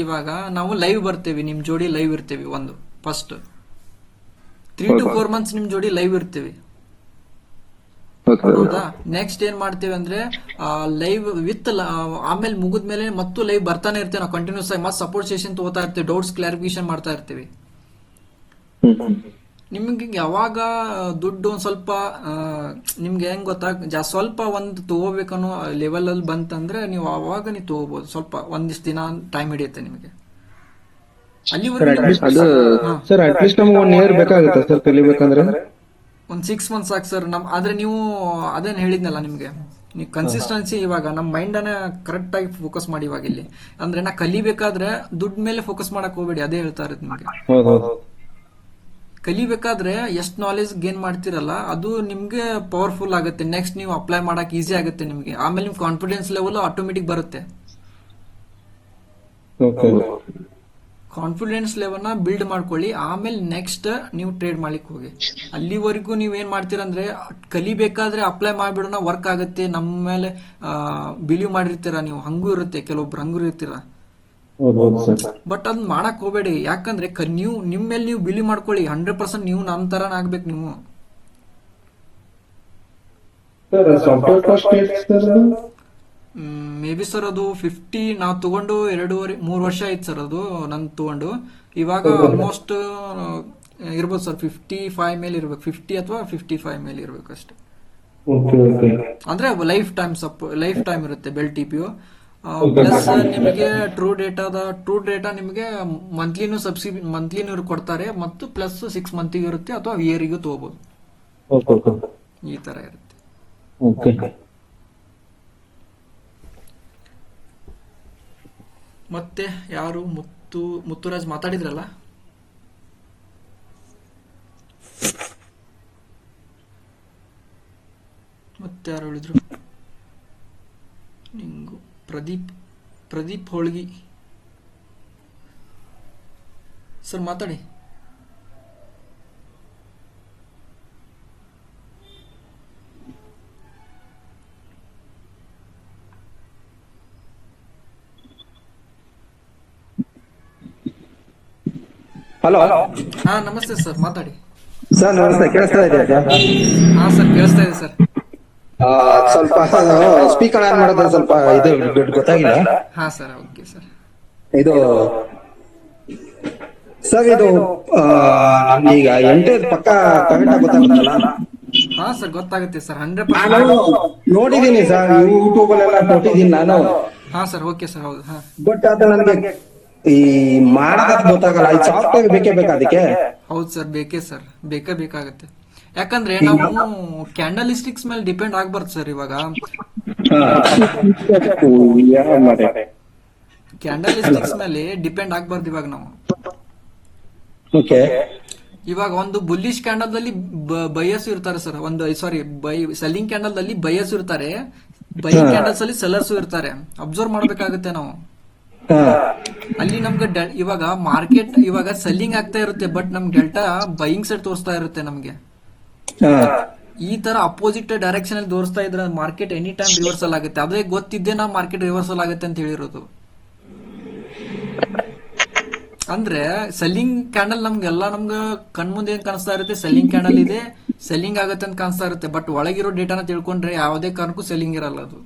ಇವಾಗ ನಾವು ಲೈವ್ ಬರ್ತೇವೆ, ನಿಮ್ ಜೋಡಿ ಲೈವ್ ಇರ್ತೇವಿ. ಒಂದು ಫಸ್ಟ್ 3 to 4 months ನಿಮ್ ಜೋಡಿ ಲೈವ್ ಇರ್ತೀವಿ, ಹೌದಾ? ನೆಕ್ಸ್ಟ್ ಏನ್ ಮಾಡ್ತೇವೆ ಅಂದ್ರೆ ಲೈವ್ ವಿತ್ ಆಮೇಲೆ ಮುಗಿದ್ಮೇಲೆ ಮತ್ತು ಲೈವ್ ಬರ್ತಾನೆ ಇರ್ತೇವೆ ನಾವು ಕಂಟಿನ್ಯೂಸ್ ಆಗಿ. ಮತ್ತೆ ಸಪೋರ್ಟ್ ಸೆಷನ್ ತಗೋತಾ ಇರ್ತೀವಿ, ಡೌಟ್ಸ್ ಕ್ಲಾರಿಫಿಕೇಶನ್ ಮಾಡ್ತಾ ಇರ್ತೀವಿ. ನಿಮ್ಗೆ ಯಾವಾಗ ದುಡ್ಡು ಒಂದ್ ಸ್ವಲ್ಪ ನಿಮ್ಗೆ ಹೆಂಗ್ ಗೊತ್ತಾ, ಸ್ವಲ್ಪ ಒಂದು ತಗೋಬೇಕನ್ನೋ ಲೆವೆಲ್ ಅಲ್ಲಿ ಬಂತಂದ್ರೆ ನೀವು ಅವಾಗ ನೀವು ತಗೋಬಹುದು. ಸ್ವಲ್ಪ ಒಂದಿಷ್ಟು ದಿನ ಟೈಮ್ ಹಿಡಿಯುತ್ತೆ ನಿಮಗೆ. ಅಲ್ಲಿವರೆಗೂ ಅದು ಸರ್ ಅಟ್ಲೀಸ್ಟ್ ನಮ್ಗೆ 1 year ಬೇಕಾಗುತ್ತೆ ಸರ್ ಕಲಿಬೇಕಂದ್ರೆ. ಒಂದ್ 6 months ಸಾಕು ಸರ್. ಆದ್ರೆ ನೀವು ಅದೇನ್ ಹೇಳಿದ್ನಲ್ಲ ನಿಮ್ಗೆ, ನೀವು ಕನ್ಸಿಸ್ಟೆನ್ಸಿ ಇವಾಗ ನಮ್ಮ ಮೈಂಡ್ ಅನ್ನ ಕರೆಕ್ಟ್ ಆಗಿ ಫೋಕಸ್ ಮಾಡಿ. ಇವಾಗ ಇಲ್ಲಿ ಅಂದ್ರೆ ನಾ ಕಲಿಬೇಕಾದ್ರೆ ದುಡ್ಡು ಮೇಲೆ ಫೋಕಸ್ ಮಾಡಕ್ ಹೋಗ್ಬೇಡಿ, ಅದೇ ಹೇಳ್ತಾ ಇರೋದು ನಿಮ್ಗೆ. ಹೌದೌದು. ಕಲಿಬೇಕಾದ್ರೆ ಎಷ್ಟು ನಾಲೆಜ್ ಗೇನ್ ಮಾಡ್ತಿರಲ್ಲ ಅದು ನಿಮ್ಗೆ ಪವರ್ಫುಲ್ ಆಗುತ್ತೆ. ನೆಕ್ಸ್ಟ್ ನೀವು ಅಪ್ಲೈ ಮಾಡಕ್ ಈಸಿ ಆಗುತ್ತೆ ನಿಮ್ಗೆ. ಆಮೇಲೆ ನಿಮ್ ಕಾನ್ಫಿಡೆನ್ಸ್ ಲೆವೆಲ್ ಆಟೋಮೆಟಿಕ್ ಬರುತ್ತೆ. ಓಕೆ. ಕಾನ್ಫಿಡೆನ್ಸ್ ಲೆವೆಲ್ ನ ಬಿಲ್ಡ್ ಮಾಡ್ಕೊಳ್ಳಿ. ಆಮೇಲೆ ನೆಕ್ಸ್ಟ್ ನೀವು ಟ್ರೇಡ್ ಮಾಡ್ಲಿಕ್ಕೆ ಹೋಗಿ. ಅಲ್ಲಿವರೆಗೂ ನೀವ್ ಏನ್ ಮಾಡ್ತೀರಂದ್ರೆ ಕಲಿಬೇಕಾದ್ರೆ ಅಪ್ಲೈ ಮಾಡ್ಬಿಡೋಣ, ವರ್ಕ್ ಆಗುತ್ತೆ ನಮ್ಮ ಮೇಲೆ ಬಿಲೀವ್ ಮಾಡಿರ್ತೀರ ನೀವು. ಹಂಗೂ ಇರುತ್ತೆ, ಕೆಲವೊಬ್ರು ಹಂಗೂ ಇರ್ತೀರ. ಹೌದೌದು ಸರ್. ಬಟ್ ಅದನ್ನ ಮಾಡಕ್ ಹೋಗ್ಬೇಡಿ. ಯಾಕಂದ್ರೆ ನೀವು ನಿಮ್ ಮೇಲೆ ನೀವು ಬಿಲೀವ್ ಮಾಡ್ಕೊಳ್ಳಿ. 100% ನೀವು ನಮ್ ತರನ ಆಗ್ಬೇಕು ನೀವು. ಸರ್ ಸಾಫ್ಟ್ವೇರ್ ಕಾಸ್ಟ್ ಎಷ್ಟು ಸರ್? ಮೇ ಬಿ ಸರ್ ಅದು 50 ನಾವು ತಗೊಂಡು 2.5-3 ವರ್ಷ ಆಯ್ತು ಸರ್ ಅದು ನನ್ ತಗೊಂಡು. ಇವಾಗ ಆಲ್ಮೋಸ್ಟ್ ಇರ್ಬೋದು ಸರ್ 55 ಮೇಲೆ ಇರ್ಬೇಕು. 50 ಅಥವಾ 55 ಮೇಲೆ ಇರ್ಬೇಕು ಅಷ್ಟೇ. Okay okay. ಅಂದ್ರೆ ಲೈಫ್ ಟೈಮ್ ಇರುತ್ತೆ ಬೆಲ್ TPO. ಪ್ಲಸ್ ನಿಮಗೆ ಟ್ರೂ ಡೇಟಾ ನಿಮಗೆ ಮಂತ್ಲಿನೂ ಕೊಡ್ತಾರೆ, ಮತ್ತು ಪ್ಲಸ್ 6 ಮಂತಿಗೆ ಇರುತ್ತೆ ಅಥವಾ ಇಯರಿಗೂ ತಗೋಬಹುದು. Okay okay. ಈ ತರ ಇರುತ್ತೆ. ಓಕೆ. ಮತ್ತೆ ಯಾರು ಮುತ್ತುರಾಜ್ ಮಾತಾಡಿದ್ರಲ್ಲ? ಮತ್ತೆ ಯಾರು ಹೇಳಿದ್ರು? ನಿಂಗು ಪ್ರದೀಪ್ ಹೋಳ್ಗಿ ಸರ್ ಮಾತಾಡಿ. ಹಲೋ ಹಾ ನಮಸ್ತೆ ಸರ್, ಮಾತಾಡಿ. ಸರ್ ನಮಸ್ತೆ, ಕೇಳಿಸ್ತಾ ಇದೆ? ಹಾ ಸರ್ ಕೇಳಿಸ್ತಾ ಇದೆ ಸರ್. ಸ್ವಲ್ಪ ಸ್ಪೀಕರ್ ಆನ್ ಮಾಡೋದು ಸ್ವಲ್ಪ ಇದು ಗೊತ್ತಾಗಿಲ್ಲ. ಹಾ ಸರ್, ಓಕೆ ಸರ್. ಇದು ಸರ್ ಇದು ಈಗ ಎಂಟೇದ್ ಪಕ್ಕ ಕರೆಕ್ಟ್ ಆಗಿ ಗೊತ್ತಾಗುತ್ತಲ್ಲ? ಹಾ ಸರ್ ಗೊತ್ತಾಗುತ್ತೆ ಸರ್, ನಾನು 100%. ನೋಡಿದೀನಿ ಸರ್, ಯೂಟ್ಯೂಬ್ ಅಲ್ಲೆಲ್ಲ ನೋಡಿದೀನಿ ನಾನು. ಹಾ ಸರ್, ಓಕೆ ಸರ್, ಹೌದು. ಹಾ ಬಟ್ ಅದು ನನಗೆ ಈ ಮಾಡೋದಕ್ಕೆ ಗೊತ್ತಾಗಲ್ಲ. ಈ ಸಾಫ್ಟ್ವೇರ್ ಬೇಕೇ ಬೇಕಾ ಅದಕ್ಕೆ? ಹೌದು ಸರ್, ಬೇಕೇ ಬೇಕಾಗತ್ತೆ. ಯಾಕಂದ್ರೆ ನಾವು ಕ್ಯಾಂಡಲಿಸ್ಟಿಕ್ಸ್ ಮೇಲೆ ಡಿಪೆಂಡ್ ಆಗ್ಬಾರ್ದು ಸರ್. ಇವಾಗ ಕ್ಯಾಂಡಲಿಸ್ಟಿಕ್ಸ್ ಮೇಲೆ ಡಿಪೆಂಡ್ ಆಗ್ಬಾರ್ದು ಇವಾಗ ನಾವು. ಓಕೆ. ಇವಾಗ ಒಂದು ಬುಲ್ಲಿಶ್ ಕ್ಯಾಂಡಲ್ ದಲ್ಲಿ ಬೈಯರ್ಸ್ ಇರ್ತಾರೆ ಸರ್. ಸೆಲ್ಲಿಂಗ್ ಕ್ಯಾಂಡಲ್ ದಲ್ಲಿ ಬೈಯರ್ಸ್ ಇರ್ತಾರೆ, ಬೈಯಿಂಗ್ ಕ್ಯಾಂಡಲ್ಸ್ ಅಲ್ಲಿ ಸೆಲ್ಲರ್ಸ್ ಇರ್ತಾರೆ. ಅಬ್ಸರ್ವ್ ಮಾಡ್ಬೇಕಾಗುತ್ತೆ ನಾವು. ಅಲ್ಲಿ ನಮ್ಗೆ ಇವಾಗ ಮಾರ್ಕೆಟ್ ಇವಾಗ ಸೆಲ್ಲಿಂಗ್ ಆಗ್ತಾ ಇರುತ್ತೆ, ಬಟ್ ನಮ್ಗೆ ಡೆಲ್ಟಾ ಬೈಯಿಂಗ್ ಸೈಡ್ ತೋರಿಸ್ತಾ ಇರುತ್ತೆ ನಮ್ಗೆ. ಈ ತರ ಅಪೋಸಿಟ್ ಡೈರೆಕ್ಷನ್ ಅಲ್ಲಿ ತೋರಿಸ್ತಾ ಇದ್ರೆ ಮಾರ್ಕೆಟ್ ಎನಿ ಟೈಮ್ ರಿವರ್ಸಲ್ ಆಗುತ್ತೆ. ಅದೇ ಗೊತ್ತಿದ್ದೆ ನಾವು ಮಾರ್ಕೆಟ್ ರಿವರ್ಸಲ್ ಆಗುತ್ತೆ ಅಂತ ಹೇಳಿರೋದು. ಅಂದ್ರೆ ಸೆಲ್ಲಿಂಗ್ ಕ್ಯಾಂಡಲ್ ನಮ್ಗೆಲ್ಲ ಕಣ್ಮುಂದೆ ಏನ್ ಕಾಣಿಸ್ತಾ ಇರುತ್ತೆ, ಸೆಲ್ಲಿಂಗ್ ಕ್ಯಾಂಡಲ್ ಇದೆ, ಸೆಲ್ಲಿಂಗ್ ಆಗುತ್ತೆ ಅಂತ ಕಾಣಿಸ್ತಾ ಇರುತ್ತೆ. ಬಟ್ ಒಳಗಿರೋ ಡೇಟಾನ ತಿಳ್ಕೊಂಡ್ರೆ ಯಾವುದೇ ಕಾರಣಕ್ಕೂ ಸೆಲ್ಲಿಂಗ್ ಇರಲ್ಲ ಅದು.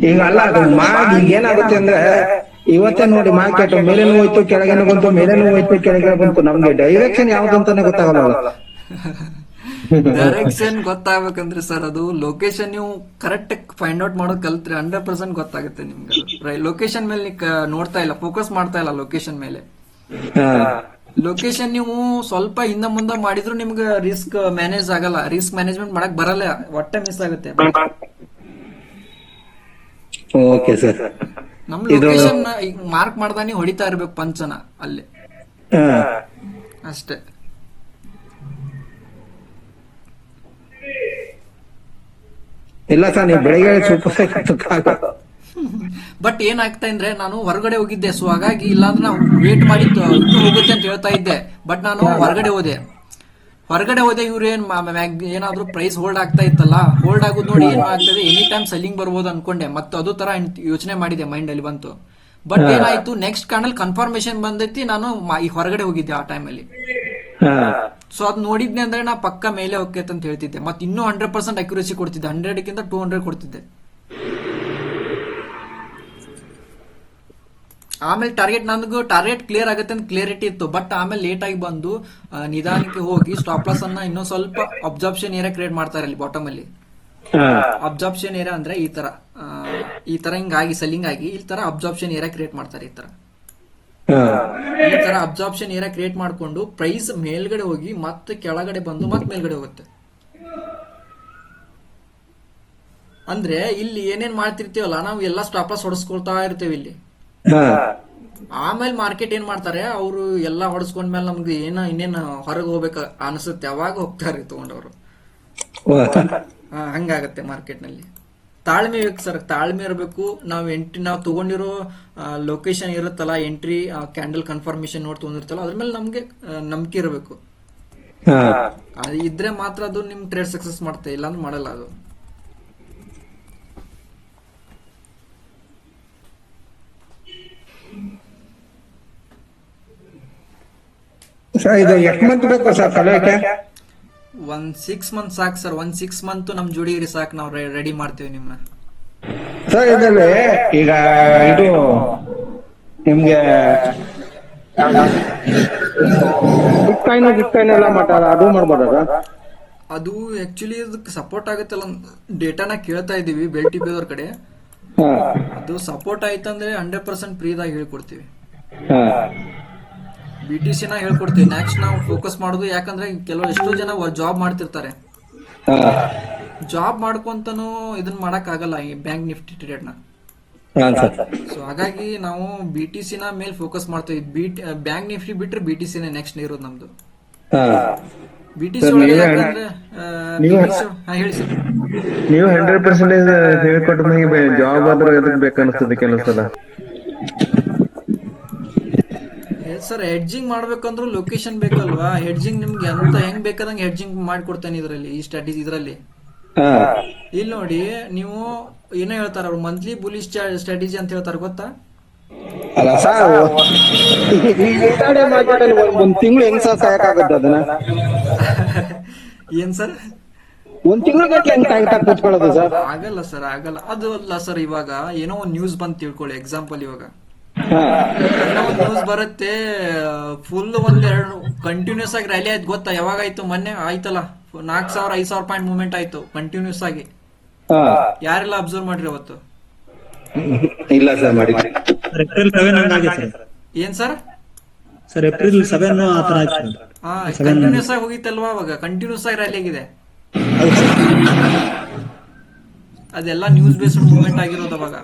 ಈಗ ಅಲ್ಲ, ಅದು ಮಾಡಿ ಈಗ ಏನಾಗುತ್ತೆ ಅಂದ್ರೆ ಇವತ್ತೇ ನೋಡಿ ಮಾರ್ಕೆಟ್ ಮೇಲೇನು ಹೋಯ್ತು, ಕೆಳಗೇನು ಬಂತು, ಮೇಲೇನು ಹೋಯ್ತು, ಕೆಳಗೆ ಬಂತು. ನಮ್ಗೆ ಡೈರೆಕ್ಷನ್ ಯಾವ್ದು ಅಂತಾನೆ ಗೊತ್ತಾಗಲ್ಲ. ಡೈರೆಕ್ಷನ್ ಗೊತ್ತಾಗ್ಬೇಕಂದ್ರೆ ಸರ್ ಅದು ಲೊಕೇಶನ್ ನೀವು ಕರೆಕ್ಟ್ ಫೈಂಡ್ ಔಟ್ ಮಾಡೋದು ಕಲ್ತ್ರೆ 100% ಗೊತ್ತಾಗುತ್ತೆ ನಿಮ್ಗೆ. ಲೊಕೇಶನ್ ಮೇಲೆ ನೋಡ್ತಾ ಇಲ್ಲ, ಫೋಕಸ್ ಮಾಡ್ತಾ ಇಲ್ಲ ಲೊಕೇಶನ್ ಮೇಲೆ. ಲೊಕೇಶನ್ ನೀವು ಸ್ವಲ್ಪ ಹಿಂದೆ ಮುಂದೆ ಮಾಡಿದ್ರು ನಿಮ್ಗೆ ರಿಸ್ಕ್ ಮ್ಯಾನೇಜ್ ಆಗಲ್ಲ, ರಿಸ್ಕ್ ಮ್ಯಾನೇಜ್ಮೆಂಟ್ ಮಾಡಕ್ ಬರಲ್ಲ, ಒಟ್ಟೆ ಮಿಸ್ ಆಗುತ್ತೆ. Okay sir. ನಮ್ ಲೊಕೇಶನ್ ಮಾರ್ಕ್ ಮಾಡ್ದಾನಿ ಹೊಡಿತಾ ಇರ್ಬೇಕು ಪಂಚನ ಅಲ್ಲಿ ಅಷ್ಟೇ. ಇಲ್ಲ ಸರ್, ನೀವು ಬೆಳಿಗ್ಗೆ ಸೂಪರ್. ಬಟ್ ಏನಾಗ್ತಾ ಅಂದ್ರೆ ನಾನು ಹೊರಗಡೆ ಹೋಗಿದ್ದೆ, ಸೊ ಹಾಗಾಗಿ ಇಲ್ಲಾಂದ್ರೆ ನಾವು ವೇಟ್ ಮಾಡಿ ಇನ್ನೂ ಹೋಗುತ್ತೆ ಅಂತ ಹೇಳ್ತಾ ಇದ್ದೆ. ಬಟ್ ನಾನು ಹೊರಗಡೆ ಹೋದೆ ಇವ್ರು ಏನಾದ್ರು ಪ್ರೈಸ್ ಹೋಲ್ಡ್ ಆಗ್ತಾ ಇತ್ತಲ್ಲ, ಹೋಲ್ಡ್ ಆಗೋದು ನೋಡಿ ಏನ್ ಆಗ್ತದೆ, ಎನಿ ಟೈಮ್ ಸೆಲ್ಲಿಂಗ್ ಬರ್ಬೋದು ಅನ್ಕೊಂಡೆ. ಮತ್ತೆ ಅದು ತರ ಯೋಚನೆ ಮಾಡಿದೆ, ಮೈಂಡ್ ಅಲ್ಲಿ ಬಂತು. ಬಟ್ ಏನಾಯ್ತು, ನೆಕ್ಸ್ಟ್ ಕಾಣಲ್ ಕನ್ಫರ್ಮೇಶನ್ ಬಂದೈತಿ, ನಾನು ಈ ಹೊರಗಡೆ ಹೋಗಿದ್ದೆ ಆ ಟೈಮಲ್ಲಿ. ಸೊ ಅದ್ ನೋಡಿದ್ನೆ ಅಂದ್ರೆ ನಾ ಪಕ್ಕ ಮೇಲೆ ಹೋಗ್ತೈತೆ ಅಂತ ಹೇಳ್ತಿದ್ದೆ. ಮತ್ತೆ ಇನ್ನೂ 100% ಅಕ್ಯುರೇಸಿ ಕೊಡ್ತಿದ್ದೆ, 100 200 ಕೊಡ್ತಿದ್ದೆ. ಆಮೇಲೆ ನನಗೂ ಟಾರ್ಗೆಟ್ ಕ್ಲಿಯರ್ ಆಗುತ್ತೆ ಅಂತ ಕ್ಲಿಯರಿಟಿ ಇತ್ತು, ಬಟ್ ಆಮೇಲೆ ಲೇಟ್ ಆಗಿ ಬಂದು ನಿಧಾನಕ್ಕೆ ಹೋಗಿ ಸ್ಟಾಪ್ ಲಾಸ್ ಅನ್ನ ಇನ್ನೊಂದ್ ಸ್ವಲ್ಪ ಅಬ್ಸಾರ್ಪ್ಷನ್ ಏರಿಯಾ ಕ್ರಿಯೇಟ್ ಮಾಡ್ತಾರೆ ಅಲ್ಲಿ ಬಾಟಮ್ ಅಲ್ಲಿ. ಅಬ್ಸಾರ್ಪ್ಷನ್ ಏರಿಯಾ ಅಂದ್ರೆ ಈ ತರ ಹಿಂಗಾಗಿ ಸೆಲ್ಲಿಂಗ್ ಆಗಿ ಈ ತರ ಅಬ್ಸಾರ್ಪ್ಷನ್ ಏರಿಯಾ ಕ್ರಿಯೇಟ್ ಮಾಡ್ತಾರೆ. ಈ ತರ ಅಬ್ಸಾರ್ಪ್ಷನ್ ಏರಿಯಾ ಕ್ರಿಯೇಟ್ ಮಾಡ್ಕೊಂಡು ಪ್ರೈಸ್ ಮೇಲ್ಗಡೆ ಹೋಗಿ ಮತ್ತೆ ಕೆಳಗಡೆ ಬಂದು ಮತ್ತೆ ಮೇಲ್ಗಡೆ ಹೋಗುತ್ತೆ. ಅಂದ್ರೆ ಇಲ್ಲಿ ಏನೇನ್ ಮಾಡ್ತಿರ್ತೀವಲ್ಲ ನಾವು ಎಲ್ಲಾ ಸ್ಟಾಪ್ ಲಾಸ್ ಹೊಡೆಸ್ಕೊಳ್ತಾ ಇರ್ತೇವೆ ಇಲ್ಲಿ. ಆಮೇಲೆ ಮಾರ್ಕೆಟ್ ಏನ್ ಮಾಡ್ತಾರೆ, ಅವರು ಎಲ್ಲಾ ಹೊಡೆಸ್ಕೊಂಡ್ಮೇಲೆ ನಮ್ಗೆ ಇನ್ನೇನು ಹೊರಗೆ ಹೋಗ್ಬೇಕು ಅನ್ಸುತ್ತೆ, ಅವಾಗ ಹೋಗ್ತಾರೆ ತಗೊಂಡವ್ರು. ಹಂಗಾಗತ್ತೆ ಮಾರ್ಕೆಟ್ ನಲ್ಲಿ. ತಾಳ್ಮೆ ಬೇಕು ಸರ್, ತಾಳ್ಮೆ ಇರಬೇಕು. ನಾವು ತಗೊಂಡಿರೋ ಲೊಕೇಶನ್ ಇರುತ್ತಲ್ಲ, ಎಂಟ್ರಿ ಕ್ಯಾಂಡಲ್ ಕನ್ಫರ್ಮೇಶನ್ ನೋಡಿ ತಗೊಂಡಿರ್ತಲ್ಲ, ಅದ್ರ ಮೇಲೆ ನಮ್ಗೆ ನಂಬಿಕೆ ಇರಬೇಕು. ಅದು ಇದ್ರೆ ಮಾತ್ರ ಅದು ನಿಮ್ ಟ್ರೇಡ್ ಸಕ್ಸಸ್ ಮಾಡುತ್ತೆ, ಇಲ್ಲಾಂದ್ರೆ ಮಾಡಲ್ಲ ಅದು. ಸರ್ ಇದು ಎಷ್ಟು ಮಂತ್ ಬೇಕು ಸರ್ ಕಲಿಯೋಕೆ? 6 ಮಂತ್ ಸಾಕು ಸರ್. 6 ಮಂತ್ ನಮ್ ಜೋಡಿ ಇರಿ ಸಾಕು, ನಾವು ರೆಡಿ ಮಾಡ್ತೇವೆ ನಿಮ್ನ. ಸರ್ ಇದರಲ್ಲಿ ಈಗ ಇದು ನಿಮ್ಗೆ ಬಿಟ್ಕಾಯಿನ್ ಎಲ್ಲ ಮಾಡ್ತಾರ, ಅದು ಮಾಡ್ಬೋದ? ಅದು ಆಕ್ಚುಲಿ ಅದಕ್ಕೆ ಸಪೋರ್ಟ್ ಆಗುತ್ತಲ್ಲ, ಡೇಟಾನ ಕೇಳ್ತಾ ಇದೀವಿ ಬೆಲ್ ಟಿ ಪಿ ಅವ್ರ ಕಡೆ. ಅದು ಸಪೋರ್ಟ್ ಆಯ್ತಂದ್ರೆ 100% ಫ್ರೀದಾಗಿ ಹೇಳ್ಕೊಡ್ತೀವಿ. BTC ನ ಹೇಳ್ಕೊಡ್ತೀವಿ. ನೆಕ್ಸ್ಟ್ ನಾವು ಫೋಕಸ್ ಮಾಡೋದು, ಯಾಕಂದ್ರೆ ಎಷ್ಟೋ ಜನ ಜಾಬ್ ಮಾಡ್ತಿರ್ತಾರೆ. ಜಾಬ್ ಮಾಡ್ಕೊಂತನೂ ಇದನ್ನ ಮಾಡಕ್ ಆಗಲ್ಲ ಈ ಬ್ಯಾಂಕ್ ನಿಫ್ಟಿ ಟ್ರೇಡ್ ನ. ಸೊ ಹಾಗಾಗಿ ನಾವು BTC ನ ಮೇಲೆ ಫೋಕಸ್ ಮಾಡ್ತೀವಿ. ಬ್ಯಾಂಕ್ ನಿಫ್ಟಿ ಬಿಟ್ರೆ BTC ನೇ ನೆಕ್ಸ್ಟ್ ಇರೋದು ನಮ್ದು. BTC ಒಳಗೆ ಯಾಕಂದ್ರೆ ಹೇಳಿ ಸರ್. ನೀವು 100% ಹೇಳ್ಕೊಟ್ಟ ಜಾಬ್ ಆದ್ರೂ ಎದಕ್ ಬೇಕನ್ನಿಸ್ತದೆ ಕೆಲಸದ ಸರ್. ಹೆಡ್ಜಿಂಗ್ ಮಾಡ್ಬೇಕಂದ್ರೂ ಲೊಕೇಶನ್ ಬೇಕಲ್ವಾ? ಹೆಡ್ಜಿಂಗ್ ನಿಮ್ಗೆ ಅಂತ ಹೆಂಗ್ ಬೇಕಾದಂಗೆ ಹೆಡ್ಜಿಂಗ್ ಮಾಡ್ಕೊಡ್ತೇನೆ ಇದರಲ್ಲಿ, ಈ ಸ್ಟ್ರಾಟಜಿ ಇದರಲ್ಲಿ. ಇಲ್ಲಿ ನೋಡಿ, ನೀವು ಏನೋ ಹೇಳ್ತಾರ ಅವ್ರು, ಮಂತ್ಲಿ ಬುಲಿಶ್ ಸ್ಟ್ರಾಟಜಿ ಅಂತ ಹೇಳ್ತಾರ, ಗೊತ್ತಾ? ಅಲ್ಲ ಸರ್, ಒಂದ್ ತಿಂಗಳು ಹೆಂಗ್ ಸರ್ ಸಾಕಾಗುತ್ತೆ ಅದನ್ನ? ಏನ್ ಸರ್, ಒಂದ್ ತಿಂಗಳು ಗಟ್ಲೆ ಹೆಂಗ್ ಕಾಯ್ತಾ ಕೂತ್ಕೊಳ್ಳೋದು ಸರ್? ಆಗಲ್ಲ ಸರ್, ಆಗಲ್ಲ. ಅದು ಅಲ್ಲ ಸರ್, ಇವಾಗ ಏನೋ ಒಂದ್ ನ್ಯೂಸ್ ಬಂದ್ ತಿಳ್ಕೊಳ್ಳಿ. ಎಕ್ಸಾಂಪಲ್, ಇವಾಗ ಏನೋ ಒಂದ್ ನ್ಯೂಸ್ ಬರುತ್ತೆ, ಫುಲ್ ಒಂದೆರಡು ಕಂಟಿನ್ಯೂಸ್ ಆಗಿ ರ್ಯಾಲಿ ಆಯ್ತು, ಗೊತ್ತಾ? ಯಾವಾಗ ಆಯ್ತು? ಮೊನ್ನೆ ಆಯ್ತಲ್ಲ, 4,000-5,000 ಪಾಯಿಂಟ್ ಮೂವ್ಮೆಂಟ್ ಆಯ್ತು ಕಂಟಿನ್ಯೂಸ್ ಆಗಿ. ಯಾರೆಲ್ಲ ಅಬ್ಸರ್ವ್ ಮಾಡ್ರಿ ಅವತ್ತು? ಇಲ್ಲ ಸರ್, ಮಾಡಿ. ಏಪ್ರಿಲ್ 7 ಹಂಗಾಗಿದೆ ಸರ್. ಏನ್ ಸರ್? ಸರ್ ಏಪ್ರಿಲ್ 7 ಆ ತರ ಆಯ್ತು ಸರ್. ಕಂಟಿನ್ಯೂಸ್ ಆಗಿ ಹೋಗಿತ್ತಲ್ವಾ ಅವಾಗ? ಕಂಟಿನ್ಯೂಸ್ ಆಗಿ ರ್ಯಾಲಿ ಆಗಿದೆ. ಅದೆಲ್ಲ ನ್ಯೂಸ್ ಬೇಸ್ಡ್ ಮೂವ್ಮೆಂಟ್ ಆಗಿರೋದು ಅವಾಗ.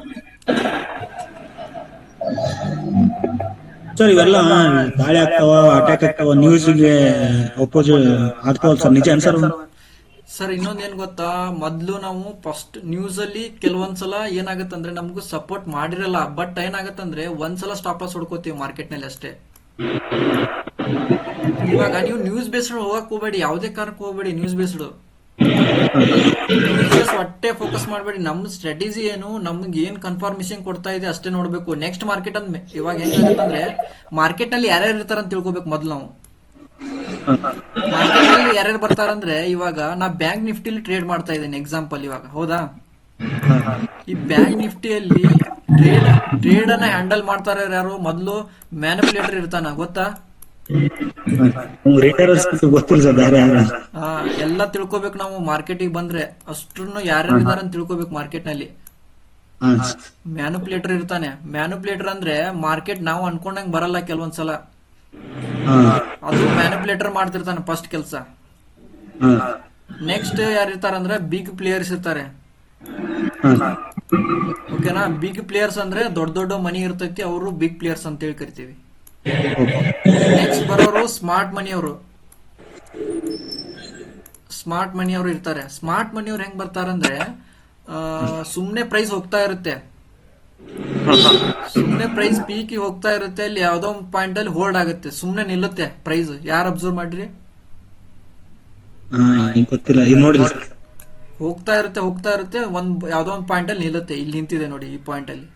ಸರ್ ಇವೆಲ್ಲ ದಾಳಿ ಆಗ್ತಾವ, ಅಟ್ಯಾಕ್ ಆಗ್ತಾವ, ನ್ಯೂಸ್ಗೆ ಅಪೋಸಿಟ್ ಆಗ್ತಾವ ಸರ್, ನಿಜ ಸರ್? ಸರ್ ಇನ್ನೊಂದೇನ್ ಗೊತ್ತಾ, ಮೊದ್ಲು ನಾವು ಫಸ್ಟ್ ನ್ಯೂಸ್ ಅಲ್ಲಿ ಕೆಲವೊಂದ್ಸಲ ಏನಾಗತ್ತಂದ್ರೆ ನಮ್ಗೂ ಸಪೋರ್ಟ್ ಮಾಡಿರಲ್ಲ, ಬಟ್ ಏನಾಗತ್ತಂದ್ರೆ ಒಂದ್ಸಲ ಸ್ಟಾಪ್ ಲಾಸ್ ಹೊಡ್ಕೋತೀವಿ ಮಾರ್ಕೆಟ್ ನಲ್ಲಿ ಅಷ್ಟೇ. ಇವಾಗ ನೀವು ನ್ಯೂಸ್ ಬೇಸ್ಡ್ ಹೋಗಕ್ ಹೋಗ್ಬೇಡಿ, ಯಾವುದೇ ಕಾರಣಕ್ಕೆ ಹೋಗ್ಬೇಡಿ. ನ್ಯೂಸ್ ಬೇಸ್ಡ್ ಒಟ್ಟೆ ಫೋಕಸ್ ಮಾಡಬೇಡಿ. ನಮ್ ಸ್ಟ್ರಾಟಜಿ ಏನು, ನಮ್ಗೆ ಏನ್ ಕನ್ಫರ್ಮೇಶನ್ ಕೊಡ್ತಾ ಇದೆ ಅಷ್ಟೇ ನೋಡ್ಬೇಕು. ನೆಕ್ಸ್ಟ್ ಮಾರ್ಕೆಟ್ ಅಂದ್ ಇವಾಗ ಹೆಂಗಾಗತ್ತಂದ್ರೆ, ಮಾರ್ಕೆಟ್ ನಲ್ಲಿ ಯಾರ್ಯಾರು ಇರ್ತಾರ ಅಂತ ತಿಳ್ಕೊಬೇಕು ಮೊದ್ಲು ನಾವು. ಮಾರ್ಕೆಟ್ ನಲ್ಲಿ ಯಾರ್ಯಾರು ಬರ್ತಾರಂದ್ರೆ, ಇವಾಗ ನಾ ಬ್ಯಾಂಕ್ ನಿಫ್ಟಿಲಿ ಟ್ರೇಡ್ ಮಾಡ್ತಾ ಇದ್ದೇನೆ ಎಕ್ಸಾಂಪಲ್, ಇವಾಗ ಹೌದಾ? ಈ ಬ್ಯಾಂಕ್ ನಿಫ್ಟಿಯಲ್ಲಿ ಟ್ರೇಡ್ ಅನ್ನ ಹ್ಯಾಂಡಲ್ ಮಾಡ್ತಾರ ಯಾರು? ಮೊದ್ಲು ಮ್ಯಾನಿಪುಲೇಟರ್ ಇರ್ತಾನ, ಗೊತ್ತಾ? ಗೊತ್ತಿಲ್ಲ ಸರ್, ಬೇರೆ ಎಲ್ಲ ತಿಳ್ಕೊಬೇಕು ನಾವು. ಮಾರ್ಕೆಟಿಗೆ ಬಂದ್ರೆ ಅಷ್ಟನ್ನು ಯಾರ್ಯಾರು ಇದಾರೆ ಅಂತ ತಿಳ್ಕೊಬೇಕು. ಮಾರ್ಕೆಟ್ ನಲ್ಲಿ ಮ್ಯಾನಿಪುಲೇಟರ್ ಇರ್ತಾನೆ. ಮ್ಯಾನಿಪುಲೇಟರ್ ಅಂದ್ರೆ ಮಾರ್ಕೆಟ್ ನಾವು ಅನ್ಕೊಂಡಂಗ್ ಬರಲ್ಲ ಕೆಲವೊಂದ್ಸಲ, ಅದು ಮ್ಯಾನಿಪುಲೇಟರ್ ಮಾಡ್ತಿರ್ತಾನೆ ಫಸ್ಟ್ ಕೆಲಸ. ನೆಕ್ಸ್ಟ್ ಯಾರು ಇರ್ತಾರಂದ್ರೆ ಬಿಗ್ ಪ್ಲೇಯರ್ಸ್ ಇರ್ತಾರೆ, ಓಕೆನಾ? ಬಿಗ್ ಪ್ಲೇಯರ್ಸ್ ಅಂದ್ರೆ ದೊಡ್ಡ ದೊಡ್ಡ ಮನಿ ಇರ್ತೈತಿ, ಅವರು ಬಿಗ್ ಪ್ಲೇಯರ್ಸ್ ಅಂತ ಹೇಳಿ ಕರಿತೀವಿ. ನೆಕ್ಸ್ಟ್ ಬರೋರು ಸ್ಮಾರ್ಟ್ ಮನಿ ಅವರು. ಸ್ಮಾರ್ಟ್ ಮನಿ ಅವರು ಇರ್ತಾರೆ. ಸ್ಮಾರ್ಟ್ ಮನಿ ಅವ್ರು ಹೆಂಗ್ ಬರ್ತಾರಂದ್ರೆ, ಸುಮ್ನೆ ಪ್ರೈಸ್ ಹೋಗ್ತಾ ಇರುತ್ತೆ, ಸುಮ್ನೆ ಪ್ರೈಸ್ ಪೀಕಿ ಹೋಗ್ತಾ ಇರುತ್ತೆ, ಅಲ್ಲಿ ಯಾವ್ದೋ ಒಂದು ಪಾಯಿಂಟ್ ಅಲ್ಲಿ ಹೋಲ್ಡ್ ಆಗುತ್ತೆ, ಸುಮ್ನೆ ನಿಲ್ಲುತ್ತೆ ಪ್ರೈಸ್. ಯಾರು ಅಬ್ಸರ್ವ್ ಮಾಡ್ರಿ? ಗೊತ್ತಿಲ್ಲ, ನೋಡಿ. ಹೋಗ್ತಾ ಇರುತ್ತೆ, ಒಂದ್ ಯಾವ್ದೋ ಒಂದು ಪಾಯಿಂಟ್ ಅಲ್ಲಿ ನಿಲ್ಲುತ್ತೆ. ಇಲ್ಲಿ ನಿಂತಿದೆ ನೋಡಿ, ಈ ಪಾಯಿಂಟ್ ಅಲ್ಲಿ.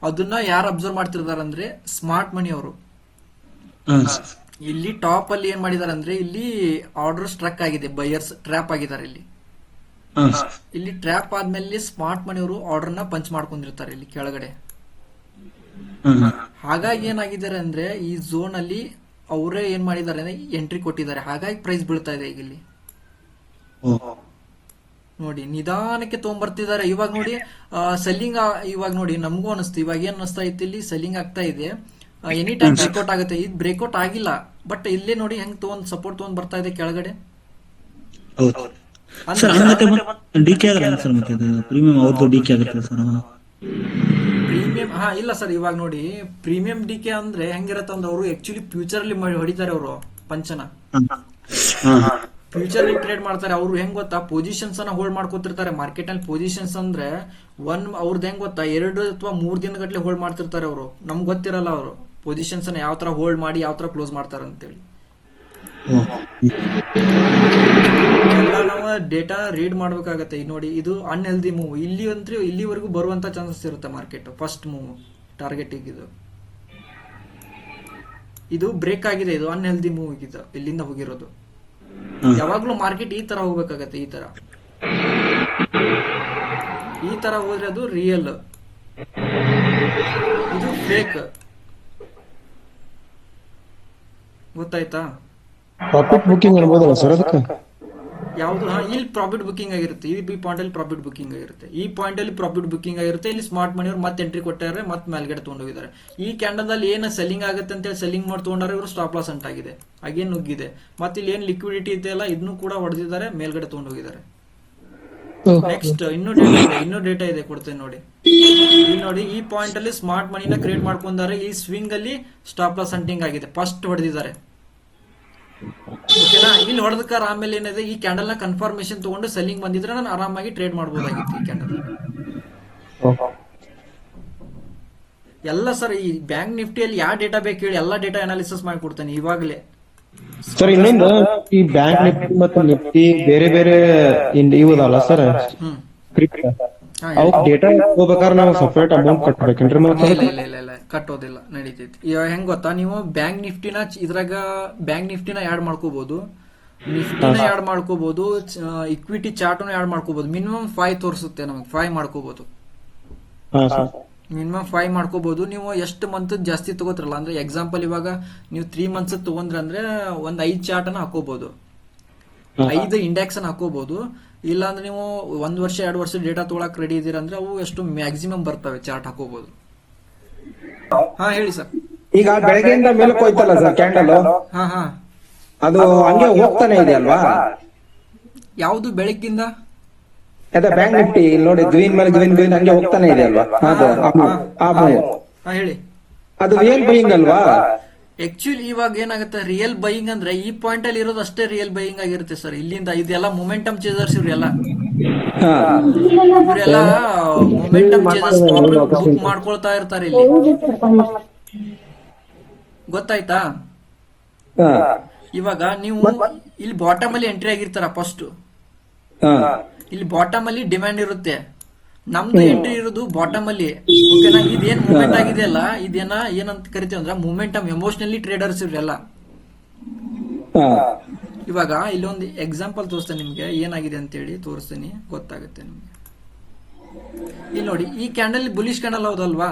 ಅದನ್ನ ಯಾರು ಅಬ್ಸರ್ವ್ ಮಾಡ್ತಿರ್ತಾರಂದ್ರೆ ಸ್ಮಾರ್ಟ್ ಮನಿ ಅವರು. ಇಲ್ಲಿ ಟಾಪ್ ಅಲ್ಲಿ ಏನ್ ಮಾಡಿದಾರೆ ಅಂದ್ರೆ, ಇಲ್ಲಿ ಆರ್ಡರ್ ಸ್ಟ್ರಕ್ ಆಗಿದೆ, ಬೈಯರ್ಸ್ ಟ್ರ್ಯಾಪ್ ಆಗಿದ್ದಾರೆ ಇಲ್ಲಿ. ಇಲ್ಲಿ ಟ್ರ್ಯಾಪ್ ಆದ್ಮೇಲೆ ಸ್ಮಾರ್ಟ್ ಮನಿ ಅವರು ಆರ್ಡರ್ ನ ಪಂಚ್ ಮಾಡ್ಕೊಂಡಿರ್ತಾರೆ ಇಲ್ಲಿ ಕೆಳಗಡೆ. ಹಾಗಾಗಿ ಏನಾಗಿದ್ದಾರೆ ಅಂದ್ರೆ ಈ ಝೋನ್ ಅಲ್ಲಿ ಅವರೇ ಏನ್ ಮಾಡಿದ್ದಾರೆ ಅಂದ್ರೆ ಎಂಟ್ರಿ ಕೊಟ್ಟಿದ್ದಾರೆ, ಹಾಗಾಗಿ ಪ್ರೈಸ್ ಬೀಳ್ತಾ ಇದೆ ಈಗ ಇಲ್ಲಿ ನೋಡಿ. ನಿಧಾನಕ್ಕೆ ತಗೊಂಡ್ಬರ್ತಿದ್ದಾರೆ. ಇವಾಗ ನೋಡಿ ಸೆಲ್ಲಿಂಗ್, ಇವಾಗ ನೋಡಿ ನಮಗೂ ಅನಿಸ್ತು, ಇವಾಗ ಏನ್ ಅನಿಸ್ತಾ ಇತ್ತು, ಇಲ್ಲಿ ಸೆಲ್ಲಿಂಗ್ ಆಗ್ತಾ ಇದೆ, ಎನಿ ಟೈಮ್ ಬ್ರೇಕ್ಔಟ್ ಆಗುತ್ತೆ. ಇದು ಬ್ರೇಕ್ಔಟ್ ಆಗಿಲ್ಲ, ಬಟ್ ಇಲ್ಲೇ ನೋಡಿ ಹೆಂಗ್ ತಗೊಂಡ್ ಸಪೋರ್ಟ್ ತಗೊಂಡ್ ಬರ್ತಾ ಇದೆ ಕೆಳಗಡೆ. ಡಿಕೆ ಆಗಲ್ಲ ಸರ್, ಮತ್ತೆ ಪ್ರೀಮಿಯಂ ಅವ್ರದ್ದು ಡಿಕೆ ಆಗುತ್ತೆ ಸರ್. ಪ್ರೀಮಿಯಂ ಇಲ್ಲ ಸರ್, ಇವಾಗ ನೋಡಿ ಪ್ರೀಮಿಯಂ ಡಿಕೆ ಅಂದ್ರೆ ಹೆಂಗಿರತ್ತೆ ಅಂದ್ರೆ ಅವರು ಆಕ್ಚುಲಿ ಫ್ಯೂಚರ್ ಅಲ್ಲಿ ಹೊಡಿತಾರೆ ಅವರು ಪಂಚನ, ಫ್ಯೂಚರ್ ಅಲ್ಲಿ ಟ್ರೇಡ್ ಮಾಡ್ತಾರೆ. ಅವ್ರು ಹೆಂಗ್ ಗೊತ್ತಾ, ಪೊಸಿಷನ್ಸ್ ಅನ್ನ ಹೋಲ್ಡ್ ಮಾಡ್ಕೊತಿರ್ತಾರೆ ಮಾರ್ಕೆಟ್ ನಲ್ಲಿ. ಪೊಸಿಷನ್ಸ್ ಅಂದ್ರೆ ಅವ್ರದ್ದು ಹೆಂಗ್ ಗೊತ್ತಾ, 2 ಅಥವಾ 3 ದಿನಗಟ್ಲೆ ಹೋಲ್ಡ್ ಮಾಡ್ತಿರ್ತಾರೆ ಅವರು. ನಮ್ಗೆ ಗೊತ್ತಿರಲ್ಲ ಅವರು ಪೊಸಿಷನ್ಸ್ ಅನ್ನ ಯಾವ ತರ ಹೋಲ್ಡ್ ಮಾಡಿ ಯಾವ ತರ ಕ್ಲೋಸ್ ಮಾಡ್ತಾರೆ ಅಂತೇಳಿ. ಎಲ್ಲ ನಾವು ಡೇಟಾ ರೀಡ್ ಮಾಡ್ಬೇಕಾಗತ್ತೆ. ಈಗ ನೋಡಿ ಇದು ಅನ್ಹೆಲ್ದಿ ಮೂವ್, ಇಲ್ಲಿ ಅಂತೂ ಇಲ್ಲಿವರೆಗೂ ಬರುವಂತ ಚಾನ್ಸಸ್ ಇರುತ್ತೆ ಮಾರ್ಕೆಟ್. ಫಸ್ಟ್ ಮೂವ್ ಟಾರ್ಗೆಟ್ ಇದು ಬ್ರೇಕ್ ಆಗಿದೆ, ಇದು ಅನ್ಹೆಲ್ದಿ ಮೂವ್ ಇದು ಇಲ್ಲಿಂದ ಹೋಗಿರೋದು. ಯಾವಾಗ್ಲೂ ಮಾರ್ಕೆಟ್ ಈ ತರ ಹೋಗ್ಬೇಕಾಗತ್ತೆ, ಈ ತರ ಹೋದ್ರೆ ಅದು ರಿಯಲ್, ಇದು ಫೇಕ್. ಗೊತ್ತಾಯ್ತಾ? ಪ್ರಾಫಿಟ್ ಬುಕಿಂಗ್ ಅನ್ಬೋದಲ್ಲ ಸರ್ ಅದಕ್ಕೆ? ಯಾವ್ದು ಇಲ್ಲಿ ಪ್ರಾಫಿಟ್ ಬುಕಿಂಗ್ ಆಗಿರುತ್ತೆ, ಈ ಪಾಯಿಂಟ್ ಅಲ್ಲಿ ಪ್ರಾಫಿಟ್ ಬುಕಿಂಗ್ ಆಗಿರುತ್ತೆ, ಈ ಪಾಯಿಂಟ್ ಅಲ್ಲಿ ಪ್ರಾಫಿಟ್ ಬುಕಿಂಗ್ ಆಗಿರುತ್ತೆ. ಇಲ್ಲಿ ಸ್ಮಾರ್ಟ್ ಮನಿ ಅವ್ರು ಮತ್ತೆ ಎಂಟ್ರಿ ಕೊಟ್ಟಾರೆ, ಮತ್ತೆ ಮೇಲ್ಗಡೆ ತಗೊಂಡೋಗಿದ್ದಾರೆ. ಈ ಕ್ಯಾಂಡಲ್ ಅಲ್ಲಿ ಏನು ಸೆಲ್ಲಿಂಗ್ ಆಗುತ್ತೆ ಅಂತ ಹೇಳಿ ಸೆಲ್ಲಿಂಗ್ ಮಾಡಿ ತಗೊಂಡಾರೆ, ಇವರು ಸ್ಟಾಪ್ ಲಾಸ್ ಅಂಟಾಗಿದೆ, ಹಾಗೇನು ನುಗ್ಗಿದೆ. ಮತ್ತೆ ಇಲ್ಲಿ ಏನ್ ಲಿಕ್ವಿಡಿಟಿ ಇದೆಯಲ್ಲ ಇದನ್ನು ಕೂಡ ಹೊಡೆದಿದ್ದಾರೆ, ಮೇಲ್ಗಡೆ ತಗೊಂಡೋಗಿದ್ದಾರೆ. ನೆಕ್ಸ್ಟ್ ಇನ್ನೂ ಡೇಟಾ ಇದೆ ಕೊಡ್ತೇನೆ ನೋಡಿ. ಇಲ್ಲಿ ನೋಡಿ ಈ ಪಾಯಿಂಟ್ ಅಲ್ಲಿ ಸ್ಮಾರ್ಟ್ ಮನಿನ ಕ್ರಿಯೇಟ್ ಮಾಡ್ಕೊಂಡಾರೆ, ಈ ಸ್ವಿಂಗ್ ಅಲ್ಲಿ ಸ್ಟಾಪ್ ಲಾಸ್ ಹಂಟಿಂಗ್ ಆಗಿದೆ, ಫಸ್ಟ್ ಹೊಡೆದಿದ್ದಾರೆ. ಓಕೆನಾ? ಇಲ್ಲಿ ಹೊಡೆದಕ್ಕಾರ ಆಮೇಲೆ ಏನಿದೆ, ಈ ಕ್ಯಾಂಡಲ್ ನ ಕನ್ಫರ್ಮೇಶನ್ ತಗೊಂಡು ಸೆಲ್ಲಿಂಗ್ ಬಂದಿದ್ರೆ ನಾನು ಆರಾಮಾಗಿ ಟ್ರೇಡ್ ಮಾಡಬಹುದಾಗಿತ್ತು ಈ ಕ್ಯಾಂಡಲ್. ಎಲ್ಲ ಸರ್ ಈ ಬ್ಯಾಂಕ್ ನಿಫ್ಟಿಯಲ್ಲಿ ಯಾವ ಡೇಟಾ ಬೇಕು ಹೇಳಿ, ಎಲ್ಲಾ ಡೇಟಾ ಅನಾಲಿಸಿಸ್ ಮಾಡಿ ಕೊಡ್ತೇನೆ ಇವಾಗಲೇ. ಸರ್ ಇನ್ನೊಂದು, ಈ ಬ್ಯಾಂಕ್ ನಿಫ್ಟಿ ಮತ್ತು ನಿಫ್ಟಿ ಬೇರೆ ಬೇರೆ ಇವದಲ್ಲ ಸರ್, ಅವು ಡೇಟಾ ಹೋಗ್ಬೇಕಾದ್ರೆ ನಾವು ಸಪರೇಟ್ ಅಮೌಂಟ್ ಕಟ್ಟಬೇಕೇನ್ರಿ? ಇಲ್ಲ ಕಟ್ಟೋದಿಲ್ಲ, ನಡೀತೈತಿ. ಇವಾಗ ಹೆಂಗ್ ಗೊತ್ತಾ, ನೀವು ಬ್ಯಾಂಕ್ ನಿಫ್ಟಿನ ಇದ್ರಾಗ ಬ್ಯಾಂಕ್ ನಿಫ್ಟಿನ ಆಡ್ ಮಾಡ್ಕೋಬಹುದು, ನಿಫ್ಟಿನ ಆಡ್ ಮಾಡ್ಕೋಬಹುದು, ಇಕ್ವಿಟಿ ಚಾರ್ಟ್ನು ಆಡ್ ಮಾಡ್ಕೋಬಹುದು. ಮಿನಿಮಮ್ 5 ತೋರಿಸುತ್ತೆ ನಮಗೆ, 5 ಮಾಡ್ಕೋಬಹುದು. ಮಿನಿಮಮ್ 5 ಮಾಡ್ಕೋಬಹುದು. ನೀವು ಎಷ್ಟು ಮಂತ್ ಜಾಸ್ತಿ ತಗೋತಿರಲ್ಲ, ಅಂದ್ರೆ ಎಕ್ಸಾಂಪಲ್ ಇವಾಗ ನೀವು 3 ಮಂತ್ಸ್ ತಗೊಂಡ್ರೆ ಅಂದ್ರೆ ಒಂದ್ 5 ಚಾರ್ಟ್ ಅನ್ನ ಹಾಕೋಬಹುದು, 5 ಇಂಡೆಕ್ಸ್ ಅನ್ನ ಹಾಕೋಬಹುದು. ಇಲ್ಲ ಅಂದ್ರೆ ನೀವು 1 ವರ್ಷ 2 ವರ್ಷ ಡೇಟಾ ತೊಗೊಳಕ್ ರೆಡಿ ಇದೀರ ಅಂದ್ರೆ ಅವು ಎಷ್ಟು ಮ್ಯಾಕ್ಸಿಮಮ್ ಬರ್ತವೆ ಚಾರ್ಟ್ ಹಾಕೋಬಹುದು. ಹೇಳಿ ಸರ್. ಈಗ ಬೆಳಗ್ಗೆಯಿಂದ ಮೇಲಕ್ಕೆ ಹೋಯ್ತಲ್ಲ ಸರ್ ಕ್ಯಾಂಡಲ್, ಅದು ಹಂಗೆ ಹೋಗ್ತಾನೆ ಇದೆ ಅಲ್ವಾ? ಯಾವ್ದು ಬೆಳಗ್ಗಿಂದ? ಅದೇ ಬ್ಯಾಂಕ್ ನಿಫ್ಟಿ ನೋಡಿ, ಗ್ರೀನ್ ಮೇಲೆ ಗ್ರೀನ್ ಹಂಗೆ ಹೋಗ್ತಾನೆ ಇದೆ ಅಲ್ವಾ? ಹೇಳಿ. ಅದು ರಿಯಲ್ ಬೈಯಿಂಗ್ ಅಲ್ವಾ? ಆಕ್ಚುಲಿ ಇವಾಗ ಏನಾಗುತ್ತೆ, ರಿಯಲ್ ಬೈಯಿಂಗ್ ಅಂದ್ರೆ ಈ ಪಾಯಿಂಟ್ ಅಲ್ಲಿ ಇರೋದು ಅಷ್ಟೇ ರಿಯಲ್ ಬೈಯಿಂಗ್ ಆಗಿರುತ್ತೆ ಸರ್. ಇಲ್ಲಿಂದ ಇದೆಲ್ಲ ಮೊಮೆಂಟಮ್ ಚೇಸರ್ಸ್, ಇವರೆಲ್ಲ ಮೊಮೆಂಟಮ್ ಚೇಸರ್ಸ್ ಬುಕ್ ಮಾಡ್ಕೊಳ್ತಾ ಇರ್ತಾರೆ ಇಲ್ಲಿ. ಗೊತ್ತಾಯ್ತಾ? ಇವಾಗ ನೀವು ಇಲ್ಲಿ ಬಾಟಮ್ ಅಲ್ಲಿ ಎಂಟ್ರಿ ಆಗಿರ್ತಾರ ಫಸ್ಟ್, ಇಲ್ಲಿ ಬಾಟಮ್ ಅಲ್ಲಿ ಡಿಮ್ಯಾಂಡ್ ಇರುತ್ತೆ, ನಮ್ದು ಎಂಟ್ರಿ ಇರೋದು ಬಾಟಮ್ ಅಲ್ಲಿ. ಓಕೆನಾ? ಇದೇನ್ ಮೂವ್ಮೆಂಟ್ ಆಗಿದೆ ಅಲ್ಲ, ಇದೇನ ಏನಂತ ಕರಿತೀವಿ ಅಂದ್ರೆ ಮೂವ್ಮೆಂಟಮ್, ಎಮೋಷನಲಿ ಟ್ರೇಡರ್ಸ್ ಇವ್ರೆಲ್ಲ. ಇವಾಗ ಇಲ್ಲೊಂದು ಎಕ್ಸಾಂಪಲ್ ತೋರಿಸ್ತೇನೆ ನಿಮ್ಗೆ, ಏನಾಗಿದೆ ಅಂತೇಳಿ ತೋರಿಸ್ತೀನಿ, ಗೊತ್ತಾಗುತ್ತೆ ನಿಮ್ಗೆ. ಇಲ್ಲಿ ನೋಡಿ, ಈ ಕ್ಯಾಂಡಲ್ ಬುಲಿಶ್ ಕ್ಯಾಂಡಲ್ ಹೌದಲ್ವಾ?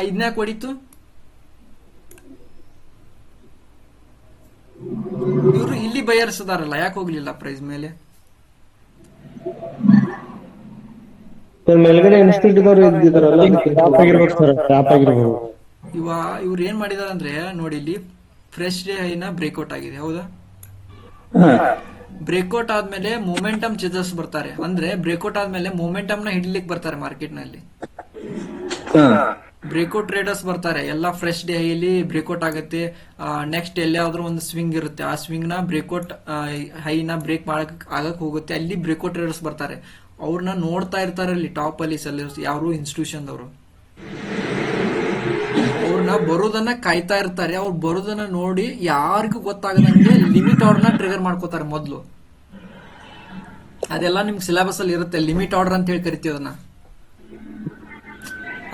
ಇದನ್ಯಾಕೆ ಹೊಡಿತು? ಇವರು ಇಲ್ಲಿ ಬಯರ್ಸದಾರಲ್ಲ, ಯಾಕೆ ಹೋಗ್ಲಿಲ್ಲ ಪ್ರೈಸ್ ಮೇಲೆ? ಮೇಲ್ಗಡೆ ಇವ್ರು ಏನ್ ಮಾಡಿದಾರೆ ಅಂದ್ರೆ ನೋಡಿ, ಇಲ್ಲಿ ಫ್ರೆಶ್ ಡೇ ಹೈನ ಬ್ರೇಕ್ಔಟ್ ಆಗಿದೆ, ಹೌದಾ? ಬ್ರೇಕ್ಔಟ್ ಆದ್ಮೇಲೆ ಮೊಮೆಂಟಮ್ ಚೇಂಜಸ್ ಬರ್ತಾರೆ, ಅಂದ್ರೆ ಬ್ರೇಕ್ಔಟ್ ಆದ್ಮೇಲೆ ಮೊಮೆಂಟಮ್ ನ ಹಿಡ್ಲಿಕ್ಕೆ ಬರ್ತಾರೆ ಮಾರ್ಕೆಟ್ ನಲ್ಲಿ. ಬ್ರೇಕ್ಔಟ್ ಟ್ರೇಡರ್ಸ್ ಬರ್ತಾರೆ, ಎಲ್ಲ ಫ್ರೆಶ್ ಡೇ ಹೈಲಿ ಬ್ರೇಕ್ಔಟ್ ಆಗುತ್ತೆ. ನೆಕ್ಸ್ಟ್ ಎಲ್ಲಾದ್ರೂ ಒಂದು ಸ್ವಿಂಗ್ ಇರುತ್ತೆ, ಆ ಸ್ವಿಂಗ್ ನ ಬ್ರೇಕ್ಔಟ್ ಹೈನ ಬ್ರೇಕ್ ಆಗಕ್ ಹೋಗುತ್ತೆ, ಅಲ್ಲಿ ಬ್ರೇಕ್ಔಟ್ ಟ್ರೇಡರ್ಸ್ ಬರ್ತಾರೆ. ಅವ್ರನ್ನ ನೋಡ್ತಾ ಇರ್ತಾರೆ ಅಲ್ಲಿ ಟಾಪ್ ಅಲ್ಲಿ ಸೆಲ್ಲರ್ಸ್, ಯಾರು ಇನ್ಸ್ಟಿಟ್ಯೂಷನ್ ಅವರು, ಅವ್ರನ್ನ ಬರೋದನ್ನ ಕಾಯ್ತಾ ಇರ್ತಾರೆ. ಅವ್ರು ಬರೋದನ್ನ ನೋಡಿ ಯಾರಿಗೂ ಗೊತ್ತಾಗದಂಗೆ ಲಿಮಿಟ್ ಆರ್ಡರ್ ನ ಟ್ರಿಗರ್ ಮಾಡ್ಕೋತಾರೆ ಮೊದ್ಲು. ಅದೆಲ್ಲ ನಿಮ್ಗೆ ಸಿಲೆಬಸ್ ಅಲ್ಲಿ ಇರುತ್ತೆ, ಲಿಮಿಟ್ ಆರ್ಡರ್ ಅಂತ ಹೇಳಿ ಕರಿತೀವಿ ಅದನ್ನ.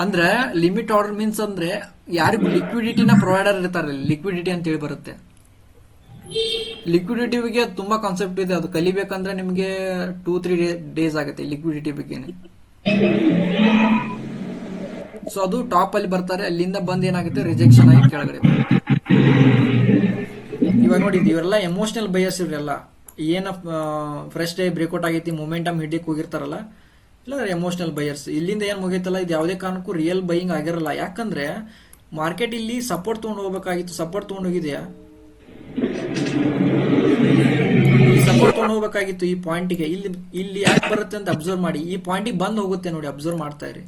ಅಂದ್ರೆ ಲಿಮಿಟ್ ಆರ್ಡರ್ ಮೀನ್ಸ್ ಅಂದ್ರೆ ಯಾರಿಗೂ ಲಿಕ್ವಿಡಿಟಿನ ಪ್ರೊವೈಡರ್ ಇರ್ತಾರೆ, ಲಿಕ್ವಿಡಿಟಿ ಅಂತ ಹೇಳಿ ಬರುತ್ತೆ. ಲಿಕ್ವಿಡಿಟಿ ಬಗ್ಗೆ ತುಂಬಾ ಕಾನ್ಸೆಪ್ಟ್ ಇದೆ, ಅದು ಕಲಿಬೇಕಂದ್ರೆ ನಿಮ್ಗೆ 2-3 ಡೇಸ್ ಆಗುತ್ತೆ ಲಿಕ್ವಿಡಿಟಿ ಬಗ್ಗೆ. ಸೊ ಅದು ಟಾಪ್ ಅಲ್ಲಿ ಬರ್ತಾರೆ, ಅಲ್ಲಿಂದ ಬಂದ್ ಏನಾಗುತ್ತೆ ರಿಜೆಕ್ಷನ್ ಆಗಿ ಕೆಳಗಡೆ ಬರುತ್ತೆ. ಇವಾಗ ನೋಡಿ ಇವರೆಲ್ಲ ಎಮೋಷನಲ್ ಬಯರ್ಸ್ ಇವ್ರೆಲ್ಲ ಏನ ಫ್ರೆಶ್ ಡೇ ಬ್ರೇಕ್ಔಟ್ ಆಗೈತಿ ಮೊಮೆಂಟಮ್ ಹಿಡಿಕ್ ಹೋಗಿರ್ತಾರಲ್ಲ, ಇಲ್ಲ ಎಮೋಷನಲ್ ಬಯರ್ಸ್. ಇಲ್ಲಿಂದ ಏನ್ ಮುಗೈತಲ್ಲ ಇದು ಯಾವುದೇ ಕಾರಣಕ್ಕೂ ರಿಯಲ್ ಬೈಯಿಂಗ್ ಆಗಿರಲ್ಲ. ಯಾಕಂದ್ರೆ ಮಾರ್ಕೆಟ್ ಇಲ್ಲಿ ಸಪೋರ್ಟ್ ತೊಗೊಂಡು ಹೋಗ್ಬೇಕಾಗಿತ್ತು, ಸಪೋರ್ಟ್ ತೊಗೊಂಡು ಹೋಗಿದೆಯಾ, ಸಪೋರ್ಟ್ ತೊಗೊಂಡು ಹೋಗ್ಬೇಕಾಗಿತ್ತು ಈ ಪಾಯಿಂಟ್ಗೆ. ಇಲ್ಲಿ ಯಾಕೆ ಬರುತ್ತೆ ಅಂತ ಅಬ್ಸರ್ವ್ ಮಾಡಿ. ಈ ಪಾಯಿಂಟಿಗೆ ಬಂದ್ ಹೋಗುತ್ತೆ ನೋಡಿ, ಅಬ್ಸರ್ವ್ ಮಾಡ್ತಾ ಇರಿ.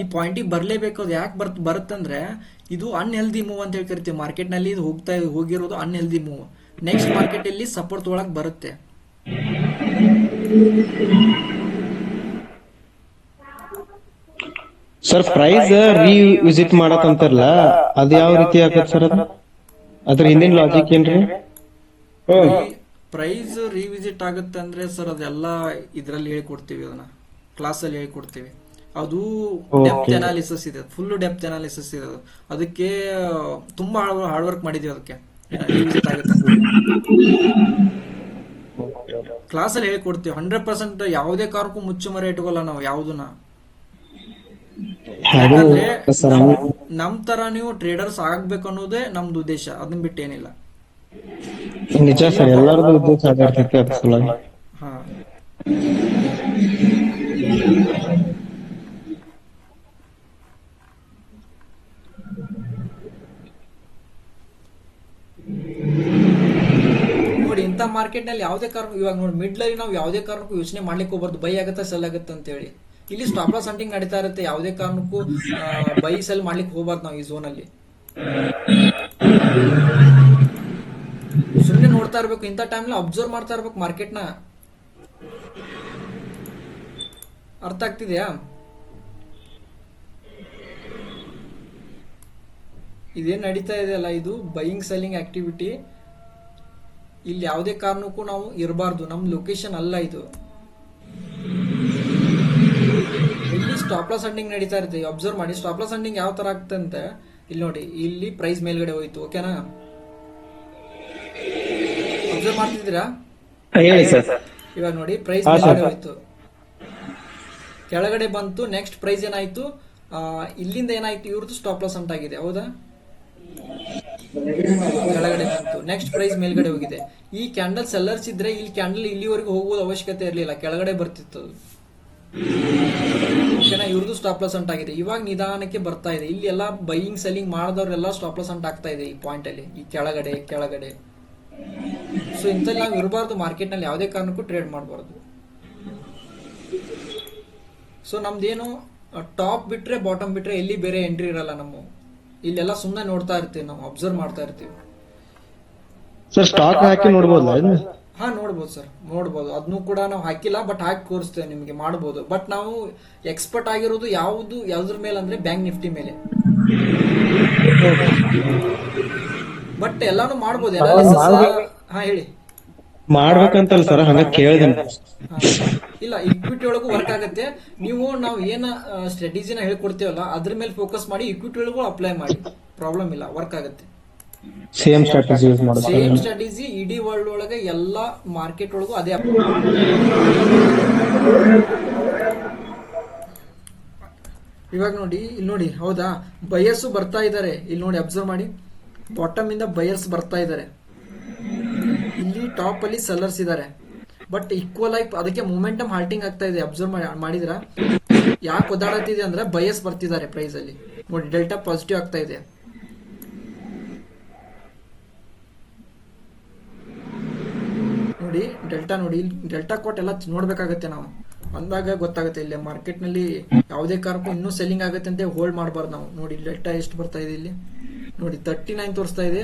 ಈ ಪಾಯಿಂಟಿಗೆ ಬರ್ಲೇಬೇಕು. ಅದು ಯಾಕೆ ಬರುತ್ತಂದ್ರೆ ಇದು ಅನ್ಹೆಲ್ದಿ ಮೂವ್ ಅಂತ ಹೇಳಿ ಕರಿತೀವಿ ಮಾರ್ಕೆಟ್ ನಲ್ಲಿ. ಇದು ಹೋಗಿರೋದು ಅನ್ಹೆಲ್ದಿ ಮೂವ್. ನೆಕ್ಸ್ಟ್ ಮಾರ್ಕೆಟ್ ಅಲ್ಲಿ ಸಪೋರ್ಟ್ ತೊಗೊಳಕ್ ಬರುತ್ತೆ. ಸರ್ ಪ್ರೈಸ್ ವಿಸಿಟ್ ಮಾಡಕ್ ಅಂತಾರಲ್ಲ, ಅದ್ ಯಾವ ರೀತಿ ಆಗತ್ತೆ ಸರ್? ಅದ್ರ ಹಿಂದಿನ ಲಾಜಿಕ್ ಏನ್ರಿ? ಪ್ರೈಸ್ ರಿವಿಸಿಟ್ ಆಗುತ್ತೆ ಅಂದ್ರೆ ಸರ್ ಅದೆಲ್ಲ ಇದ್ರಲ್ಲಿ ಹೇಳ್ಕೊಡ್ತೀವಿ, ಅದನ್ನ ಕ್ಲಾಸ್ ಅಲ್ಲಿ ಹೇಳ್ಕೊಡ್ತೀವಿ. ಅದು ಡೆಪ್ತ್ ಅನಾಲಿಸಿಸ್ ಇದೆ, ಫುಲ್ ಡೆಪ್ತ್ ಅನಾಲಿಸಿಸ್ ಇದೆ. ಅದಕ್ಕೆ ತುಂಬಾ ಹಾರ್ಡ್ ವರ್ಕ್ ಮಾಡಿದೀವಿ. ಅದಕ್ಕೆ ರಿವಿಸಿಟ್ ಆಗುತ್ತೆ ಕ್ಲಾಸ್ ಅಲ್ಲಿ ಹೇಳ್ಕೊಡ್ತೀವಿ. 100% ಯಾವುದೇ ಕಾರಣಕ್ಕೂ ಮುಚ್ಚುಮರೆ ಇಟ್ಕೋಲ್ಲ ನಾವು ಯಾವುದನ್ನ. ಯಾಕಂದ್ರೆ ನಮ್ ತರ ನೀವು ಟ್ರೇಡರ್ಸ್ ಆಗ್ಬೇಕು ಅನ್ನೋದೇ ನಮ್ದು ಉದ್ದೇಶ, ಅದನ್ನ ಬಿಟ್ಟೇನಿಲ್ಲ. ನಿಜ ಸರ್, ಎಲ್ಲರದು ಉದ್ದೇಶ ಆಗಿರ್ತೈತಿ ಅದ್ರ ಸಲುವಾಗಿ. ಹಾ, ನೋಡಿ ಇಂಥ ಮಾರ್ಕೆಟ್ ನಲ್ಲಿ ಯಾವುದೇ ಕಾರಣ ಇವಾಗ ನೋಡಿ ಮಿಡ್ಲಲ್ಲಿ ನಾವು ಯಾವುದೇ ಕಾರಣಕ್ಕೂ ಯೋಚನೆ ಮಾಡ್ಲಿಕ್ಕೆ ಹೋಗ್ಬಾರ್ದು ಬೈ ಆಗುತ್ತಾ ಸೆಲ್ ಆಗುತ್ತೆ ಅಂತ ಹೇಳಿ. ಇಲ್ಲಿ ಸ್ಟಾಪ್ ಲಾಸ್ ಹಂಟಿಂಗ್ ನಡೀತಾ ಇರುತ್ತೆ. ಯಾವುದೇ ಕಾರಣಕ್ಕೂ ಬೈ ಸೆಲ್ ಮಾಡ್ಲಿಕ್ಕೆ ಹೋಗ್ಬಾರ್ದು ನಾವು ಈ ಝೋನ್ ಅಲ್ಲಿ. ಸುಮ್ಮನೆ ನೋಡ್ತಾ ಇರ್ಬೇಕು, ಇಂಥ ಟೈಮ್ಲಿ ಅಬ್ಸರ್ವ್ ಮಾಡ್ತಾ ಇರ್ಬೇಕು ಮಾರ್ಕೆಟ್ ನ. ಅರ್ಥ ಆಗ್ತಿದ್ಯಾ? ಇದೇನ್ ನಡೀತಾ ಇದೆ ಅಲ್ಲ, ಇದು ಬೈಯಿಂಗ್ ಸೆಲ್ಲಿಂಗ್ ಆಕ್ಟಿವಿಟಿ. ಇಲ್ಲಿ ಯಾವುದೇ ಕಾರಣಕ್ಕೂ ನಾವು ಇರಬಾರ್ದು, ನಮ್ ಲೊಕೇಶನ್ ಅಲ್ಲ ಇದು. ಇಲ್ಲಿ ಸ್ಟಾಪ್ ಲಾಸ್ ಹಂಟಿಂಗ್ ನಡೀತಾ ಇರುತ್ತೆ. ಅಬ್ಸರ್ವ್ ಮಾಡಿ ಸ್ಟಾಪ್ ಲಾಸ್ ಹಂಟಿಂಗ್ ಯಾವ ತರ ಆಗ್ತದೆ ಅಂತ. ಇಲ್ಲಿ ನೋಡಿ, ಇಲ್ಲಿ ಪ್ರೈಸ್ ಮೇಲ್ಗಡೆ ಹೋಯ್ತು. ಓಕೆನಾ? ಅಬ್ಸರ್ವ್ ಮಾಡ್ತಿದ್ದೀರಾ? ಹೇಳಿ ಸರ್. ಇವಾಗ ನೋಡಿ ಪ್ರೈಸ್ ಮೇಲ್ಗಡೆ ಹೋಯ್ತು, ಕೆಳಗಡೆ ಬಂತು. ನೆಕ್ಸ್ಟ್ ಪ್ರೈಸ್ ಏನಾಯ್ತು, ಇಲ್ಲಿಂದ ಏನಾಯ್ತು, ಇವ್ರದ್ದು ಸ್ಟಾಪ್ ಲಾಸ್ ಅಂಟಾಗಿದೆ. ಹೌದಾ? ಕೆಳಗಡೆ ಬಂತು, ನೆಕ್ಸ್ಟ್ ಪ್ರೈಸ್ ಮೇಲ್ಗಡೆ ಹೋಗಿದೆ. ಈ ಕ್ಯಾಂಡಲ್ ಸೆಲ್ಲರ್ಸ್ ಇದ್ರೆ ಇಲ್ಲಿ ಕ್ಯಾಂಡಲ್ ಇಲ್ಲಿವರೆಗೂ ಹೋಗುವುದು ಅವಶ್ಯಕತೆ ಇರಲಿಲ್ಲ, ಕೆಳಗಡೆ ಬರ್ತಿತ್ತು ಅದು. ಓಕೆನಾ? ಇವ್ರದ್ದು ಸ್ಟಾಪ್ ಲಾಸ್ ಅಂಟಾಗಿದೆ. ಇವಾಗ ನಿಧಾನಕ್ಕೆ ಬರ್ತಾ ಇದೆ. ಇಲ್ಲಿ ಎಲ್ಲ ಬೈಯಿಂಗ್ ಸೆಲ್ಲಿಂಗ್ ಮಾಡಿದವ್ರೆಲ್ಲ ಸ್ಟಾಪ್ ಲಾಸ್ ಅಂಟ್ ಆಗ್ತಾ ಇದೆ ಈ ಪಾಯಿಂಟ್ ಅಲ್ಲಿ, ಈ ಕೆಳಗಡೆ ಕೆಳಗಡೆ. ಸೊ ಇಂಥಲ್ಲಿ ನಾವು ಇರಬಾರ್ದು ಮಾರ್ಕೆಟ್ ನಲ್ಲಿ, ಯಾವುದೇ ಕಾರಣಕ್ಕೂ ಟ್ರೇಡ್ ಮಾಡಬಾರ್ದು. ಸೊ ನಮ್ದೇನು ಟಾಪ್ ಬಿಟ್ರೆ ಬಾಟಮ್ ಬಿಟ್ರೆ ಎಲ್ಲಿ ಬೇರೆ ಎಂಟ್ರಿ ಇರಲ್ಲ. ನಮ್ಮ ಇಲ್ಲೆಲ್ಲ ಸುಮ್ಮನೆ ನೋಡ್ತಾ ಇರ್ತೀವಿ, ನಾವು ಅಬ್ಸರ್ವ್ ಮಾಡ್ತಾ ಇರ್ತೀವಿ. ಸರ್ ಸ್ಟಾಕ್ ಹಾಕಿ ನೋಡ್ಬೋದಲ್ಲ? ಹಾ, ನೋಡ್ಬೋದು ಸರ್, ನೋಡ್ಬೋದು. ಅದನ್ನು ಕೂಡ ನಾವು ಹಾಕಿಲ್ಲ, ಬಟ್ ಹಾಕಿ ತೋರಿಸ್ತೇವೆ ನಿಮಗೆ, ಮಾಡ್ಬೋದು. ಬಟ್ ನಾವು ಎಕ್ಸ್ಪರ್ಟ್ ಆಗಿರೋದು ಯಾವ್ದ್ರ ಮೇಲೆ ಅಂದ್ರೆ ಬ್ಯಾಂಕ್ ನಿಫ್ಟಿ ಮೇಲೆ. ಬಟ್ ಎಲ್ಲಾನು ಮಾಡ್ಬೋದು. ಹಾ ಹೇಳಿ. ಮಾಡ್ಬೇಕಂತಲ್ಲ ಸರ್, ಹಂಗ ಕೇಳಿದೆ. ಇಲ್ಲ, ಇಕ್ವಿಟಿ ಒಳಗೂ ವರ್ಕ್ ಆಗುತ್ತೆ. ನಾವು ಏನ ಸ್ಟ್ರಾಟಜಿನ ಹೇಳ್ಕೊಡ್ತೀವಲ್ಲ ಅದ್ರ ಮೇಲೆ ಫೋಕಸ್ ಮಾಡಿ ಇಕ್ವಿಟಿ ಒಳಗೂ ಅಪ್ಲೈ ಮಾಡಿ, ಪ್ರಾಬ್ಲಮ್ ಇಲ್ಲ, ವರ್ಕ್ ಆಗುತ್ತೆ. ಸೇಮ್ ಸ್ಟ್ರಾಟಜಿ ಯೂಸ್ ಮಾಡೋದು. ಸೇಮ್ ಸ್ಟ್ರಾಟಜಿ ಇಡೀ ವರ್ಲ್ಡ್ ಒಳಗೆ ಎಲ್ಲಾ ಮಾರ್ಕೆಟ್ ಒಳಗೂ ಅದೇ. ಇವಾಗ ನೋಡಿ, ಇಲ್ಲಿ ನೋಡಿ, ಹೌದಾ, ಬಯರ್ಸ್ ಬರ್ತಾ ಇದ್ದಾರೆ. ಇಲ್ಲಿ ನೋಡಿ, ಅಬ್ಸರ್ವ್ ಮಾಡಿ, ಬಾಟಮ್ ಇಂದ ಬಯರ್ಸ್ ಬರ್ತಾ ಇದ್ದಾರೆ. ಇಲ್ಲಿ ಟಾಪ್ ಅಲ್ಲಿ ಸೆಲ್ಲರ್ಸ್ ಇದ್ದಾರೆ. ಬಟ್ ಈಕ್ವಲ್ ಆಗಿ ಅದಕ್ಕೆ ಮೊಮೆಂಟಮ್ ಹಾಲ್ಟಿಂಗ್ ಆಗ್ತಾ ಇದೆ. ಅಬ್ಸರ್ವ್ ಮಾಡಿದ್ರ ಯಾಕೆ ಒದ್ದಾಡತ್ತಿದೆ ಅಂದ್ರೆ ಬಯಸ್ ಬರ್ತಿದ್ದಾರೆ ಪ್ರೈಸ್ ಅಲ್ಲಿ. ನೋಡಿ, ಡೆಲ್ಟಾ ಪಾಸಿಟಿವ್ ಆಗ್ತಾ ಇದೆ. ನೋಡಿ ಡೆಲ್ಟಾ, ನೋಡಿ ಡೆಲ್ಟಾ ಕೋಟ್ ಎಲ್ಲ ನೋಡ್ಬೇಕಾಗತ್ತೆ ನಾವು. ಅಂದಾಗ ಗೊತ್ತಾಗುತ್ತೆ ಇಲ್ಲಿ ಮಾರ್ಕೆಟ್ ನಲ್ಲಿ ಯಾವುದೇ ಕಾರಣಕ್ಕೂ ಇನ್ನೂ ಸೆಲ್ಲಿಂಗ್ ಆಗುತ್ತೆ ಅಂತ ಹೋಲ್ಡ್ ಮಾಡಬಾರ್ದು ನಾವು. ನೋಡಿ ಡೆಲ್ಟಾ ಎಷ್ಟು ಬರ್ತಾ ಇದೆ ಇಲ್ಲಿ, ನೋಡಿ 39 ತೋರಿಸ್ತಾ ಇದೆ.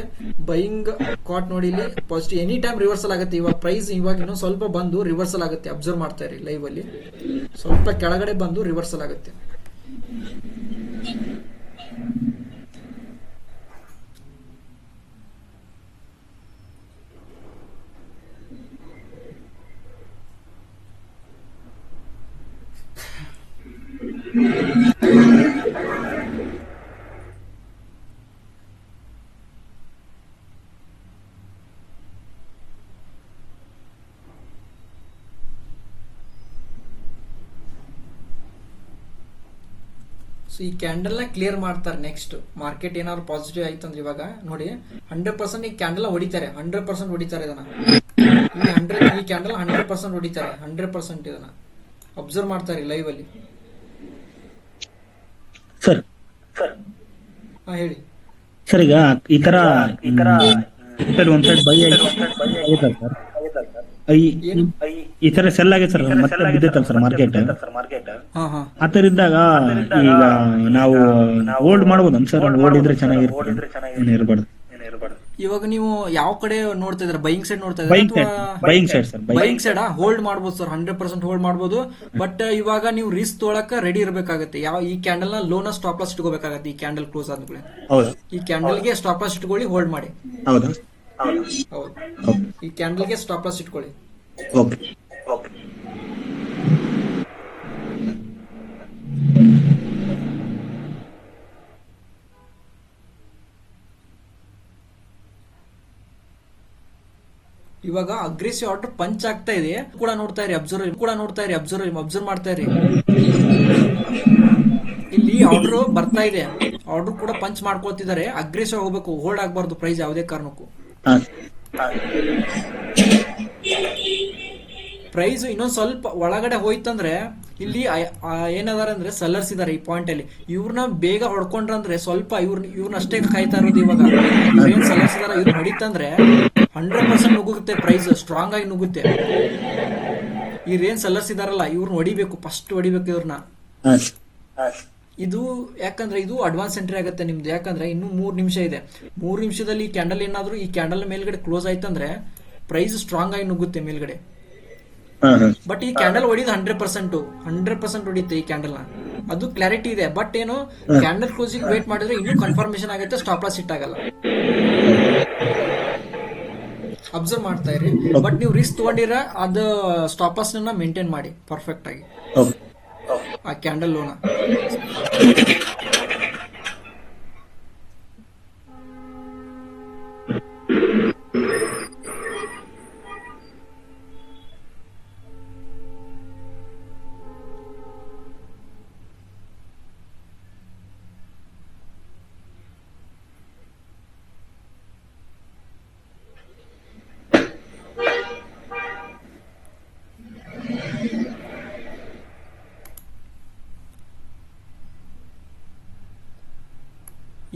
ಬೈಯಿಂಗ್ ಕಾಟ್ ನೋಡಿ ಇಲ್ಲಿ ಪಾಸಿಟಿವ್. ಎನಿ ಟೈಮ್ ರಿವರ್ಸಲ್ ಆಗುತ್ತೆ. ಇವಾಗ ಪ್ರೈಸ್ ಇವಾಗ ಇನ್ನೂ ಸ್ವಲ್ಪ ಬಂದು ರಿವರ್ಸಲ್ ಆಗುತ್ತೆ. ಅಬ್ಸರ್ವ್ ಮಾಡ್ತಾ ಇರಿ, ಲೈವ್ ಅಲ್ಲಿ ಸ್ವಲ್ಪ ಕೆಳಗಡೆ ಬಂದು ರಿವರ್ಸಲ್ ಆಗುತ್ತೆ. ಸೊ ಈ ಕ್ಯಾಂಡಲ್ನ ಕ್ಲಿಯರ್ ಮಾಡ್ತಾರೆ. ನೆಕ್ಸ್ಟ್ ಮಾರ್ಕೆಟ್ ಏನಾದ್ರು ಪಾಸಿಟಿವ್ ಆಯ್ತಂದ್ರೆ ಇವಾಗ ನೋಡಿ 100% ಈ ಕ್ಯಾಂಡಲ್ ಹೊಡಿತಾರೆ, 100% ಹೊಡಿತಾರೆ ಇದನ್ನ. ಈ ಕ್ಯಾಂಡಲ್ 100% ಹೊಡಿತಾರೆ, 100% ಇದನ್ನ ಅಬ್ಸರ್ವ್ ಮಾಡ್ತಾರೆ ಲೈವ್ ಅಲ್ಲಿ. ಸರ್ ಹಾ ಹೇಳಿ. ಸರ್ ಈಗ ಈ ತರ ಒಂದ್ ಸೈಡ್ ಬೈ ಆಯ್ತಲ್ಲ ಸರ್, ಈ ತರ ಸೆಲ್ ಆಗಿದೆ ಸರ್, ಮತ್ತೆ ಬಿದ್ದೈತಲ್ಲ ಸರ್ ಮಾರ್ಕೆಟ್. ಹಾ ಹಾ ಆ ತರ ಇದ್ದಾಗ ಈಗ ನಾವು ಹೋಲ್ಡ್ ಮಾಡ್ಬೋದು ಸರ್, ಹೋಲ್ಡ್ ಇದ್ರೆ ಚೆನ್ನಾಗಿರುತ್ತೆ, ಏನಿರ್ಬಾರ್ದು. ಇವಾಗ ನೀವು ಯಾವ ಕಡೆ ನೋಡ್ತಾ ಇದ್ರ? ಬೈಯಿಂಗ್ ಸೈಡ್ ನೋಡ್ತಾ ಬೈಯಿಂಗ್ ಇದ್ರ? Side, buying side sir, buying side hold ಮಾಡ್ಬೋದು ಸರ್, 100% ಹೋಲ್ಡ್ ಮಾಡ್ಬೋದು. ಬಟ್ ಇವಾಗ ನೀವು ರಿಸ್ಕ್ ತೊಗೊಳಕ ರೆಡಿ ಇರಬೇಕಾಗತ್ತೆ. ಯಾವ ಈ ಕ್ಯಾಂಡಲ್ ನ ಲೋನ ಸ್ಟಾಪ್ ಲಾಸ್ ಇಟ್ಕೋಬೇಕಾಗತ್ತೆ. ಈ ಕ್ಯಾಂಡಲ್ ಕ್ಲೋಸ್ ಆದ್ಮೇಲೆ ಹೌದಾ? ಈ ಕ್ಯಾಂಡಲ್ಗೆ ಸ್ಟಾಪ್ ಲಾಸ್ ಇಟ್ಕೊಳ್ಳಿ, ಹೋಲ್ಡ್ ಮಾಡಿ. ಹೌದಾ? ಹೌದು, ಈ ಕ್ಯಾಂಡಲ್ಗೆ ಸ್ಟಾಪ್ ಲಾಸ್ ಇಟ್ಕೊಳ್ಳಿ. ಓಕೆ. ಇವಾಗ ಅಗ್ರೆಸಿವ್ ಆರ್ಡರ್ ಪಂಚ್ ಆಗ್ತಾ ಇದೆ ಕೂಡ ನೋಡ್ತಾ ಇರಿ, ಅಬ್ಸರ್ವ್ ಮಾಡ್ತಾ ಇರಿ. ಇಲ್ಲಿ ಆರ್ಡರ್ ಬರ್ತಾ ಇದೆ, ಆರ್ಡರ್ ಕೂಡ ಪಂಚ್ ಮಾಡ್ಕೊಳ್ತಿದ್ದಾರೆ. ಅಗ್ರೆಸಿವ್ ಹೋಗ್ಬೇಕು, ಹೋಲ್ಡ್ ಆಗ್ಬಾರ್ದು ಪ್ರೈಸ್ ಯಾವುದೇ ಕಾರಣಕ್ಕೂ. ಪ್ರೈಸ್ ಇನ್ನೊಂದ್ ಸ್ವಲ್ಪ ಒಳಗಡೆ ಹೋಯ್ತಂದ್ರೆ ಇಲ್ಲಿ ಏನದಾರ ಅಂದ್ರೆ ಸೆಲ್ಲರ್ಸ್ ಇದಾರೆ ಈ ಪಾಯಿಂಟ್ ಅಲ್ಲಿ. ಇವ್ರನ್ನ ಬೇಗ ಹೊಡ್ಕೊಂಡ್ರಂದ್ರೆ ಸ್ವಲ್ಪ ಇವ್ರನ್ನಷ್ಟೇ ಕಾಯ್ತಾ ಇರೋದು. ಇವಾಗ ಇವ್ರೇನ್ ಸೆಲ್ಲರ್ಸ್ ಇದಾರ, ಇವ್ರು ಹೊಡಿತಂದ್ರೆ 100% ನುಗ್ಗುತ್ತೆ, ಪ್ರೈಸ್ ಸ್ಟ್ರಾಂಗ್ ಆಗಿ ನುಗ್ಗುತ್ತೆ. ಇವ್ರೇನ್ ಸೆಲ್ಲರ್ಸ್ ಇದಾರಲ್ಲ ಇವ್ರನ್ನ ಹೊಡಿಬೇಕು, ಫಸ್ಟ್ ಹೊಡಿಬೇಕು ಇವ್ರನ್ನ. ಇದು ಯಾಕಂದ್ರೆ ಇದು ಅಡ್ವಾನ್ಸ್ ಎಂಟ್ರಿ ಆಗುತ್ತೆ ನಿಮ್ದು. ಯಾಕಂದ್ರೆ ಇನ್ನು 3 ನಿಮಿಷ ಇದೆ. 3 ನಿಮಿಷದಲ್ಲಿ ಈ ಕ್ಯಾಂಡಲ್ ಏನಾದ್ರು ಈ ಕ್ಯಾಂಡಲ್ ಮೇಲ್ಗಡೆ ಕ್ಲೋಸ್ ಆಯ್ತಂದ್ರೆ ಪ್ರೈಸ್ ಸ್ಟ್ರಾಂಗ್ ಆಗಿ ನುಗ್ಗುತ್ತೆ ಮೇಲ್ಗಡೆ. ಬಟ್ ಈ ಕ್ಯಾಂಡಲ್ ಹೊಡಿದು 100% ಹೊಡಿಯುತ್ತೆ ಈ ಕ್ಯಾಂಡಲ್ ನ, ಅದು ಕ್ಲಾರಿಟಿ ಇದೆ. ಬಟ್ ಏನು ಕ್ಯಾಂಡಲ್ ಕ್ಲೋಸಿಂಗ್ ವೇಟ್ ಮಾಡಿದ್ರೆ ಇನ್ನೂ ಕನ್ಫರ್ಮೇಶನ್ ಆಗುತ್ತೆ, ಸ್ಟಾಪ್ ಲಾಸ್ ಹಿಟ್ ಆಗಲ್ಲ. ಅಬ್ಸರ್ವ್ ಮಾಡ್ತಾ ಇರಿ. ಬಟ್ ನೀವು ರಿಸ್ಕ್ ತಗೊಂಡಿರ ಅದು ಸ್ಟಾಪ್ ಲಾಸ್ ನ ಮೇಂಟೈನ್ ಮಾಡಿ ಪರ್ಫೆಕ್ಟ್ ಆಗಿ ಆ ಕ್ಯಾಂಡಲ್ ಲೋನ.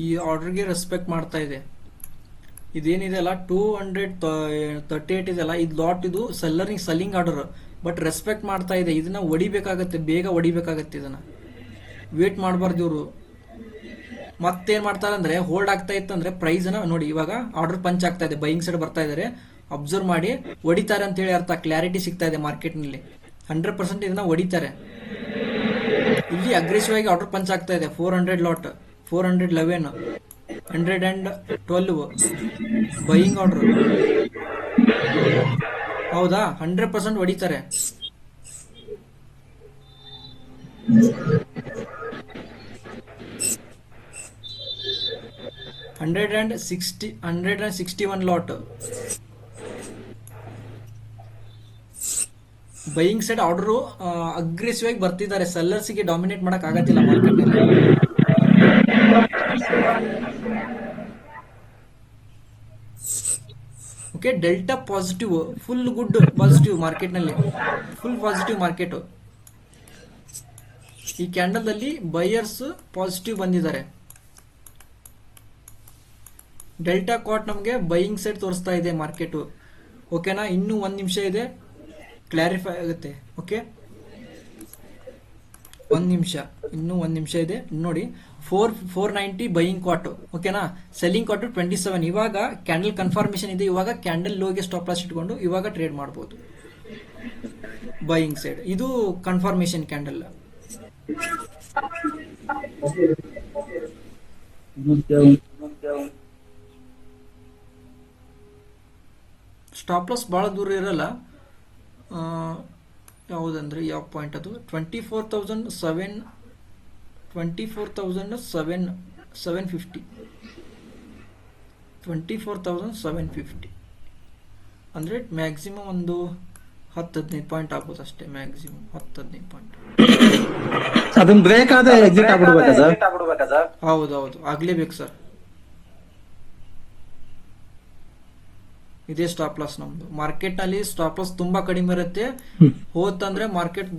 ಈ ಆರ್ಡರ್ಗೆ ರೆಸ್ಪೆಕ್ಟ್ ಮಾಡ್ತಾ ಇದೆ. ಇದೇನಿದೆ ಅಲ್ಲ 238 ಇದೆಲ್ಲ, ಇದು ಲಾಟ್, ಇದು ಸೆಲ್ಲಿಂಗ್ ಆರ್ಡರ್. ಬಟ್ ರೆಸ್ಪೆಕ್ಟ್ ಮಾಡ್ತಾ ಇದೆ. ಇದನ್ನ ಹೊಡಿಬೇಕಾಗತ್ತೆ, ಬೇಗ ಹೊಡಿಬೇಕಾಗತ್ತೆ. ಇದನ್ನ ವೇಟ್ ಮಾಡಬಾರ್ದು ಇವರು. ಮತ್ತೇನ್ ಮಾಡ್ತಾರೆ ಅಂದ್ರೆ ಹೋಲ್ಡ್ ಆಗ್ತಾ ಇತ್ತಂದ್ರೆ ಪ್ರೈಸ್ ನ ನೋಡಿ, ಇವಾಗ ಆರ್ಡರ್ ಪಂಚ್ ಆಗ್ತಾ ಇದೆ, ಬೈಯಿಂಗ್ ಸೈಡ್ ಬರ್ತಾ ಇದಾರೆ. ಅಬ್ಸರ್ವ್ ಮಾಡಿ, ಹೊಡಿತಾರೆ ಅಂತ ಹೇಳಿ ಅರ್ಥ, ಕ್ಲಾರಿಟಿ ಸಿಗ್ತಾ ಇದೆ ಮಾರ್ಕೆಟ್ ನಲ್ಲಿ. 100% ಇದನ್ನ ಹೊಡಿತಾರೆ. ಇಲ್ಲಿ ಅಗ್ರೆಸಿವ್ ಆಗಿ ಆರ್ಡರ್ ಪಂಚ್ ಆಗ್ತಾ ಇದೆ. 400 ಲಾಟ್, 411, 112 ಬೈಯಿಂಗ್ ಆರ್ಡರ್. ಹೌದಾ? 100% ಹೊಡಿತಾರೆ. $161 lot buying side order aggressive ಆಗಿ ಬರ್ತಿದ್ದಾರೆ. ಸೆಲ್ಲರ್ಸ್ಗೆ ಡಾಮಿನೇಟ್ ಮಾಡಕ್ ಆಗತ್ತಿಲ್ಲ ಮಾರ್ಕೆಟ್ ನಲ್ಲಿ. Okay, delta positive, full good positive market ನಲ್ಲಿ, ಫುಲ್ ಪಾಸಿಟಿವ್ ಮಾರ್ಕೆಟ್. ಈ ಕ್ಯಾಂಡಲ್ ಅಲ್ಲಿ ಬೈಯರ್ಸ್ ಪಾಸಿಟಿವ್ ಬಂದಿದ್ದಾರೆ. ಡೆಲ್ಟಾ ಕಾಟ್ ನಮಗೆ ಬೈಯಿಂಗ್ ಸೈಡ್ ತೋರಿಸ್ತಾ ಇದೆ ಮಾರ್ಕೆಟ್. ಓಕೆನಾ? ಇನ್ನೂ 1 ನಿಮಿಷ ಇದೆ, ಕ್ಲಾರಿಫೈ ಆಗುತ್ತೆ. ಓಕೆ, 1 ನಿಮಿಷ, ಇನ್ನೂ 1 ನಿಮಿಷ ಇದೆ ನೋಡಿ. 490 ಬೈಯಿಂಗ್ ಕಾಟ್. ಓಕೆನಾ? ಸೆಲ್ಲಿಂಗ್ ಕಾಟ್ 27. ಇವಾಗ ಕ್ಯಾಂಡಲ್ ಕನ್ಫರ್ಮೇಶನ್ ಇದೆ. ಇವಾಗ ಕ್ಯಾಂಡಲ್ ಲೋಗೆ ಸ್ಟಾಪ್ ಲಾಸ್ ಇಟ್ಕೊಂಡು ಇವಾಗ ಟ್ರೇಡ್ ಮಾಡಬಹುದು ಬೈಯಿಂಗ್ ಸೈಡ್. ಇದು ಕನ್ಫರ್ಮೇಶನ್ ಕ್ಯಾಂಡಲ್. ಸ್ಟಾಪ್ ಲಾಸ್ ಬಹಳ ದೂರ ಇರಲ್ಲ. ಯಾವುದಂದ್ರೆ ಯಾವ ಪಾಯಿಂಟ್ ಅದು? 24,750 ಅಂದ್ರೆ ಮ್ಯಾಕ್ಸಿಮಮ್ ಒಂದು 10-15 ಪಾಯಿಂಟ್ ಆಗ್ಬೋದು ಅಷ್ಟೇ, ಮ್ಯಾಕ್ಸಿಮಮ್ 10-15 ಪಾಯಿಂಟ್. ಅದನ್ನ ಬ್ರೇಕ್ ಆದ್ರೆ ಎಕ್ಸಿಟ್ ಆಗ್ಬಿಡ್ಬೇಕಾ ಸರ್? ಹೌದೌದು, ಆಗ್ಲೇಬೇಕು ಸರ್. ಇದೇ ಸ್ಟಾಪ್ ಲಾಸ್ ನಮ್ದು. ಮಾರ್ಕೆಟ್ ನಲ್ಲಿ ಸ್ಟಾಪ್ ಲಾಸ್ ತುಂಬಾ ಕಡಿಮೆ ಇರುತ್ತೆ, ಹೋತಂದ್ರೆ ಮಾರ್ಕೆಟ್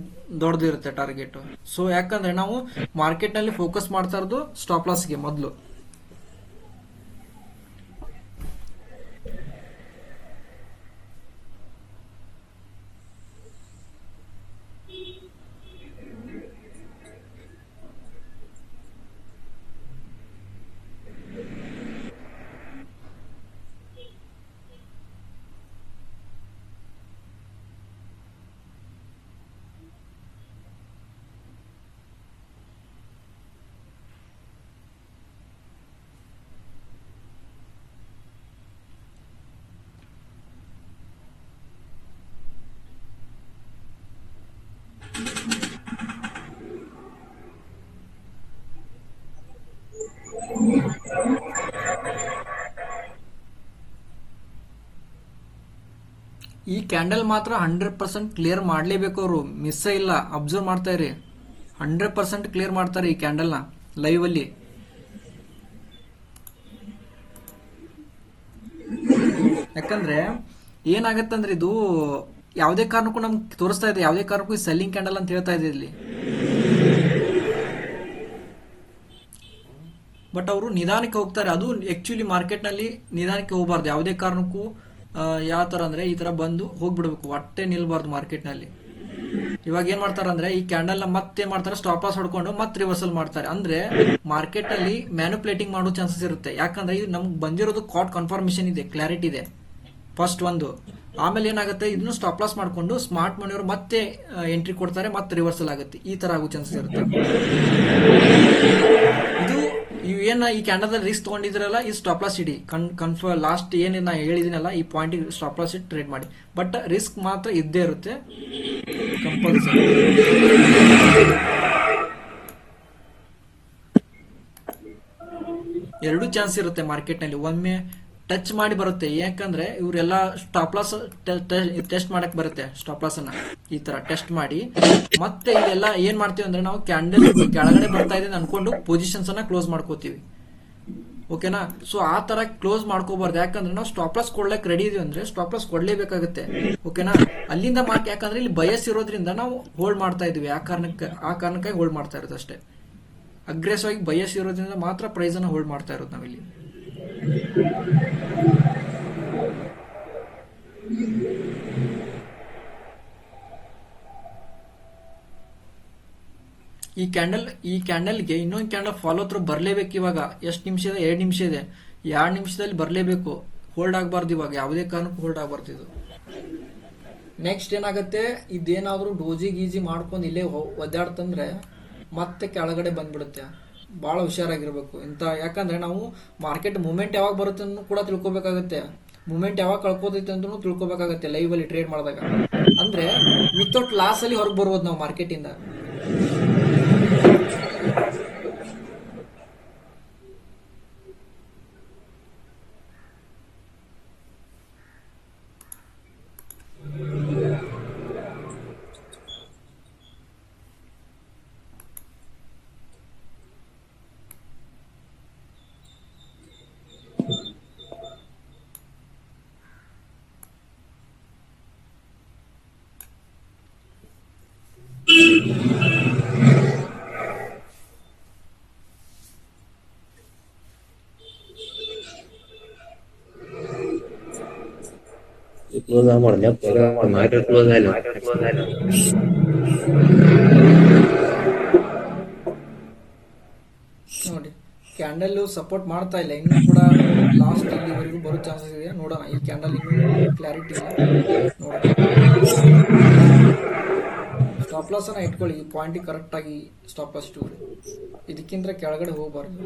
ದೊಡ್ಡದಿರುತ್ತೆ ಟಾರ್ಗೆಟ್. ಸೊ ಯಾಕಂದ್ರೆ ನಾವು ಮಾರ್ಕೆಟ್ ನಲ್ಲಿ ಫೋಕಸ್ ಮಾಡ್ತಾ ಇರೋದು ಸ್ಟಾಪ್ ಲಾಸ್ಗೆ ಮೊದಲು. ಈ ಕ್ಯಾಂಡಲ್ ಮಾತ್ರ 100% ಕ್ಲಿಯರ್ ಮಾಡಲೇಬೇಕು ಅವರು, ಮಿಸ್ಸೇ ಇಲ್ಲ. ಅಬ್ಸರ್ವ್ ಮಾಡ್ತಾ ಇರಿ, 100% ಕ್ಲಿಯರ್ ಮಾಡ್ತಾರೆ ಈ ಕ್ಯಾಂಡಲ್ನ ಲೈವ್ ಅಲ್ಲಿ. ಯಾಕಂದ್ರೆ ಏನಾಗತ್ತಂದ್ರೆ ಇದು ಯಾವುದೇ ಕಾರಣಕ್ಕೂ ನಮ್ಗೆ ತೋರಿಸ್ತಾ ಇದೆ, ಯಾವುದೇ ಕಾರಣಕ್ಕೂ ಸೆಲ್ಲಿಂಗ್ ಕ್ಯಾಂಡಲ್ ಅಂತ ಹೇಳ್ತಾ ಇದೆ ಇಲ್ಲಿ. ಬಟ್ ಅವರು ನಿಧಾನಕ್ಕೆ ಹೋಗ್ತಾರೆ. ಅದು ಆಕ್ಚುಲಿ ಮಾರ್ಕೆಟ್ ನಲ್ಲಿ ನಿಧಾನಕ್ಕೆ ಹೋಗಬಾರ್ದು ಯಾವುದೇ ಕಾರಣಕ್ಕೂ. ಯಾವ ತರ ಅಂದ್ರೆ ಈ ತರ ಬಂದು ಹೋಗ್ಬಿಡ್ಬೇಕು, ಹೊಟ್ಟೆ ನಿಲ್ಬಾರ್ದು ಮಾರ್ಕೆಟ್ ನಲ್ಲಿ. ಇವಾಗ ಏನ್ ಮಾಡ್ತಾರೆ ಅಂದ್ರೆ ಈ ಕ್ಯಾಂಡಲ್ ನ ಮತ್ತೆ ಮಾಡ್ತಾರೆ, ಸ್ಟಾಪ್ ಲಾಸ್ ಹೊಡ್ಕೊಂಡು ಮತ್ತೆ ರಿವರ್ಸಲ್ ಮಾಡ್ತಾರೆ. ಅಂದ್ರೆ ಮಾರ್ಕೆಟ್ ಅಲ್ಲಿ ಮ್ಯಾನುಪ್ಲೇಟಿಂಗ್ ಮಾಡೋ ಚಾನ್ಸಸ್ ಇರುತ್ತೆ. ಯಾಕಂದ್ರೆ ಇದು ನಮ್ಗೆ ಬಂದಿರೋದು ಕಾಟ್ ಕನ್ಫರ್ಮೇಶನ್ ಇದೆ, ಕ್ಲಾರಿಟಿ ಇದೆ ಫಸ್ಟ್ ಒಂದು. ಆಮೇಲೆ ಏನಾಗುತ್ತೆ, ಇದನ್ನು ಸ್ಟಾಪ್ ಲಾಸ್ ಮಾಡ್ಕೊಂಡು ಸ್ಮಾರ್ಟ್ ಮನಿಯವರು ಮತ್ತೆ ಎಂಟ್ರಿ ಕೊಡ್ತಾರೆ, ಮತ್ತೆ ರಿವರ್ಸಲ್ ಆಗುತ್ತೆ. ಈ ತರ ಆಗೋ ಚಾನ್ಸಸ್ ಇರುತ್ತೆ. ಇದು ಏನ ಈ ಕ್ಯಾಂಡಲ್ ರಿಸ್ಕ್ ತಗೊಂಡಿದ್ರಲ್ಲ, ಈ ಸ್ಟಾಪ್ ಲಾಸ್ ಇಡಿ ಲಾಸ್ಟ್ ಏನ್ ನಾ ಹೇಳಿದಿನಲ್ಲ, ಈ ಪಾಯಿಂಟ್ ಸ್ಟಾಪ್ ಲಾಸ್ ಇಟ್ಟು ಟ್ರೇಡ್ ಮಾಡಿ. ಬಟ್ ರಿಸ್ಕ್ ಮಾತ್ರ ಇದ್ದೇ ಇರುತ್ತೆ ಕಂಪಲ್ಸರಿ. ಎರಡು ಚಾನ್ಸ್ ಇರುತ್ತೆ ಮಾರ್ಕೆಟ್ ನಲ್ಲಿ. ಒಮ್ಮೆ ಟಚ್ ಮಾಡಿ ಬರುತ್ತೆ, ಯಾಕಂದ್ರೆ ಇವರೆಲ್ಲ ಸ್ಟಾಪ್ ಲಾಸ್ ಟೆಸ್ಟ್ ಮಾಡಕ್ ಬರುತ್ತೆ. ಸ್ಟಾಪ್ ಲಾಸ್ ಅನ್ನ ಈ ತರ ಟೆಸ್ಟ್ ಮಾಡಿ ಮತ್ತೆ ಇದೆಲ್ಲ ಏನ್ ಮಾಡ್ತೀವಿ ಅಂದ್ರೆ ನಾವು ಕ್ಯಾಂಡಲ್ ಕೆಳಗಡೆ ಬರ್ತಾ ಇದೆ ಅನ್ಕೊಂಡು ಪೊಸಿಷನ್ಸ್ ಅನ್ನ ಕ್ಲೋಸ್ ಮಾಡ್ಕೋತೀವಿ. ಓಕೆನಾ? ಸೊ ಆ ತರ ಕ್ಲೋಸ್ ಮಾಡ್ಕೋಬಾರ್ದು. ಯಾಕಂದ್ರೆ ನಾವು ಸ್ಟಾಪ್ ಲಾಸ್ ಕೊಡ್ಲಿಕ್ಕೆ ರೆಡಿ ಇದೀವಿ ಅಂದ್ರೆ ಸ್ಟಾಪ್ ಲಾಸ್ ಕೊಡ್ಲೇಬೇಕಾಗುತ್ತೆ. ಓಕೆನಾ? ಅಲ್ಲಿಂದ ಯಾಕಂದ್ರೆ ಇಲ್ಲಿ ಬಯಸ್ ಇರೋದ್ರಿಂದ ನಾವು ಹೋಲ್ಡ್ ಮಾಡ್ತಾ ಇದೀವಿ. ಆ ಕಾರಣಕ್ಕಾಗಿ ಹೋಲ್ಡ್ ಮಾಡ್ತಾ ಇರೋದು ಅಷ್ಟೇ. ಅಗ್ರೆಸಿವ್ ಆಗಿ ಬಯಸ್ ಇರೋದ್ರಿಂದ ಮಾತ್ರ ಪ್ರೈಸ್ ಅನ್ನ ಹೋಲ್ಡ್ ಮಾಡ್ತಾ ಇರೋದು ನಾವಿಲ್ಲಿ. ಈ ಕ್ಯಾಂಡಲ್ಗೆ ಇನ್ನೊಂದು ಕ್ಯಾಂಡಲ್ ಫಾಲೋ ಥ್ರೂ ಬರ್ಲೇಬೇಕು. ಇವಾಗ ಎಷ್ಟು ನಿಮಿಷ ಇದೆ? 2 ನಿಮಿಷ ಇದೆ. 2 ನಿಮಿಷದಲ್ಲಿ ಬರ್ಲೇಬೇಕು. ಹೋಲ್ಡ್ ಆಗಬಾರ್ದು, ಇವಾಗ ಯಾವುದೇ ಕಾರಣಕ್ಕೂ ಹೋಲ್ಡ್ ಆಗಬಾರ್ದು ಇದು. ನೆಕ್ಸ್ಟ್ ಏನಾಗುತ್ತೆ, ಇದೇನಾದ್ರೂ ಡೋಜಿ ಗೀಜಿ ಮಾಡ್ಕೊಂಡು ಇಲ್ಲೇ ಒದ್ದಾಡ್ತಂದ್ರೆ ಮತ್ತೆ ಕೆಳಗಡೆ ಬಂದ್ಬಿಡುತ್ತೆ. ಬಹಳ ಹುಷಾರಾಗಿರ್ಬೇಕು ಇಂತ. ಯಾಕಂದ್ರೆ ನಾವು ಮಾರ್ಕೆಟ್ ಮೂವ್ಮೆಂಟ್ ಯಾವಾಗ ಬರುತ್ತೆ ಅನ್ನೋ ಕೂಡ ತಿಳ್ಕೊಬೇಕಾಗತ್ತೆ. ಮೂವ್ಮೆಂಟ್ ಯಾವಾಗ ಕಳ್ಕೋತೈತೆ ಅಂತ ತಿಳ್ಕೊಬೇಕಾಗತ್ತೆ ಲೈವ್ ಅಲ್ಲಿ ಟ್ರೇಡ್ ಮಾಡಿದಾಗ. ಅಂದ್ರೆ ವಿತೌಟ್ ಲಾಸ್ ಅಲ್ಲಿ ಹೊರಗೆ ಬರ್ಬೋದು ನಾವು ಮಾರ್ಕೆಟ್ ಇಂದ. ಕ್ಲೋಸ್ ಮಾಡಿ ಮಾರ್ಕೆಟ್ ಕ್ಲೋಸ್ ಆಯ್ತು. ನೋಡಿ ಕ್ಯಾಂಡಲ್ ಸಪೋರ್ಟ್ ಮಾಡ್ತಾ ಇಲ್ಲ ಇನ್ನೂ ಕೂಡ. ಲಾಸ್ಟ್ ಇಲ್ಲಿವರೆಗೂ ಬರೋ ಚಾನ್ಸಸ್ ಇದೆ. ನೋಡೋಣ, ಈ ಕ್ಯಾಂಡಲ್ ಇನ್ನೂ ಕ್ಲಾರಿಟಿ ಇಲ್ಲ. ನೋಡೋಣ, ಸ್ಟಾಪ್ ಲಾಸ್ ಅನ್ನ ಇಟ್ಕೊಳ್ಳಿ. ಈ ಪಾಯಿಂಟ್ ಕರೆಕ್ಟ್ ಆಗಿ ಸ್ಟಾಪ್ ಲಾಸ್ ಇಟ್ಕೊಳ್ಳಿ. ಇದಕ್ಕಿಂತ ಕೆಳಗಡೆ ಹೋಗಬಾರ್ದು.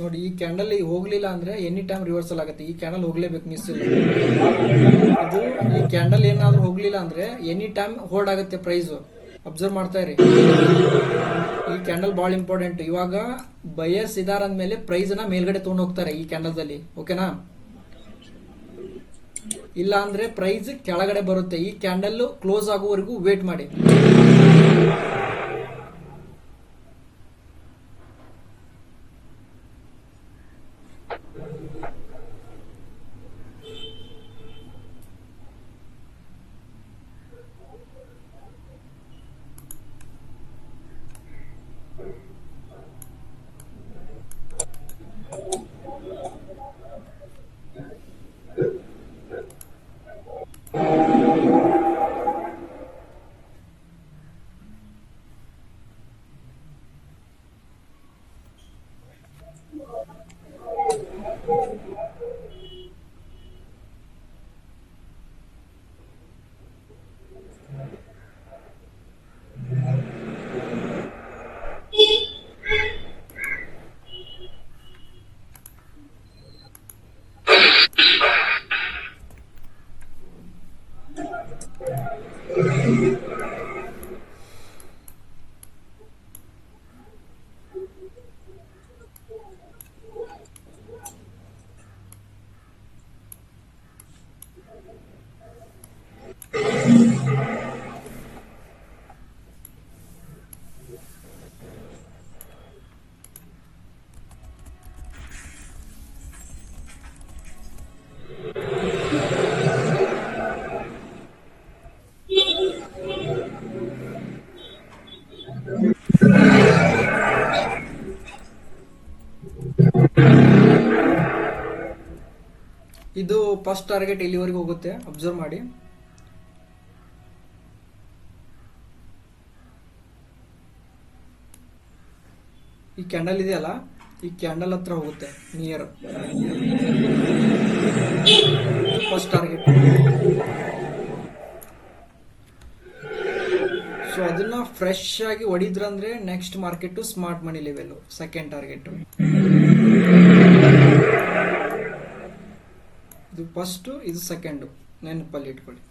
ನೋಡಿ ಈ ಕ್ಯಾಂಡಲ್ ಹೋಗ್ಲಿಲ್ಲ ಅಂದ್ರೆ ಎನಿ ಟೈಮ್ ರಿವರ್ಸಲ್ ಆಗುತ್ತೆ. ಈ ಕ್ಯಾಂಡಲ್ ಹೋಗ್ಲೇಬೇಕು, ಮಿಸ್ ಇಲ್ಲ. ಇದು ಈ ಕ್ಯಾಂಡಲ್ ಏನಾದ್ರೂ ಹೋಗ್ಲಿಲ್ಲ ಅಂದ್ರೆ ಎನಿ ಟೈಮ್ ಹೋಲ್ಡ್ ಆಗುತ್ತೆ ಪ್ರೈಸ್. ಅಬ್ಸರ್ವ್ ಮಾಡ್ತಾ ಇರಿ, ಈ ಕ್ಯಾಂಡಲ್ ಬಹಳ ಇಂಪಾರ್ಟೆಂಟ್. ಇವಾಗ ಬಯರ್ಸ್ ಇದಾರ ಅಂದ್ಮೇಲೆ ಪ್ರೈಸ್ ನ ಮೇಲ್ಗಡೆ ತಗೊಂಡು ಹೋಗ್ತಾರೆ ಈ ಕ್ಯಾಂಡಲ್ ದಲ್ಲಿ, ಓಕೆನಾ? ಇಲ್ಲ ಅಂದ್ರೆ ಪ್ರೈಸ್ ಕೆಳಗಡೆ ಬರುತ್ತೆ. ಈ ಕ್ಯಾಂಡಲ್ ಕ್ಲೋಸ್ ಆಗುವವರೆಗೂ ವೇಟ್ ಮಾಡಿ. ಇದು ಫಸ್ಟ್ ಟಾರ್ಗೆಟ್ ಇಲ್ಲಿವರೆಗೂ ಹೋಗುತ್ತೆ, ಅಬ್ಸರ್ವ್ ಮಾಡಿ. ಈ ಕ್ಯಾಂಡಲ್ ಇದೆಯಲ್ಲ, ಈ ಕ್ಯಾಂಡಲ್ ಹತ್ರ ಹೋಗುತ್ತೆ ನಿಯರ್ ಫಸ್ಟ್ ಟಾರ್ಗೆಟ್. ಸೊ ಅದನ್ನ ಫ್ರೆಶ್ ಆಗಿ ಹೊಡಿದ್ರಂದ್ರೆ next market smart money level, second target. ಇದು ಫಸ್ಟ್, ಇದು ಸೆಕೆಂಡ್, ನೆನಪಲ್ಲಿ ಇಟ್ಕೊಳ್ಳಿ.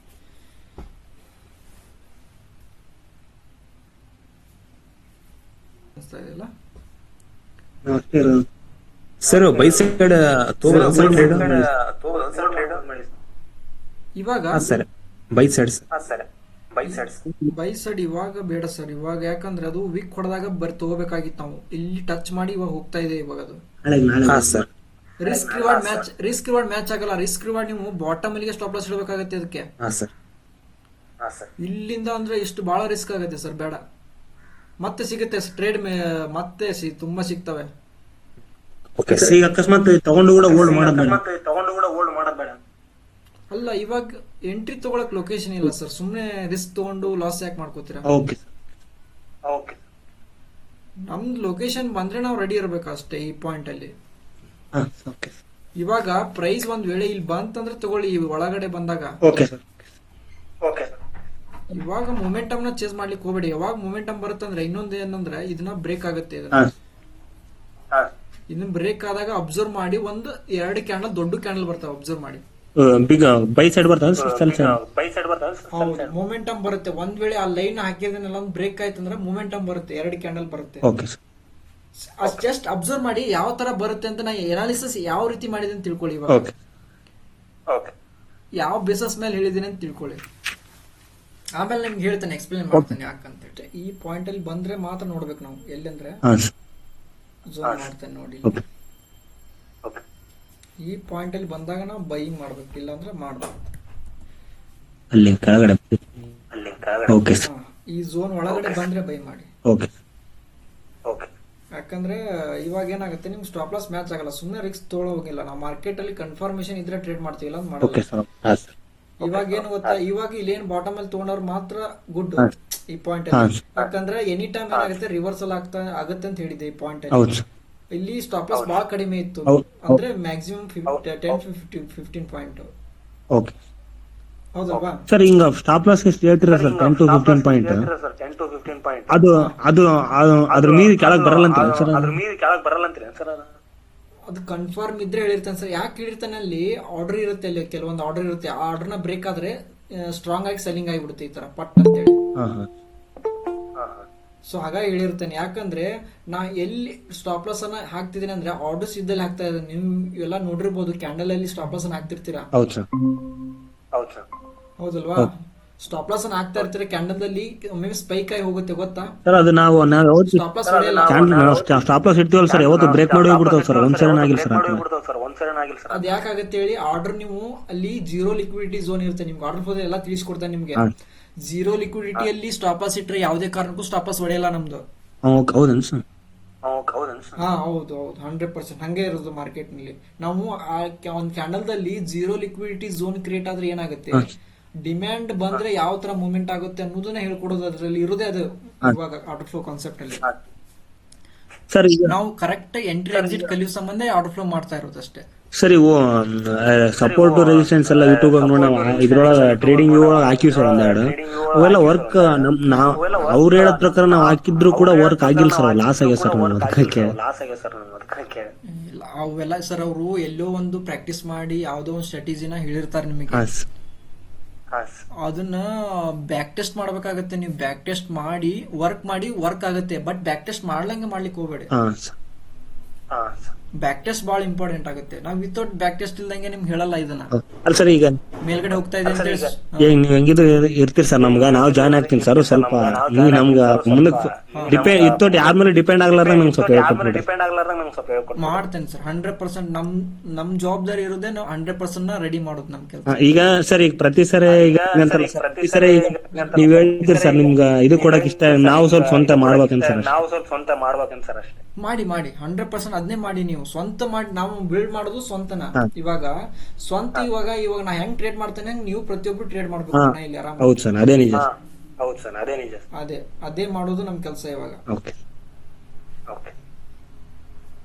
ಸರ್ ಬೈ ಸೈಡ್ ಇವಾಗ sir buy side buy side ಇವಾಗ ಬೇಡ ಸರ್. ಇವಾಗ ಯಾಕಂದ್ರೆ ಅದು ವೀಕ್ ಹೊಡೆದಾಗ ತಗೋಬೇಕಾಗಿತ್ತು ನಾವು. ಇಲ್ಲಿ ಟಚ್ ಮಾಡಿ ಇವಾಗ ಹೋಗ್ತಾ ಇದೆ. ಇವಾಗ ಅದು ಸರ್ ರಿಸ್ಕ್ ರಿವಾರ್ಡ್ ಮ್ಯಾಚ್ ಆಗಲ್ಲ. ರಿಸ್ಕ್ ರಿವಾರ್ಡ್ ನೀವು ಬಾಟಮ್ ಅಲ್ಲಿಗೆ ಸ್ಟಾಪ್ ಲಾಸ್ ಇಡಬೇಕಾಗತ್ತೆ ಅದಕ್ಕೆ. ಇಲ್ಲಿಂದ ಅಂದ್ರೆ ಎಷ್ಟು ಬಹಳ ರಿಸ್ಕ್ ಆಗುತ್ತೆ ಸರ್, ಬೇಡ. ಮತ್ತೆ ಸಿಗುತ್ತೆ ಟ್ರೇಡ್ ಮತ್ತೆ ತುಂಬಾ ಸಿಗ್ತವೆ. ಈಗ ಅಕಸ್ಮಾತ್ ತಗೊಂಡು ಕೂಡ ಹೋಲ್ಡ್ ಮಾಡಬೇಡ. ಅಲ್ಲ, ಇವಾಗ ಎಂಟ್ರಿ ತಗೊಳಕ್ ಲೊಕೇಶನ್ ಇಲ್ಲ ಸರ್. ಸುಮ್ನೆ ರಿಸ್ಕ್ ತಗೊಂಡು ಲಾಸ್ ಯಾಕೆ ಮಾಡ್ಕೋತೀರಾ? ನಮ್ದು ಲೊಕೇಶನ್ ಬಂದ್ರೆ ನಾವು ರೆಡಿ ಇರ್ಬೇಕು ಅಷ್ಟೇ ಈ ಪಾಯಿಂಟ್ ಅಲ್ಲಿ. ಇವಾಗ ಪ್ರೈಸ್ ಒಂದ್ ವೇಳೆ ಇಲ್ಲಿ ಬಂತಂದ್ರೆ ತಗೊಳ್ಳಿ, ಒಳಗಡೆ ಬಂದಾಗ. ಇವಾಗ ಮೊಮೆಂಟಮ್ ನ ಚೇಸ್ ಮಾಡ್ಲಿಕ್ಕೆ ಹೋಗ್ಬೇಡಿ. ಯಾವಾಗ ಮೊಮೆಂಟಮ್ ಬರುತ್ತಂದ್ರೆ ಇನ್ನೊಂದು ಏನಂದ್ರೆ ಇದನ್ನ ಬ್ರೇಕ್ ಆಗುತ್ತೆ. ಇದನ್ನ ಬ್ರೇಕ್ ಆದಾಗ ಅಬ್ಸರ್ವ್ ಮಾಡಿ, ಒಂದು 2 ಕ್ಯಾಂಡಲ್ ದೊಡ್ಡ ಕ್ಯಾಂಡಲ್ ಬರ್ತಾವೆ, ಅಬ್ಸರ್ವ್ ಮಾಡಿ. ಬೈ ಸೈಡ್ ಬರ್ತದೆ. ಮೊಮೆಂಟಮ್ ಬರುತ್ತೆ. ಒಂದ್ ವೇಳೆ ಆ ಲೈನ್ ಹಾಕಿದ್ರನ್ನೆಲ್ಲ ಬ್ರೇಕ್ ಆಯ್ತಂದ್ರೆ ಮೊಮೆಂಟಮ್ ಬರುತ್ತೆ, 2 ಕ್ಯಾಂಡಲ್ ಬರುತ್ತೆ. ಜಸ್ಟ್ ಅಬ್ಸರ್ವ್ ಮಾಡಿ ಯಾವ ತರ ಬರುತ್ತೆ ಅಂತ. ನಾ ಎನಾಲಿಸಿಸ್ ಯಾವ ರೀತಿ ಮಾಡಿದೆ ಅಂತ ತಿಳ್ಕೊಳ್ಳಿ. ಇವಾಗ ಯಾವ ಬೇಸಸ್ ಮೇಲೆ ಹೇಳಿದೀನಿ ಅಂತ ತಿಳ್ಕೊಳ್ಳಿ. ಆಮೇಲೆ ನಿಮ್ಗೆ ಹೇಳ್ತೇನೆ, ಎಕ್ಸ್ಪ್ಲೇನ್ ಮಾಡ್ತೇನೆ ಯಾಕಂತ. ಈ ಪಾಯಿಂಟ್ ಅಲ್ಲಿ ಬಂದ್ರೆ ಮಾತ್ರ ನೋಡ್ಬೇಕು ನಾವು. ಎಲ್ಲಂದ್ರೆ ಝೂಮ್ ಮಾಡ್ತೇನೆ ನೋಡಿ. ಈ ಪಾಯಿಂಟ್ ಅಲ್ಲಿ ಬಂದಾಗ ನಾವು ಬೈಯಿಂಗ್ ಮಾಡ್ಬೇಕು, ಇಲ್ಲಾಂದ್ರೆ ಮಾಡ್ಬೇಕು. ಈ ಝೋನ್ ಒಳಗಡೆ ಬಂದ್ರೆ ಬೈ ಮಾಡಿ. ಯಾಕಂದ್ರೆ ಇವಾಗ ಏನಾಗುತ್ತೆ, ನಿಮ್ಗೆ ಸ್ಟಾಪ್ ಲಾಸ್ ಮ್ಯಾಚ್ ಆಗಲ್ಲ. ಸುಮ್ಮನೆ ರಿಸ್ಕ್ ತೊಗೊಳೋಗಿಲ್ಲ. ನಾವು ಮಾರ್ಕೆಟ್ ಅಲ್ಲಿ ಕನ್ಫರ್ಮೇಶನ್ ಇದ್ರೆ ಟ್ರೇಡ್ ಮಾಡ್ತೀವಿ, ಇಲ್ಲ ಮಾಡೋದು. ಇವಾಗ ಏನು ಗೊತ್ತಾ, ಇವಾಗ ಇಲ್ಲೇನ್ ಬಾಟಮ್ ಅಲ್ಲಿ ತಗೊಂಡವ್ರು ಮಾತ್ರ ಗುಡ್ ಈ ಪಾಯಿಂಟ್ ಅಲ್ಲಿ. ಯಾಕಂದ್ರೆ ಎನಿ ಟೈಮ್ ಏನಾಗುತ್ತೆ, ರಿವರ್ಸಲ್ ಆಗುತ್ತೆ ಅಂತ ಹೇಳಿದೆ ಈ ಪಾಯಿಂಟ್ ಅಲ್ಲಿ. ಇಲ್ಲಿ ಸ್ಟಾಪ್ ಲಾಸ್ ಬಹಳ ಕಡಿಮೆ ಇತ್ತು, ಅಂದ್ರೆ ಮ್ಯಾಕ್ಸಿಮಮ್ 10-15 ಪಾಯಿಂಟ್. ಹೌದಲ್ವಾ ಸರ್? ಹಿಂಗ ಸ್ಟಾಪ್ ಲಾಸ್ ಎಷ್ಟು ಹೇಳ್ತೀರಾ ಸರ್? 10-15 ಪಾಯಿಂಟ್. ಅದು ಅದ್ರ ಮೀರಿ ಕೆಳಗ್ ಬರಲ್ಲ ಅಂತ ಸರ್? ಅದು ಕನ್ಫರ್ಮ್ ಇದ್ರೆ ಹೇಳಿರ್ತಾನೆ ಸರ್. ಯಾಕೆ ಹೇಳಿರ್ತಾನೆ, ಅಲ್ಲಿ ಆರ್ಡರ್ ಇರುತ್ತೆ, ಅಲ್ಲಿ ಕೆಲವೊಂದು ಆರ್ಡರ್ ಇರುತ್ತೆ, ಆ ಆರ್ಡರ್ನ ಬ್ರೇಕ್ ಆದ್ರೆ ಸ್ಟ್ರಾಂಗ್ ಆಗಿ ಸೆಲ್ಲಿಂಗ್ ಆಗಿಬಿಡುತ್ತೆ ಈ ತರ ಪಟ್ ಅಂತೇಳಿ. ಹಾ ಹಾ ಸೊ ಹಾಗಾಗಿ ಹೇಳಿರ್ತಾನೆ, ಯಾಕಂದ್ರೆ ನಾ ಎಲ್ಲಿ ಸ್ಟಾಪ್ ಲಾಸ್ ಅನ್ನ ಹಾಕ್ತಿದ್ದೀನಿ ಅಂದ್ರೆ ಆರ್ಡರ್ಸ್ ಇದ್ದಲ್ಲಿ ಹಾಕ್ತಾ ಇದ್ದೀನಿ. ನೀವು ಎಲ್ಲ ನೋಡಿರ್ಬೋದು, ಕ್ಯಾಂಡಲ್ ಅಲ್ಲಿ ಸ್ಟಾಪ್ ಲಾಸ್ ಅನ್ನ ಹಾಕ್ತಿರ್ತೀರಾ, ಹೌದು ಸರ್. ಹೌದಲ್ವಾ? ಸ್ಟಾಪ್ ಲಾಸ್ ಅನ್ನ ಹಾಕ್ತಾ ಇರ್ತೀರಾ, ಕ್ಯಾಂಡಲ್ ಅಲ್ಲಿ ಒಮ್ಮೆ ಸ್ಪೈಕ್ ಆಗಿ ಹೋಗುತ್ತೆ, ಗೊತ್ತಾ? ಸರ್ ಅದು ನಾವು ಯಾವತ್ತು ಸ್ಟಾಪ್ ಲಾಸ್ ಹೊಡೆಯಲ್ಲ. ಸ್ಟಾಪ್ ಲಾಸ್ ಇರ್ತೀವಲ್ಲ ಸರ್, ಯಾವತ್ತು ಬ್ರೇಕ್ ಮಾಡಿ ಹೋಗ್ಬಿಡ್ತಾವ ಸರ್, ಒಂದ್ಸಲ ಆಗಿಲ್ಲ ಸರ್. ಅದ್ ಯಾಕಾಗತ್ತೆ ಹೇಳಿ, ಆರ್ಡರ್ ನೀವು ಅಲ್ಲಿ ಜೀರೋ ಲಿಕ್ವಿಡಿಟಿ ಝೋನ್ ಇರುತ್ತೆ, ನಿಮ್ಗೆ ಆರ್ಡರ್ ಹೋದ್ರೆ ಎಲ್ಲ ತಿಳಿಸ್ಕೊಡ್ತಾನೆ ನಿಮ್ಗೆ. ಜೀರೋ ಲಿಕ್ವಿಡಿಟಿ ಅಲ್ಲಿ ಸ್ಟಾಪ್ ಲಾಸ್ ಇಟ್ರೆ ಯಾವುದೇ ಕಾರಣಕ್ಕೂ ಸ್ಟಾಪ್ ಲಾಸ್ ಹೊಡೆಯಲ್ಲ ನಮ್ದು. ಹೌದನ್ ಸರ್? ಹಾ ಹೌದು 100% ಹಂಗೆ ಇರೋದು ಮಾರ್ಕೆಟ್ ನಲ್ಲಿ. ನಾವು ಒಂದ್ ಕ್ಯಾಂಡಲ್ ದಲ್ಲಿ ಜೀರೋ ಲಿಕ್ವಿಡಿಟಿ ಝೋನ್ ಕ್ರಿಯೇಟ್ ಆದ್ರೆ ಏನಾಗುತ್ತೆ, ಡಿಮ್ಯಾಂಡ್ ಬಂದ್ರೆ ಯಾವ ತರ ಮೂವ್ಮೆಂಟ್ ಆಗುತ್ತೆ ಅನ್ನೋದನ್ನ ಹೇಳ್ಕೊಡೋದು ಅದ್ರಲ್ಲಿ ಇರೋದೇ ಅದು. ಇವಾಗ ಆರ್ಡರ್ ಫ್ಲೋ ಕಾನ್ಸೆಪ್ಟ್ ಅಲ್ಲಿ ಸರ್ ಈಗ ನಾವು ಕರೆಕ್ಟ್ ಎಂಟ್ರಿ ಎಕ್ಸಿಟ್ ಕಲಿಯೋ ಸಂಬಂಧ ಆರ್ಡರ್ ಫ್ಲೋ ಮಾಡ್ತಾ ಇರೋದು ಅಷ್ಟೇ. ಸರ್ ಇವು ಸಪೋರ್ಟ್ ರೆಸಿಸ್ಟೆನ್ಸ್ ಎಲ್ಲ ಯೂಟ್ಯೂಬ್ ನೋಡಿ ನಾವು ಇದ್ರೊಳಗೆ ಟ್ರೇಡಿಂಗ್ ಒಳಗೆ ಹಾಕಿವಿ ಸರ್ ಒಂದೆರಡು. ಅವೆಲ್ಲ ವರ್ಕ್ ಅವ್ರು ಹೇಳೋ ಪ್ರಕಾರ ನಾವು ಹಾಕಿದ್ರು ಕೂಡ ವರ್ಕ್ ಆಗಿಲ್ಲ ಸರ್, ಲಾಸ್ ಆಗಿದೆ ಸರ್. ಇಲ್ಲ, ಅವೆಲ್ಲ ಸರ್ ಅವರು ಎಲ್ಲೋ ಒಂದು ಪ್ರಾಕ್ಟೀಸ್ ಮಾಡಿ ಯಾವ್ದೋ ಒಂದು ಸ್ಟ್ರಾಟಜಿನ ಹೇಳಿರ್ತಾರೆ ನಿಮಗೆ, ಅದನ್ನ ಬ್ಯಾಕ್ ಟೆಸ್ಟ್ ಮಾಡ್ಬೇಕಾಗತ್ತೆ. ನೀವು ಬ್ಯಾಕ್ ಟೆಸ್ಟ್ ಮಾಡಿ ವರ್ಕ್ ಆಗುತ್ತೆ, ಬಟ್ ಬ್ಯಾಕ್ ಟೆಸ್ಟ್ ಮಾಡ್ಲಂಗೆ ಮಾಡ್ಲಿಕ್ಕೆ ಹೋಗ್ಬೇಡಿ. ಬ್ಯಾಕ್ ಟೆಸ್ಟ್ ಬಹಳ ಇಂಪಾರ್ಟೆಂಟ್ ಆಗುತ್ತೆ. ನಾವು ವಿತೌಟ್ ಬ್ಯಾಕ್ ಟೆಸ್ಟ್ ಇಲ್ದಂಗೆ ನಿಮ್ಗೆ ಹೇಳಲ್ಲ ಇದನ್ನ. ಅಲ್ಲ ಸರ್, ಈಗ ಮೇಲ್ಗಡೆ ಹೋಗ್ತಾ ಇದೆ ಅಂತ ಹೇಳಿ ನೀವು ಹೆಂಗಿದ್ರು ಇರ್ತೀರಿ ಸರ್, ನಮ್ಗ ನಾವು ಜಾಯ್ನ್ ಆಗ್ತೀನಿ ಸರ್. ಸ್ವಲ್ಪ ನೀವು ನಮ್ಗ ಮುಂದಕ್ಕೆ ಡಿಪೆಂಡ್ ಇತ್ತೋಟ್ ಯಾರ ಮೇಲೆ ಡಿಪೆಂಡ್ ಆಗ್ಲಾರ್ದ ನಂಗೆ ಸ್ವಲ್ಪ ಹೇಳ್ಕೊಡ್ರಿ. ಮಾಡ್ತೇನೆ ಸರ್, 100%. ನಮ್ ಜವಾಬ್ದಾರಿ ಇರೋದೇ ನಾವು 100% ರೆಡಿ ಮಾಡೋದು ನಮ್ ಕೆಲಸ. ಈಗ ಸರ್, ಈಗ ಪ್ರತಿ ಸರಿ ಈಗ ನೀವ್ ಹೇಳ್ತೀರಿ ಸರ್, ನಿಮ್ಗ ಇದು ಕೊಡಕ್ ಇಷ್ಟ, ನಾವು ಸ್ವಲ್ಪ ಸ್ವಂತ ಮಾಡ್ಬೇಕಂತ ಸರ್. ಮಾಡಿ 100% ಅದನ್ನೇ ಮಾಡಿ. ನೀವು ಸ್ವಂತ ಮಾಡಿ, ನಾವು ಬಿಲ್ಡ್ ಮಾಡೋದು ಸ್ವಂತನ. ಇವಾಗ ನಾ ಹೆಂಗ್ ಟ್ರೇಡ್ ಮಾಡ್ತೇನೆ ನೀವು ಪ್ರತಿಯೊಬ್ರು ಟ್ರೇಡ್ ಮಾಡ್ಬೇಕು ಇಲ್ಲಿ ಆರಾಮ. ಹೌದು ಸರ್, ಅದೇ ನಿಜ. ಅದೇ ಮಾಡೋದು ನಮ್ ಕೆಲಸ ಇವಾಗ.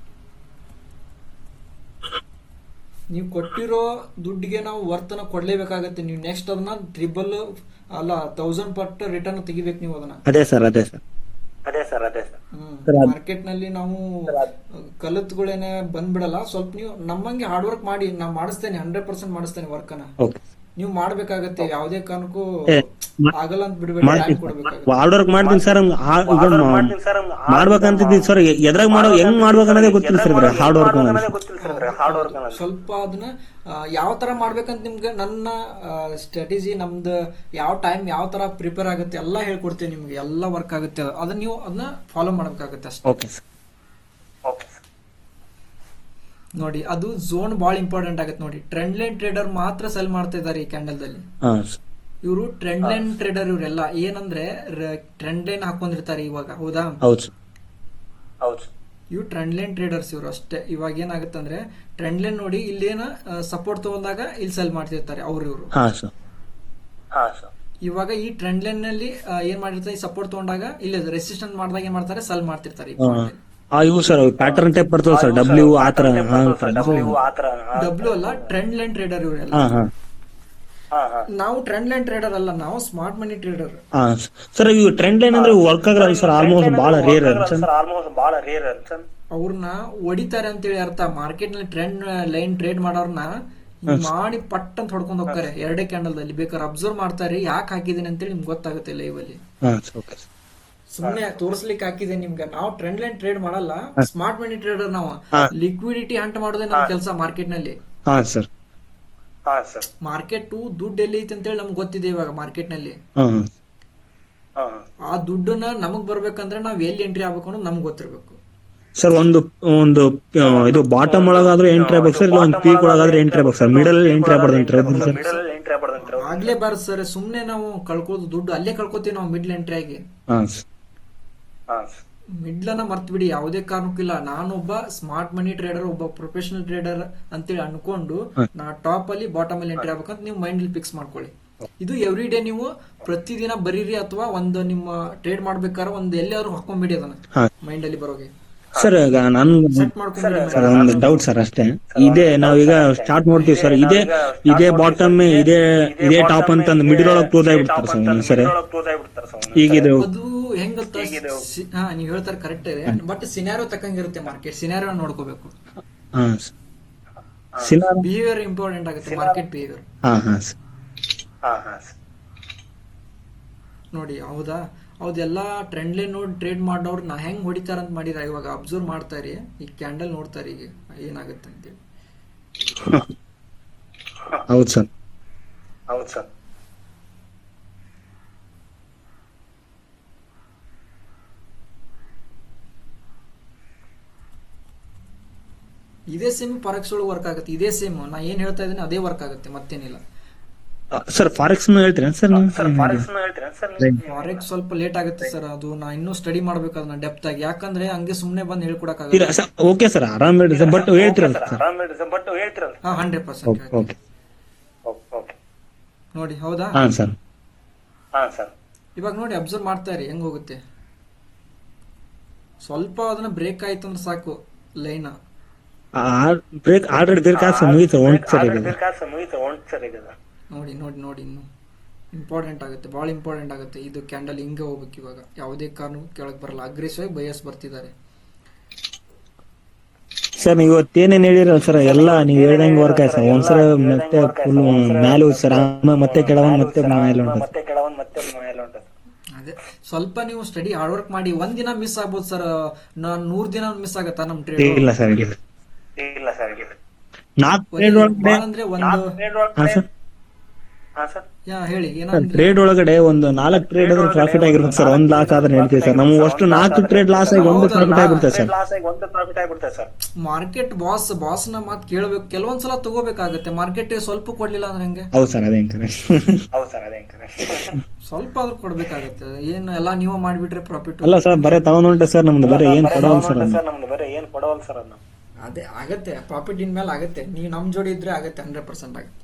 ನೀವು ಕೊಟ್ಟಿರೋ ದುಡ್ಡಿಗೆ ನಾವು ವರ್ತನ ಕೊಡ್ಲೇಬೇಕಾಗತ್ತೆ. ನೀವು ನೆಕ್ಸ್ಟ್ ಅದನ್ನ 1000 ಪಟ್ಟು ರಿಟರ್ನ್ ತೆಗಿಬೇಕು ನೀವು ಅದನ್ನ. ಅದೇ ಸರ್. ಮಾರ್ಕೆಟ್ ನಲ್ಲಿ ನಾವು ಕಲತ್ಗಳೇನೆ ಬಂದ್ಬಿಡಲ್ಲ. ಸ್ವಲ್ಪ ನೀವು ನಮ್ಮಂಗೆ ಹಾರ್ಡ್ ವರ್ಕ್ ಮಾಡಿ, ನಾವು ಮಾಡಿಸ್ತೇನೆ, 100% ಮಾಡಿಸ್ತೇನೆ ವರ್ಕ್ ಅನ್ನ. ನೀವು ಮಾಡ್ಬೇಕಾಗತ್ತೆ, ಯಾವುದೇ ಕಾರಣಕ್ಕೂ ಆಗಲ್ಲ ಅಂತ ಬಿಡ್ಬೇಡಿ, ಟೈಮ್ ಕೊಡ್ಬೇಕಾಗತ್ತೆ. ಹಾರ್ಡ್ ವರ್ಕ್ ಮಾಡ್ತೀನಿ ಸರ್, ಮಾಡ್ಬೇಕಂತಿದ್ದೀನಿ ಸರ್. ಎದ್ರಾಗ ಹೆಂಗ್ ಮಾಡ್ಬೇಕನ್ನೋದೇ ಗೊತ್ತಿಲ್ಲ ಸರ್. ಹಾರ್ಡ್ ವರ್ಕ್ ಸ್ವಲ್ಪ ಅದನ್ನ ಯಾವ ತರ ಮಾಡ್ಬೇಕಂತ ನಿಮ್ಗೆ ನನ್ನ ಸ್ಟ್ರಾಟಜಿ, ನಮ್ದು ಯಾವ ಟೈಮ್ ಯಾವ ತರ ಪ್ರಿಪೇರ್ ಆಗುತ್ತೆ ಎಲ್ಲ ಹೇಳ್ಕೊಡ್ತೀವಿ ನಿಮ್ಗೆ. ಎಲ್ಲ ವರ್ಕ್ ಆಗುತ್ತೆ, ಅದನ್ನ ನೀವು ಅದನ್ನ ಫಾಲೋ ಮಾಡ್ಬೇಕಾಗತ್ತೆ ಅಷ್ಟೇ. ನೋಡಿ, ಅದು ಝೋನ್ ಬಹಳ ಇಂಪಾರ್ಟೆಂಟ್ ಆಗುತ್ತೆ ನೋಡಿ. ಟ್ರೆಂಡ್ ಲೈನ್ ಟ್ರೇಡರ್ ಮಾತ್ರ ಸೆಲ್ ಮಾಡ್ತಾ ಇದ್ದಾರೆ ಈ ಕ್ಯಾಂಡಲ್ ದಲ್ಲಿ. ಇವರು ಟ್ರೆಂಡ್ ಲೈನ್ ಟ್ರೇಡರ್, ಇವರೆಲ್ಲ ಏನಂದ್ರೆ ಟ್ರೆಂಡ್ ಲೈನ್ ಹಾಕೊಂಡಿರ್ತಾರೆ ಇವಾಗ, ಹೌದಾ? ಇವು ಟ್ರೆಂಡ್ ಲೈನ್ ಟ್ರೇಡರ್ಸ್ ಇವರು ಅಷ್ಟೇ. ಇವಾಗ ಏನಾಗುತ್ತೆ ಅಂದ್ರೆ ಟ್ರೆಂಡ್ ಲೈನ್ ನೋಡಿ, ಇಲ್ಲೇನ ಸಪೋರ್ಟ್ ತಗೊಂಡಾಗ ಇಲ್ಲಿ ಸೆಲ್ ಮಾಡ್ತಿರ್ತಾರೆ ಇವರು. ಇವಾಗ ಈ ಟ್ರೆಂಡ್ ಲೈನ್ ನಲ್ಲಿ ಏನ್ ಮಾಡಿರ್ತಾರೆ, ಸಪೋರ್ಟ್ ತಗೊಂಡಾಗ ಇಲ್ಲಿ ರೆಸಿಸ್ಟೆನ್ಸ್ ಮಾಡಿದಾಗ ಏನ್ ಮಾಡ್ತಾರೆ, ಸೆಲ್ ಮಾಡ್ತಿರ್ತಾರೆ. ಇವು ಸರ್ ಪ್ಯಾಟರ್ನ್ ಟೈಪ್ ಬರ್ತದೆ ಸರ್, ಡಬ್ಲ್ಯೂ ಆತರ. ಡಬ್ಲ್ಯೂ ಅಲ್ಲ, ಟ್ರೆಂಡ್ ಲೈನ್ ಟ್ರೇಡರ್ ಇವರೆಲ್ಲ. ನಾವು ಟ್ರೆಂಡ್ ಲೈನ್ ಟ್ರೇಡರ್ ಅಲ್ಲ, ನಾವು ಸ್ಮಾರ್ಟ್ ಮನಿ ಟ್ರೇಡರ್. ಸರ್ ಇವು ಟ್ರೆಂಡ್ ಲೈನ್ ಅಂದ್ರೆ ವರ್ಕ್ ಆಗಲ್ಲ ಸರ್, ಆಲ್ಮೋಸ್ಟ್ ಬಹಳ ರೇರ್. ಅವ್ರನ್ನ ಹೊಡಿತಾರೆ ಅಂತೇಳಿ ಅರ್ಥ. ಮಾರ್ಕೆಟ್ ನಲ್ಲಿ ಟ್ರೆಂಡ್ ಲೈನ್ ಟ್ರೇಡ್ ಮಾಡೋರ್ನ ಮಾಡಿ ಪಟ್ ಅಂತ ಹೊಡ್ಕೊಂಡ್ ಹೋಗ್ತಾರೆ 2 ಕ್ಯಾಂಡಲ್ ದಲ್ಲಿ. ಬೇಕಾದ್ರೆ ಅಬ್ಸರ್ವ್ ಮಾಡ್ತಾರೆ, ಯಾಕೆ ಹಾಕಿದೀನಿ ಅಂತೇಳಿ ನಿಮ್ಗೆ ಗೊತ್ತಾಗುತ್ತೆ ಲೈವ್ ಅಲ್ಲಿ. ಸುಮ್ನೆ ತೋರಿಸ್ಲಿಕ್ಕೆ ಹಾಕಿದೆ ನಿಮ್ಗೆ. ನಾವು ಟ್ರೆಂಡ್ ಲೈನ್ ಟ್ರೇಡ್ ಮಾಡಲ್ಲ, ಸ್ಮಾರ್ಟ್ ಮನಿ ಟ್ರೇಡರ್. ನಾವು ಲಿಕ್ವಿಡಿಟಿ ಹಂಟ್ ಮಾಡೋದೇ ನಮ್ಮ ಕೆಲಸ ಮಾರ್ಕೆಟ್ ನಲ್ಲಿ. ಮಾರ್ಕೆಟ್ ದುಡ್ಡು ಎಲ್ಲಿ ಐತಿ ಅಂತೇಳಿ ನಮ್ಗೆ ಗೊತ್ತಿದೆ ಇವಾಗ ಮಾರ್ಕೆಟ್ ನಲ್ಲಿ. ಆ ದುಡ್ಡನ್ನ ನಮಗ್ ಬರ್ಬೇಕಂದ್ರೆ ನಾವ್ ಎಲ್ಲಿ ಎಂಟ್ರಿ ಆಗ್ಬೇಕು ಅನ್ನೋದು ನಮ್ಗೆ ಗೊತ್ತಿರ್ಬೇಕು ಸರ್. ಒಂದು ಇದು ಬಾಟಮ್ ಒಳಗಾದ್ರೆ ಎಂಟ್ರಿ ಆಗ್ಬೇಕು ಸರ್, ಇಲ್ಲ ಒಂದು ಪೀಕ್ ಒಳಗಾದ್ರೆ ಎಂಟ್ರಿ ಆಗ್ಬೇಕು ಸರ್. ಮಿಡಲ್ ಎಂಟ್ರಿ ಆಗ್ಬಾರ್ದು ಆಗ್ಲೇ ಬಾರ್ದು ಸರ್. ಸುಮ್ನೆ ನಾವು ಕಳ್ಕೋದು ದುಡ್ಡು ಅಲ್ಲೇ ಕಳ್ಕೊತೀವಿ ನಾವು ಮಿಡ್ಲ್ ಎಂಟ್ರಿ ಆಗಿ. ಮಿಡ್ಲನ್ನ ಮರ್ತ್ ಬಿಡಿ, ಯಾವುದೇ ಕಾರಣಕ್ಕಿಲ್ಲ. ನಾನೊಬ್ಬ ಸ್ಮಾರ್ಟ್ ಮನಿ ಟ್ರೇಡರ್, ಒಬ್ಬ ಪ್ರೊಫೆಷನಲ್ ಟ್ರೇಡರ್ ಅಂತೇಳಿ ಅನ್ಕೊಂಡು ನಾ ಟಾಪ್ ಅಲ್ಲಿ ಬಾಟಮ್ ಅಲ್ಲಿ ಎಂಟ್ರಿ ಆಗ್ಬೇಕಂತ ನೀವು ಮೈಂಡ್ ಅಲ್ಲಿ ಫಿಕ್ಸ್ ಮಾಡ್ಕೊಳ್ಳಿ. ಇದು ಎವ್ರಿ ಡೇ ನೀವು ಪ್ರತಿದಿನ ಬರೀರಿ, ಅಥವಾ ಒಂದು ನಿಮ್ಮ ಟ್ರೇಡ್ ಮಾಡ್ಬೇಕಾದ್ರೆ ಒಂದು ಎಲ್ಲಾದ್ರೂ ಹಾಕೊಂಡ್ಬಿಡಿ ಅದನ್ನ ಮೈಂಡ್ ಅಲ್ಲಿ ಬರೋಗೆ. ಸರ್ ಈಗ ನಾನು ಒಂದು ಡೌಟ್ ಸರ್ ಅಷ್ಟೇ. ಇದೇ ನಾವೀಗ ಸ್ಟಾರ್ಟ್ ಮಾಡ್ತೀವಿ ಸರ್, ಇದೇ ಬಾಟಮ್ ಇದೇ ಟಾಪ್ ಅಂತ ಮಿಡಲ್ ಒಳಗೆ ಕ್ಲೋಸ್ ಆಗಿಬಿಡ್ತಾರೆ ಸರ್. ಈಗ ಇದು ಅದು ಹೆಂಗ್ ಗೊತ್ತಾ, ನೀವ್ ಹೇಳ್ತಾರೆ ಕರೆಕ್ಟ್ ಇದೆ, ಬಟ್ ಸಿನಾರಿಯೋ ತಕ್ಕಂಗಿರುತ್ತೆ ಮಾರ್ಕೆಟ್. ಸಿನಾರಿಯೋ ನೋಡ್ಕೋಬೇಕು. ಹಾ ಸಿನಾರ ಬಿಹೇವಿಯರ್ ಇಂಪಾರ್ಟೆಂಟ್ ಆಗುತ್ತೆ, ಮಾರ್ಕೆಟ್ ಬಿಹೇವಿಯರ್. ಹಾ ಹಾ ಸರ್. ನೋಡಿ ಹೌದಾ, ಹೌದೆಲ್ಲ ಟ್ರೆಂಡ್ ಲೈನ್ ನೋಡಿ ಟ್ರೇಡ್ ಮಾಡೋರು ನಾ ಹೆಂಗ್ ಹೊಡಿತಾರಂತ ಮಾಡಿರ ಇವಾಗ ಅಬ್ಸರ್ವ್ ಮಾಡ್ತಾ ಇರಿ. ಈ ಕ್ಯಾಂಡಲ್ ನೋಡ್ತಾ ಇರಿ ಈಗ ಏನಾಗುತ್ತೆ ಅಂತೇಳಿ. ಹೌದು ಸರ್. ಇದೇ ಸೇಮ್ ಫಾರೆಕ್ಸ್ ಒಳಗೆ ವರ್ಕ್ ಆಗುತ್ತೆ, ಇದೇ ಸೇಮ್ ನಾ ಏನ್ ಹೇಳ್ತಾ ಇದ್ದೀನಿ ಅದೇ ವರ್ಕ್ ಆಗುತ್ತೆ, ಮತ್ತೇನಿಲ್ಲ. ಸರ್ ಫಾರೆಕ್ಸ್ ಹೇಳ್ತೀರಾ ಸರ್ ನೀವು? ಫಾರೆಕ್ಸ್ ಸ್ವಲ್ಪ ಲೇಟ್ ಆಗುತ್ತೆ ಸರ್, ಅದು ನಾ ಇನ್ನೂ ಸ್ಟಡಿ ಮಾಡ್ಬೇಕು ಅದನ್ನ ಡೆಪ್ತ್ ಆಗಿ, ಯಾಕಂದ್ರೆ ಹಂಗೆ ಸುಮ್ನೆ ಬಂದು ಹೇಳ್ಕೊಡಕ್ ಇಲ್ಲ ಆಗಲ್ಲ. ಸರ್, ಓಕೆ ಸರ್, ಆರಾಮ್ ಹೇಳಿ ಸರ್, ಬಟ್ ಹೇಳ್ತೀರಲ್ಲ ಸರ್? 100% ನೋಡಿ ಹೌದಾ. ಹಾ ಸರ್. ಇವಾಗ ನೋಡಿ ಅಬ್ಸರ್ವ್ ಮಾಡ್ತಾ ಇರಿ ಹೆಂಗ್ ಹೋಗುತ್ತೆ. ಸ್ವಲ್ಪ ಅದನ್ನ ಬ್ರೇಕ್ ಆಯ್ತು ಅಂದ್ರೆ ಸಾಕು ಲೈನ್ ಬ್ರೇಕ್ ಆಲ್ರೆಡಿ ಬ್ರೇಕ್ ಆಗ ಮುಗೀತು ಒಂದ್ ಸರ್ ಈಗ. ನೋಡಿ ನೋಡಿ ನೋಡಿ ಇನ್ನು ಇಂಪಾರ್ಟೆಂಟ್ ಆಗುತ್ತೆ, ಭಾಳ ಇಂಪಾರ್ಟೆಂಟ್ ಆಗುತ್ತೆ. ಇದು ಕ್ಯಾಂಡಲ್ ಹಿಂಗೆ ಹೋಗ್ಬೇಕು ಇವಾಗ, ಯಾವುದೇ ಕಾರಣಕ್ಕೂ ಕೆಳಗೆ ಬರಲ್ಲ. ಅಗ್ರೆಸಿವ್ ಆಗಿ ಬಯಸ್ ಬರ್ತಿದ್ದಾರೆ ಸರ್. ನೀವು ಇವತ್ತೇನೇನ್ ಹೇಳಿರಲ್ಲ ಸರ್ ಎಲ್ಲ ನೀವು ಹೇಳ್ದಂಗೆ ವರ್ಕ್ ಆಯ್ತು ಸರ್. ಒಂದ್ಸಲ ಮತ್ತೆ ಫುಲ್ ಮ್ಯಾಲೆ ಹೋಗಿ ಸರ್, ಆಮೇಲೆ ಮತ್ತೆ ಕೆಳವನ್ ಮತ್ತೆ ಮೇಲೆ ಉಂಟು. ಅದೇ ಸ್ವಲ್ಪ ನೀವು ಸ್ಟಡಿ ಹಾರ್ಡ್ ವರ್ಕ್ ಮಾಡಿ. ಒಂದ್ ದಿನ ಮಿಸ್ ಆಗ್ಬೋದು ಸರ್, 100 ದಿನ ಮಿಸ್ ಆಗತ್ತಾ ನಮ್ ಟ್ರೇಡ್? ಇಲ್ಲ ಸರ್, ಇಲ್ಲ. 4 ಟ್ರೇಡ್ ಒಳಗಡೆ ಅಂದ್ರೆ ಒಂದು ಹೇಳಿ ಏನಂದ್ರೆ ಟ್ರೇಡ್ ಒಳಗಡೆ ಒಂದು 4 ಟ್ರೇಡ್ ಆದ್ರೆ ಪ್ರಾಫಿಟ್ ಆಗಿರುತ್ತೆ ಸರ್, 1 ಲಾಸ್ ಆದ್ರೆ ಹೇಳ್ತೀವಿ ಸರ್. ನಮ್ಗೆ ಅಷ್ಟು 4 ಟ್ರೇಡ್ ಲಾಸ್ ಆಗಿ 1 ಪ್ರಾಫಿಟ್ ಆಗಿರುತ್ತೆ ಸರ್. ಮಾರ್ಕೆಟ್ ಬಾಸ್ ನ ಮಾತು ಕೇಳಬೇಕು, ಕೆಲವೊಂದ್ಸಲ ತಗೋಬೇಕಾಗತ್ತೆ. ಮಾರ್ಕೆಟ್ ಸ್ವಲ್ಪ ಕೊಡ್ಲಿಲ್ಲ ಅಂದ್ರೆ ಹೆಂಗೆ? ಹೌದು ಸರ್, ಅದೇ ಸ್ವಲ್ಪ ಆದ್ರೂ ಕೊಡ್ಬೇಕಾಗತ್ತೆ. ಏನು ಎಲ್ಲಾ ನೀವು ಮಾಡ್ಬಿಟ್ರೆ ಪ್ರಾಫಿಟ್ ಅಲ್ಲ ಸರ್, ಬರೇ ತಗೊಂಡ್ ಸರ್, ನಮ್ದು ಬರೀ ಏನ್ ಕೊಡೋಲ್ಲ ಸರ್. ಅದೇ ಆಗತ್ತೆ, ಪ್ರಾಫಿಟ್ ಇನ್ ಮೇಲೆ ಆಗತ್ತೆ. ನೀವು ನಮ್ ಜೋಡಿ ಇದ್ರೆ ಆಗತ್ತೆ, 100% ಆಗುತ್ತೆ.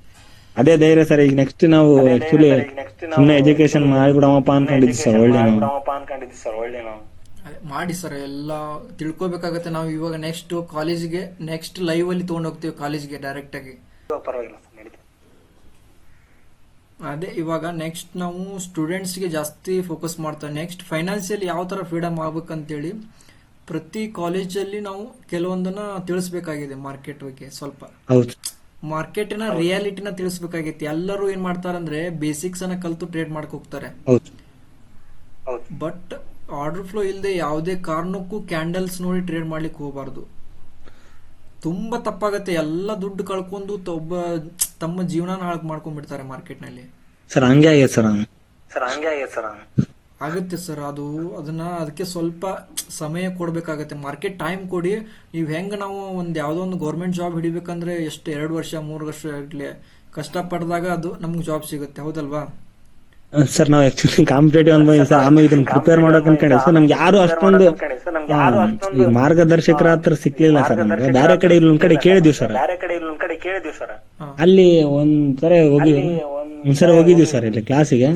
ಅದೇ ಧೈರ್ಯ ಸರ್. ಈಗ ನೆಕ್ಸ್ಟ್ ನಾವು ಆಕ್ಚುಲಿ ಸುಮ್ಮನೆ ಎಜುಕೇಶನ್ ಮಾಡಿಬಿಡಮಪ್ಪ ಅನ್ಕೊಂಡಿದ್ವಿ ಸರ್. ಒಳ್ಳೆ ಮಾಡಿ ಸರ್, ಎಲ್ಲ ತಿಳ್ಕೊಬೇಕಾಗತ್ತೆ. ನಾವು ಇವಾಗ ನೆಕ್ಸ್ಟ್ ಕಾಲೇಜ್ಗೆ ನೆಕ್ಸ್ಟ್ ಲೈವ್ ಅಲ್ಲಿ ತಗೊಂಡ್ ಹೋಗ್ತೀವಿ ಕಾಲೇಜ್ಗೆ ಡೈರೆಕ್ಟ್ ಆಗಿ. ಅದೇ ಇವಾಗ ನೆಕ್ಸ್ಟ್ ನಾವು ಸ್ಟೂಡೆಂಟ್ಸ್ಗೆ ಜಾಸ್ತಿ ಫೋಕಸ್ ಮಾಡ್ತೇವೆ. ನೆಕ್ಸ್ಟ್ ಫೈನಾನ್ಸಿಯಲ್ ಯಾವ ತರ ಫ್ರೀಡಮ್ ಆಗ್ಬೇಕಂತೇಳಿ ಪ್ರತಿ ಕಾಲೇಜಲ್ಲಿ ನಾವು ಕೆಲವೊಂದನ್ನ ತಿಳಿಸ್ಬೇಕಾಗಿದೆ. ಮಾರ್ಕೆಟ್ ಬಗ್ಗೆ ಸ್ವಲ್ಪ ಮಾರ್ಕೆಟಿನ ರಿಯಾಲಿಟಿನ ತಿಳಿಸ್ಬೇಕಾಗೈತಿ. ಎಲ್ಲರೂ ಏನ್ ಮಾಡ್ತಾರಂದ್ರೆ ಬೇಸಿಕ್ಸ್ ಅನ್ನ ಕಲ್ತು ಟ್ರೇಡ್ ಮಾಡಕ್ ಹೋಗ್ತಾರೆ, ಬಟ್ ಆರ್ಡರ್ ಫ್ಲೋ ಇಲ್ಲದೆ ಯಾವುದೇ ಕಾರಣಕ್ಕೂ ಕ್ಯಾಂಡಲ್ಸ್ ನೋಡಿ ಟ್ರೇಡ್ ಮಾಡ್ಲಿಕ್ಕೆ ಹೋಗಬಾರ್ದು. ತುಂಬಾ ತಪ್ಪಾಗತ್ತೆ. ಎಲ್ಲ ದುಡ್ಡು ಕಳ್ಕೊಂಡು ತಮ್ಮ ಜೀವನ ಹಾಳು ಮಾಡ್ಕೊಂಡ್ಬಿಡ್ತಾರೆ ಮಾರ್ಕೆಟ್ ನಲ್ಲಿ ಸರ್. ಹಂಗೆ ಆಗಿದೆ ಸರ್. ಆಗುತ್ತೆ ಸರ್, ಅದಕ್ಕೆ ಸ್ವಲ್ಪ ಸಮಯ ಕೊಡ್ಬೇಕಾಗತ್ತೆ. ಮಾರ್ಕೆಟ್ ಟೈಮ್ ಕೊಡಿ. ನೀವು ಹೆಂಗ ನಾವು ಯಾವ್ದೋ ಒಂದು ಗೌರ್ಮೆಂಟ್ ಜಾಬ್ ಹಿಡಿಬೇಕಂದ್ರೆ ಎಷ್ಟು 2 ವರ್ಷ 3 ವರ್ಷ ಆಗ್ಲಿ ಕಷ್ಟಪಟ್ಟದಾಗ ಅದು ನಮ್ಗೆ ಜಾಬ್ ಸಿಗುತ್ತೆ, ಹೌದಲ್ವಾ ಸರ್? ನಾವು ಆಕ್ಚುಲಿ ಕಾಂಪಿಟೇಟಿವ್ ಅನ್ಬೋದು ಸರ್. ಆಮೇಲೆ ಇದನ್ನ ಪ್ರಿಪೇರ್ ಮಾಡೋಕೆ ಅನ್ಕೊಂಡೆ ಸರ್. ನಮ್ಗೆ ಯಾರು ಅಷ್ಟೊಂದು ಮಾರ್ಗದರ್ಶಕರ ಹತ್ರ ಸಿಕ್ಲಿಲ್ಲ ಸರ್. ನಮ್ಗೆ ಬೇರೆ ಕಡೆ ಇಲ್ಲೊಂದ್ ಕಡೆ ಕೇಳಿದ್ವಿ ಸರ್. ಅಲ್ಲಿ ಒಂದ್ಸರಿ ಹೋಗಿದ್ವಿ ಸರ್ ಇಲ್ಲಿ ಕ್ಲಾಸಿಗೆ.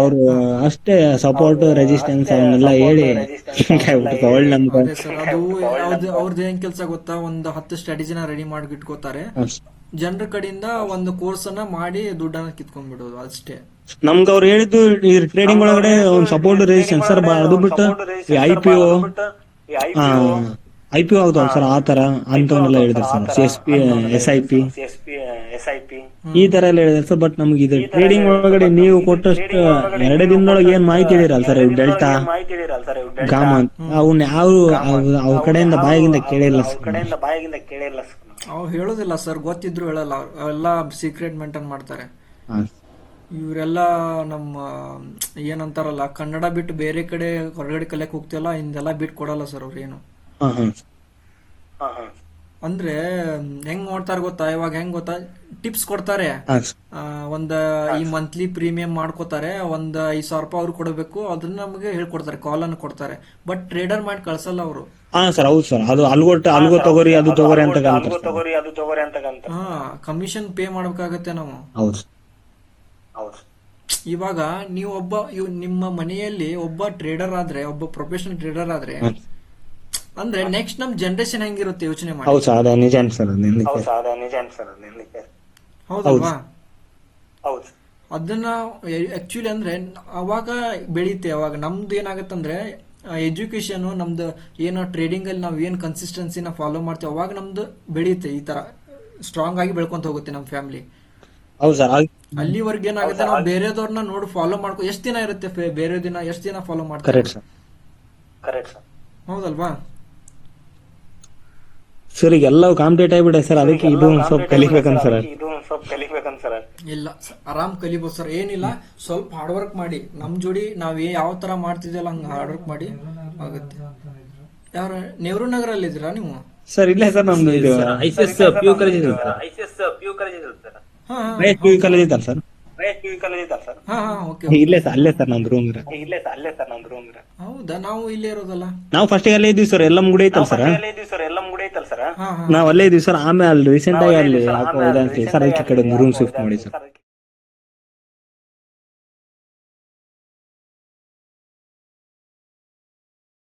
ಅವರು ಅಷ್ಟೇ ಸಪೋರ್ಟ್ ರೆಸಿಸ್ಟೆನ್ಸ್ ಅವನ್ನೆಲ್ಲ ಹೇಳಿ ಒಳ್ಳೆ ಅದು ಅವ್ರದ್ದು ಏನ್ ಕೆಲಸ ಗೊತ್ತಾ, ಒಂದು 10 ಸ್ಟ್ರಾಟಜಿನ ರೆಡಿ ಮಾಡಿ ಇಟ್ಕೋತಾರೆ. ಜನರ ಕಡೆಯಿಂದ ಒಂದು ಕೋರ್ಸ್ ಅನ್ನ ಮಾಡಿ ದುಡ್ಡನ್ನ ಕಿತ್ಕೊಂಡ್ಬಿಡೋದು ಅಷ್ಟೇ. ನಮ್ಗೆ ಅವ್ರು ಹೇಳಿದ್ದು ಟ್ರೇಡಿಂಗ್ ಒಳಗಡೆ ಒಂದು ಸಪೋರ್ಟ್ ರೆಸಿಸ್ಟೆನ್ಸ್ ಸರ್. ಅದು ಬಿಟ್ಟು IPO ಆಗ್ತಾವ ಸರ್, ಆ ತರ ಅಂತವನ್ನೆಲ್ಲ ಹೇಳಿದ್ರು ಸರ್. CSP SIP ಈ ತರ ಎಲ್ಲ ಹೇಳಿದ್ರು ಸರ್. ಬಟ್ ನಮ್ಗೆ ಇದು ಟ್ರೇಡಿಂಗ್ ಒಳಗಡೆ ನೀವು ಕೊಟ್ಟಷ್ಟು 2 ದಿನದೊಳಗೆ ಏನ್ ಮಾಹಿತಿ ಹೇಳಿರಲ್ಲ ಸರ್, ಡೆಲ್ಟಾ ಗಾಮಾ ಅವನ್ನ ಅವ್ರ ಕಡೆಯಿಂದ ಬಾಯಿಗಿಂದ ಕೇಳಿಲ್ಲ ಸರ್. ಅವ್ರು ಹೇಳೋದಿಲ್ಲ ಸರ್, ಗೊತ್ತಿದ್ರು ಹೇಳಲ್ಲ. ಅವೆಲ್ಲ ಸೀಕ್ರೆಟ್ ಮೇಂಟೈನ್ ಮಾಡ್ತಾರೆ. ಇವರೆಲ್ಲ ನಮ್ಮ ಏನಂತಾರಲ್ಲ, ಕನ್ನಡ ಬಿಟ್ಟು ಬೇರೆ ಕಡೆ ಹೊರಗಡೆ ಕಲಿಯಕ್ ಹೋಗ್ತಿಯಲ್ಲ, ಹಿಂದೆಲ್ಲ ಬಿಟ್ಟು ಕೊಡಲ್ಲ ಸರ್ ಅವ್ರು ಏನು. ಅಂದ್ರೆ ಹೆಂಗ್ ನೋಡ್ತಾರ ಗೊತ್ತಾ, ಇವಾಗ ಹೆಂಗ್ ಗೊತ್ತಾ, ಟಿಪ್ಸ್ ಕೊಡ್ತಾರೆ. ಈ ಮಂತ್ಲಿ ಪ್ರೀಮಿಯಂ ಮಾಡ್ಕೋತಾರೆ, 5,000 ರೂಪಾಯಿ ಅವ್ರು ಕೊಡಬೇಕು, ಅದನ್ನ ನಮಗೆ ಹೇಳ್ಕೊಡ್ತಾರೆ, ಕಾಲ್ ಅನ್ನು ಕೊಡ್ತಾರೆ. ಬಟ್ ಟ್ರೇಡರ್ ಮಾಡಿ ಕಳ್ಸಲ್ಲ ಅವರು. ಹೌದು ಸರ್. ಅದು ಅಲ್ಗೋ ತಗೋರಿ ಅದು ತಗೋರಿ ಅಂತ ಕಮಿಷನ್ ಪೇ ಮಾಡ್ಬೇಕಾಗತ್ತೆ ನಾವು. ಇವಾಗ ನೀವು ನಿಮ್ಮ ಮನೆಯಲ್ಲಿ ಒಬ್ಬ ಟ್ರೇಡರ್ ಆದ್ರೆ, ಒಬ್ಬ ಪ್ರೊಫೆಷನಲ್ ಟ್ರೇಡರ್ ಆದ್ರೆ ಅಂದ್ರೆ ನೆಕ್ಸ್ಟ್ ನಮ್ ಜನರೇಷನ್ ಹೆಂಗಿರುತ್ತೆ ಯೋಚನೆ ಮಾಡಿ. ಹೌದಲ್ವಾ? ಅದನ್ನ ಆಕ್ಚುಲಿ ಅಂದ್ರೆ ಅವಾಗ ಬೆಳೀತೆ. ಅವಾಗ ನಮ್ದು ಏನಾಗತ್ತಂದ್ರೆ ಎಜುಕೇಶನ್ ನಮ್ದು ಏನೋ ಟ್ರೇಡಿಂಗ್ ಅಲ್ಲಿ ನಾವು ಏನು ಕನ್ಸಿಸ್ಟೆನ್ಸಿನ ಫಾಲೋ ಮಾಡ್ತೀವಿ ಅವಾಗ ನಮ್ದು ಬೆಳೆಯುತ್ತೆ, ಈ ತರ ಸ್ಟ್ರಾಂಗ್ ಆಗಿ ಬೆಳ್ಕೊಂತ ಹೋಗುತ್ತೆ ನಮ್ಮ ಫ್ಯಾಮಿಲಿ. ಹೌದು ಸರ್. ಅಲ್ಲಿವರೆಗೆ ಏನಾಗುತ್ತೆ, ನಾವು ಬೇರೆದವ್ರನ್ನ ನೋಡಿ ಫಾಲೋ ಮಾಡ್ಕೊ ಎಷ್ಟು ದಿನ ಇರುತ್ತೆ, ಬೇರೆ ದಿನ ಎಷ್ಟು ದಿನ ಫಾಲೋ ಮಾಡ್ತಾರೆ. Correct sir. ಹೌದಲ್ವಾ? ಸರ್ ಈಗ ಎಲ್ಲವೂ ಕಾಂಪಿಟೇಟ್ ಆಗಿಬಿಟ್ಟೆ ಸರ್, ಅದಕ್ಕೆ ಇದು ಒಂದ್ ಸ್ವಲ್ಪ ಕಲಿಬೇಕಂತ ಸರ್. ಇಲ್ಲ ಆರಾಮ್ ಕಲಿಬೋದು ಸರ್, ಏನಿಲ್ಲ, ಸ್ವಲ್ಪ ಹಾರ್ಡ್ ವರ್ಕ್ ಮಾಡಿ. ನಮ್ ಜೋಡಿ ನಾವ್ ಯಾವ ತರ ಮಾಡ್ತಿದ್ವಲ್ಲ ಹಂಗ ಹಾರ್ಡ್ ವರ್ಕ್ ಮಾಡಿ ಆಗುತ್ತೆ. ಯಾರ ನೆಹರು ನಗರ ಅಲ್ಲಿ ಇದ್ದೀರಾ ನೀವು? ಸರ್ ಇಲ್ಲೇ ಸರ್ ನಮ್ದು ಇದು ICS PU ಕಾಲೇಜ್ ಇದೆ ಸರ್. ಹಾ ಕಾಲೇಜ್ ಇದ್ದಲ್ಲ ಸರ್. ಹಾ ಓಕೆ. ಇಲ್ಲೇ ಸರ್, ಅಲ್ಲೇ ಸರ್ ನಮ್ದು ರೂಮ್. ಹೌದಾ? ನಾವು ಇಲ್ಲೇ ಇರೋದಲ್ಲ. ನಾವು ಫಸ್ಟ್ ಅಲ್ಲೇ ಇದ್ದೀವಿ ಸರ್, ಎಲ್ಲ ಮುಗಿದೈತಲ್ಲ ಸರ್. ಹಾ ನಾವ್ ಅಲ್ಲೇ ಇದೀವಿ ಸರ್. ಆಮೇಲೆ ರೀಸೆಂಟ್ ಆಗಿ ಅಲ್ಲಿ ಸರ್ ಅದಕ್ಕೆ ಕಡೆ ರೂಮ್ ಶಿಫ್ಟ್ ಮಾಡಿ ಸರ್.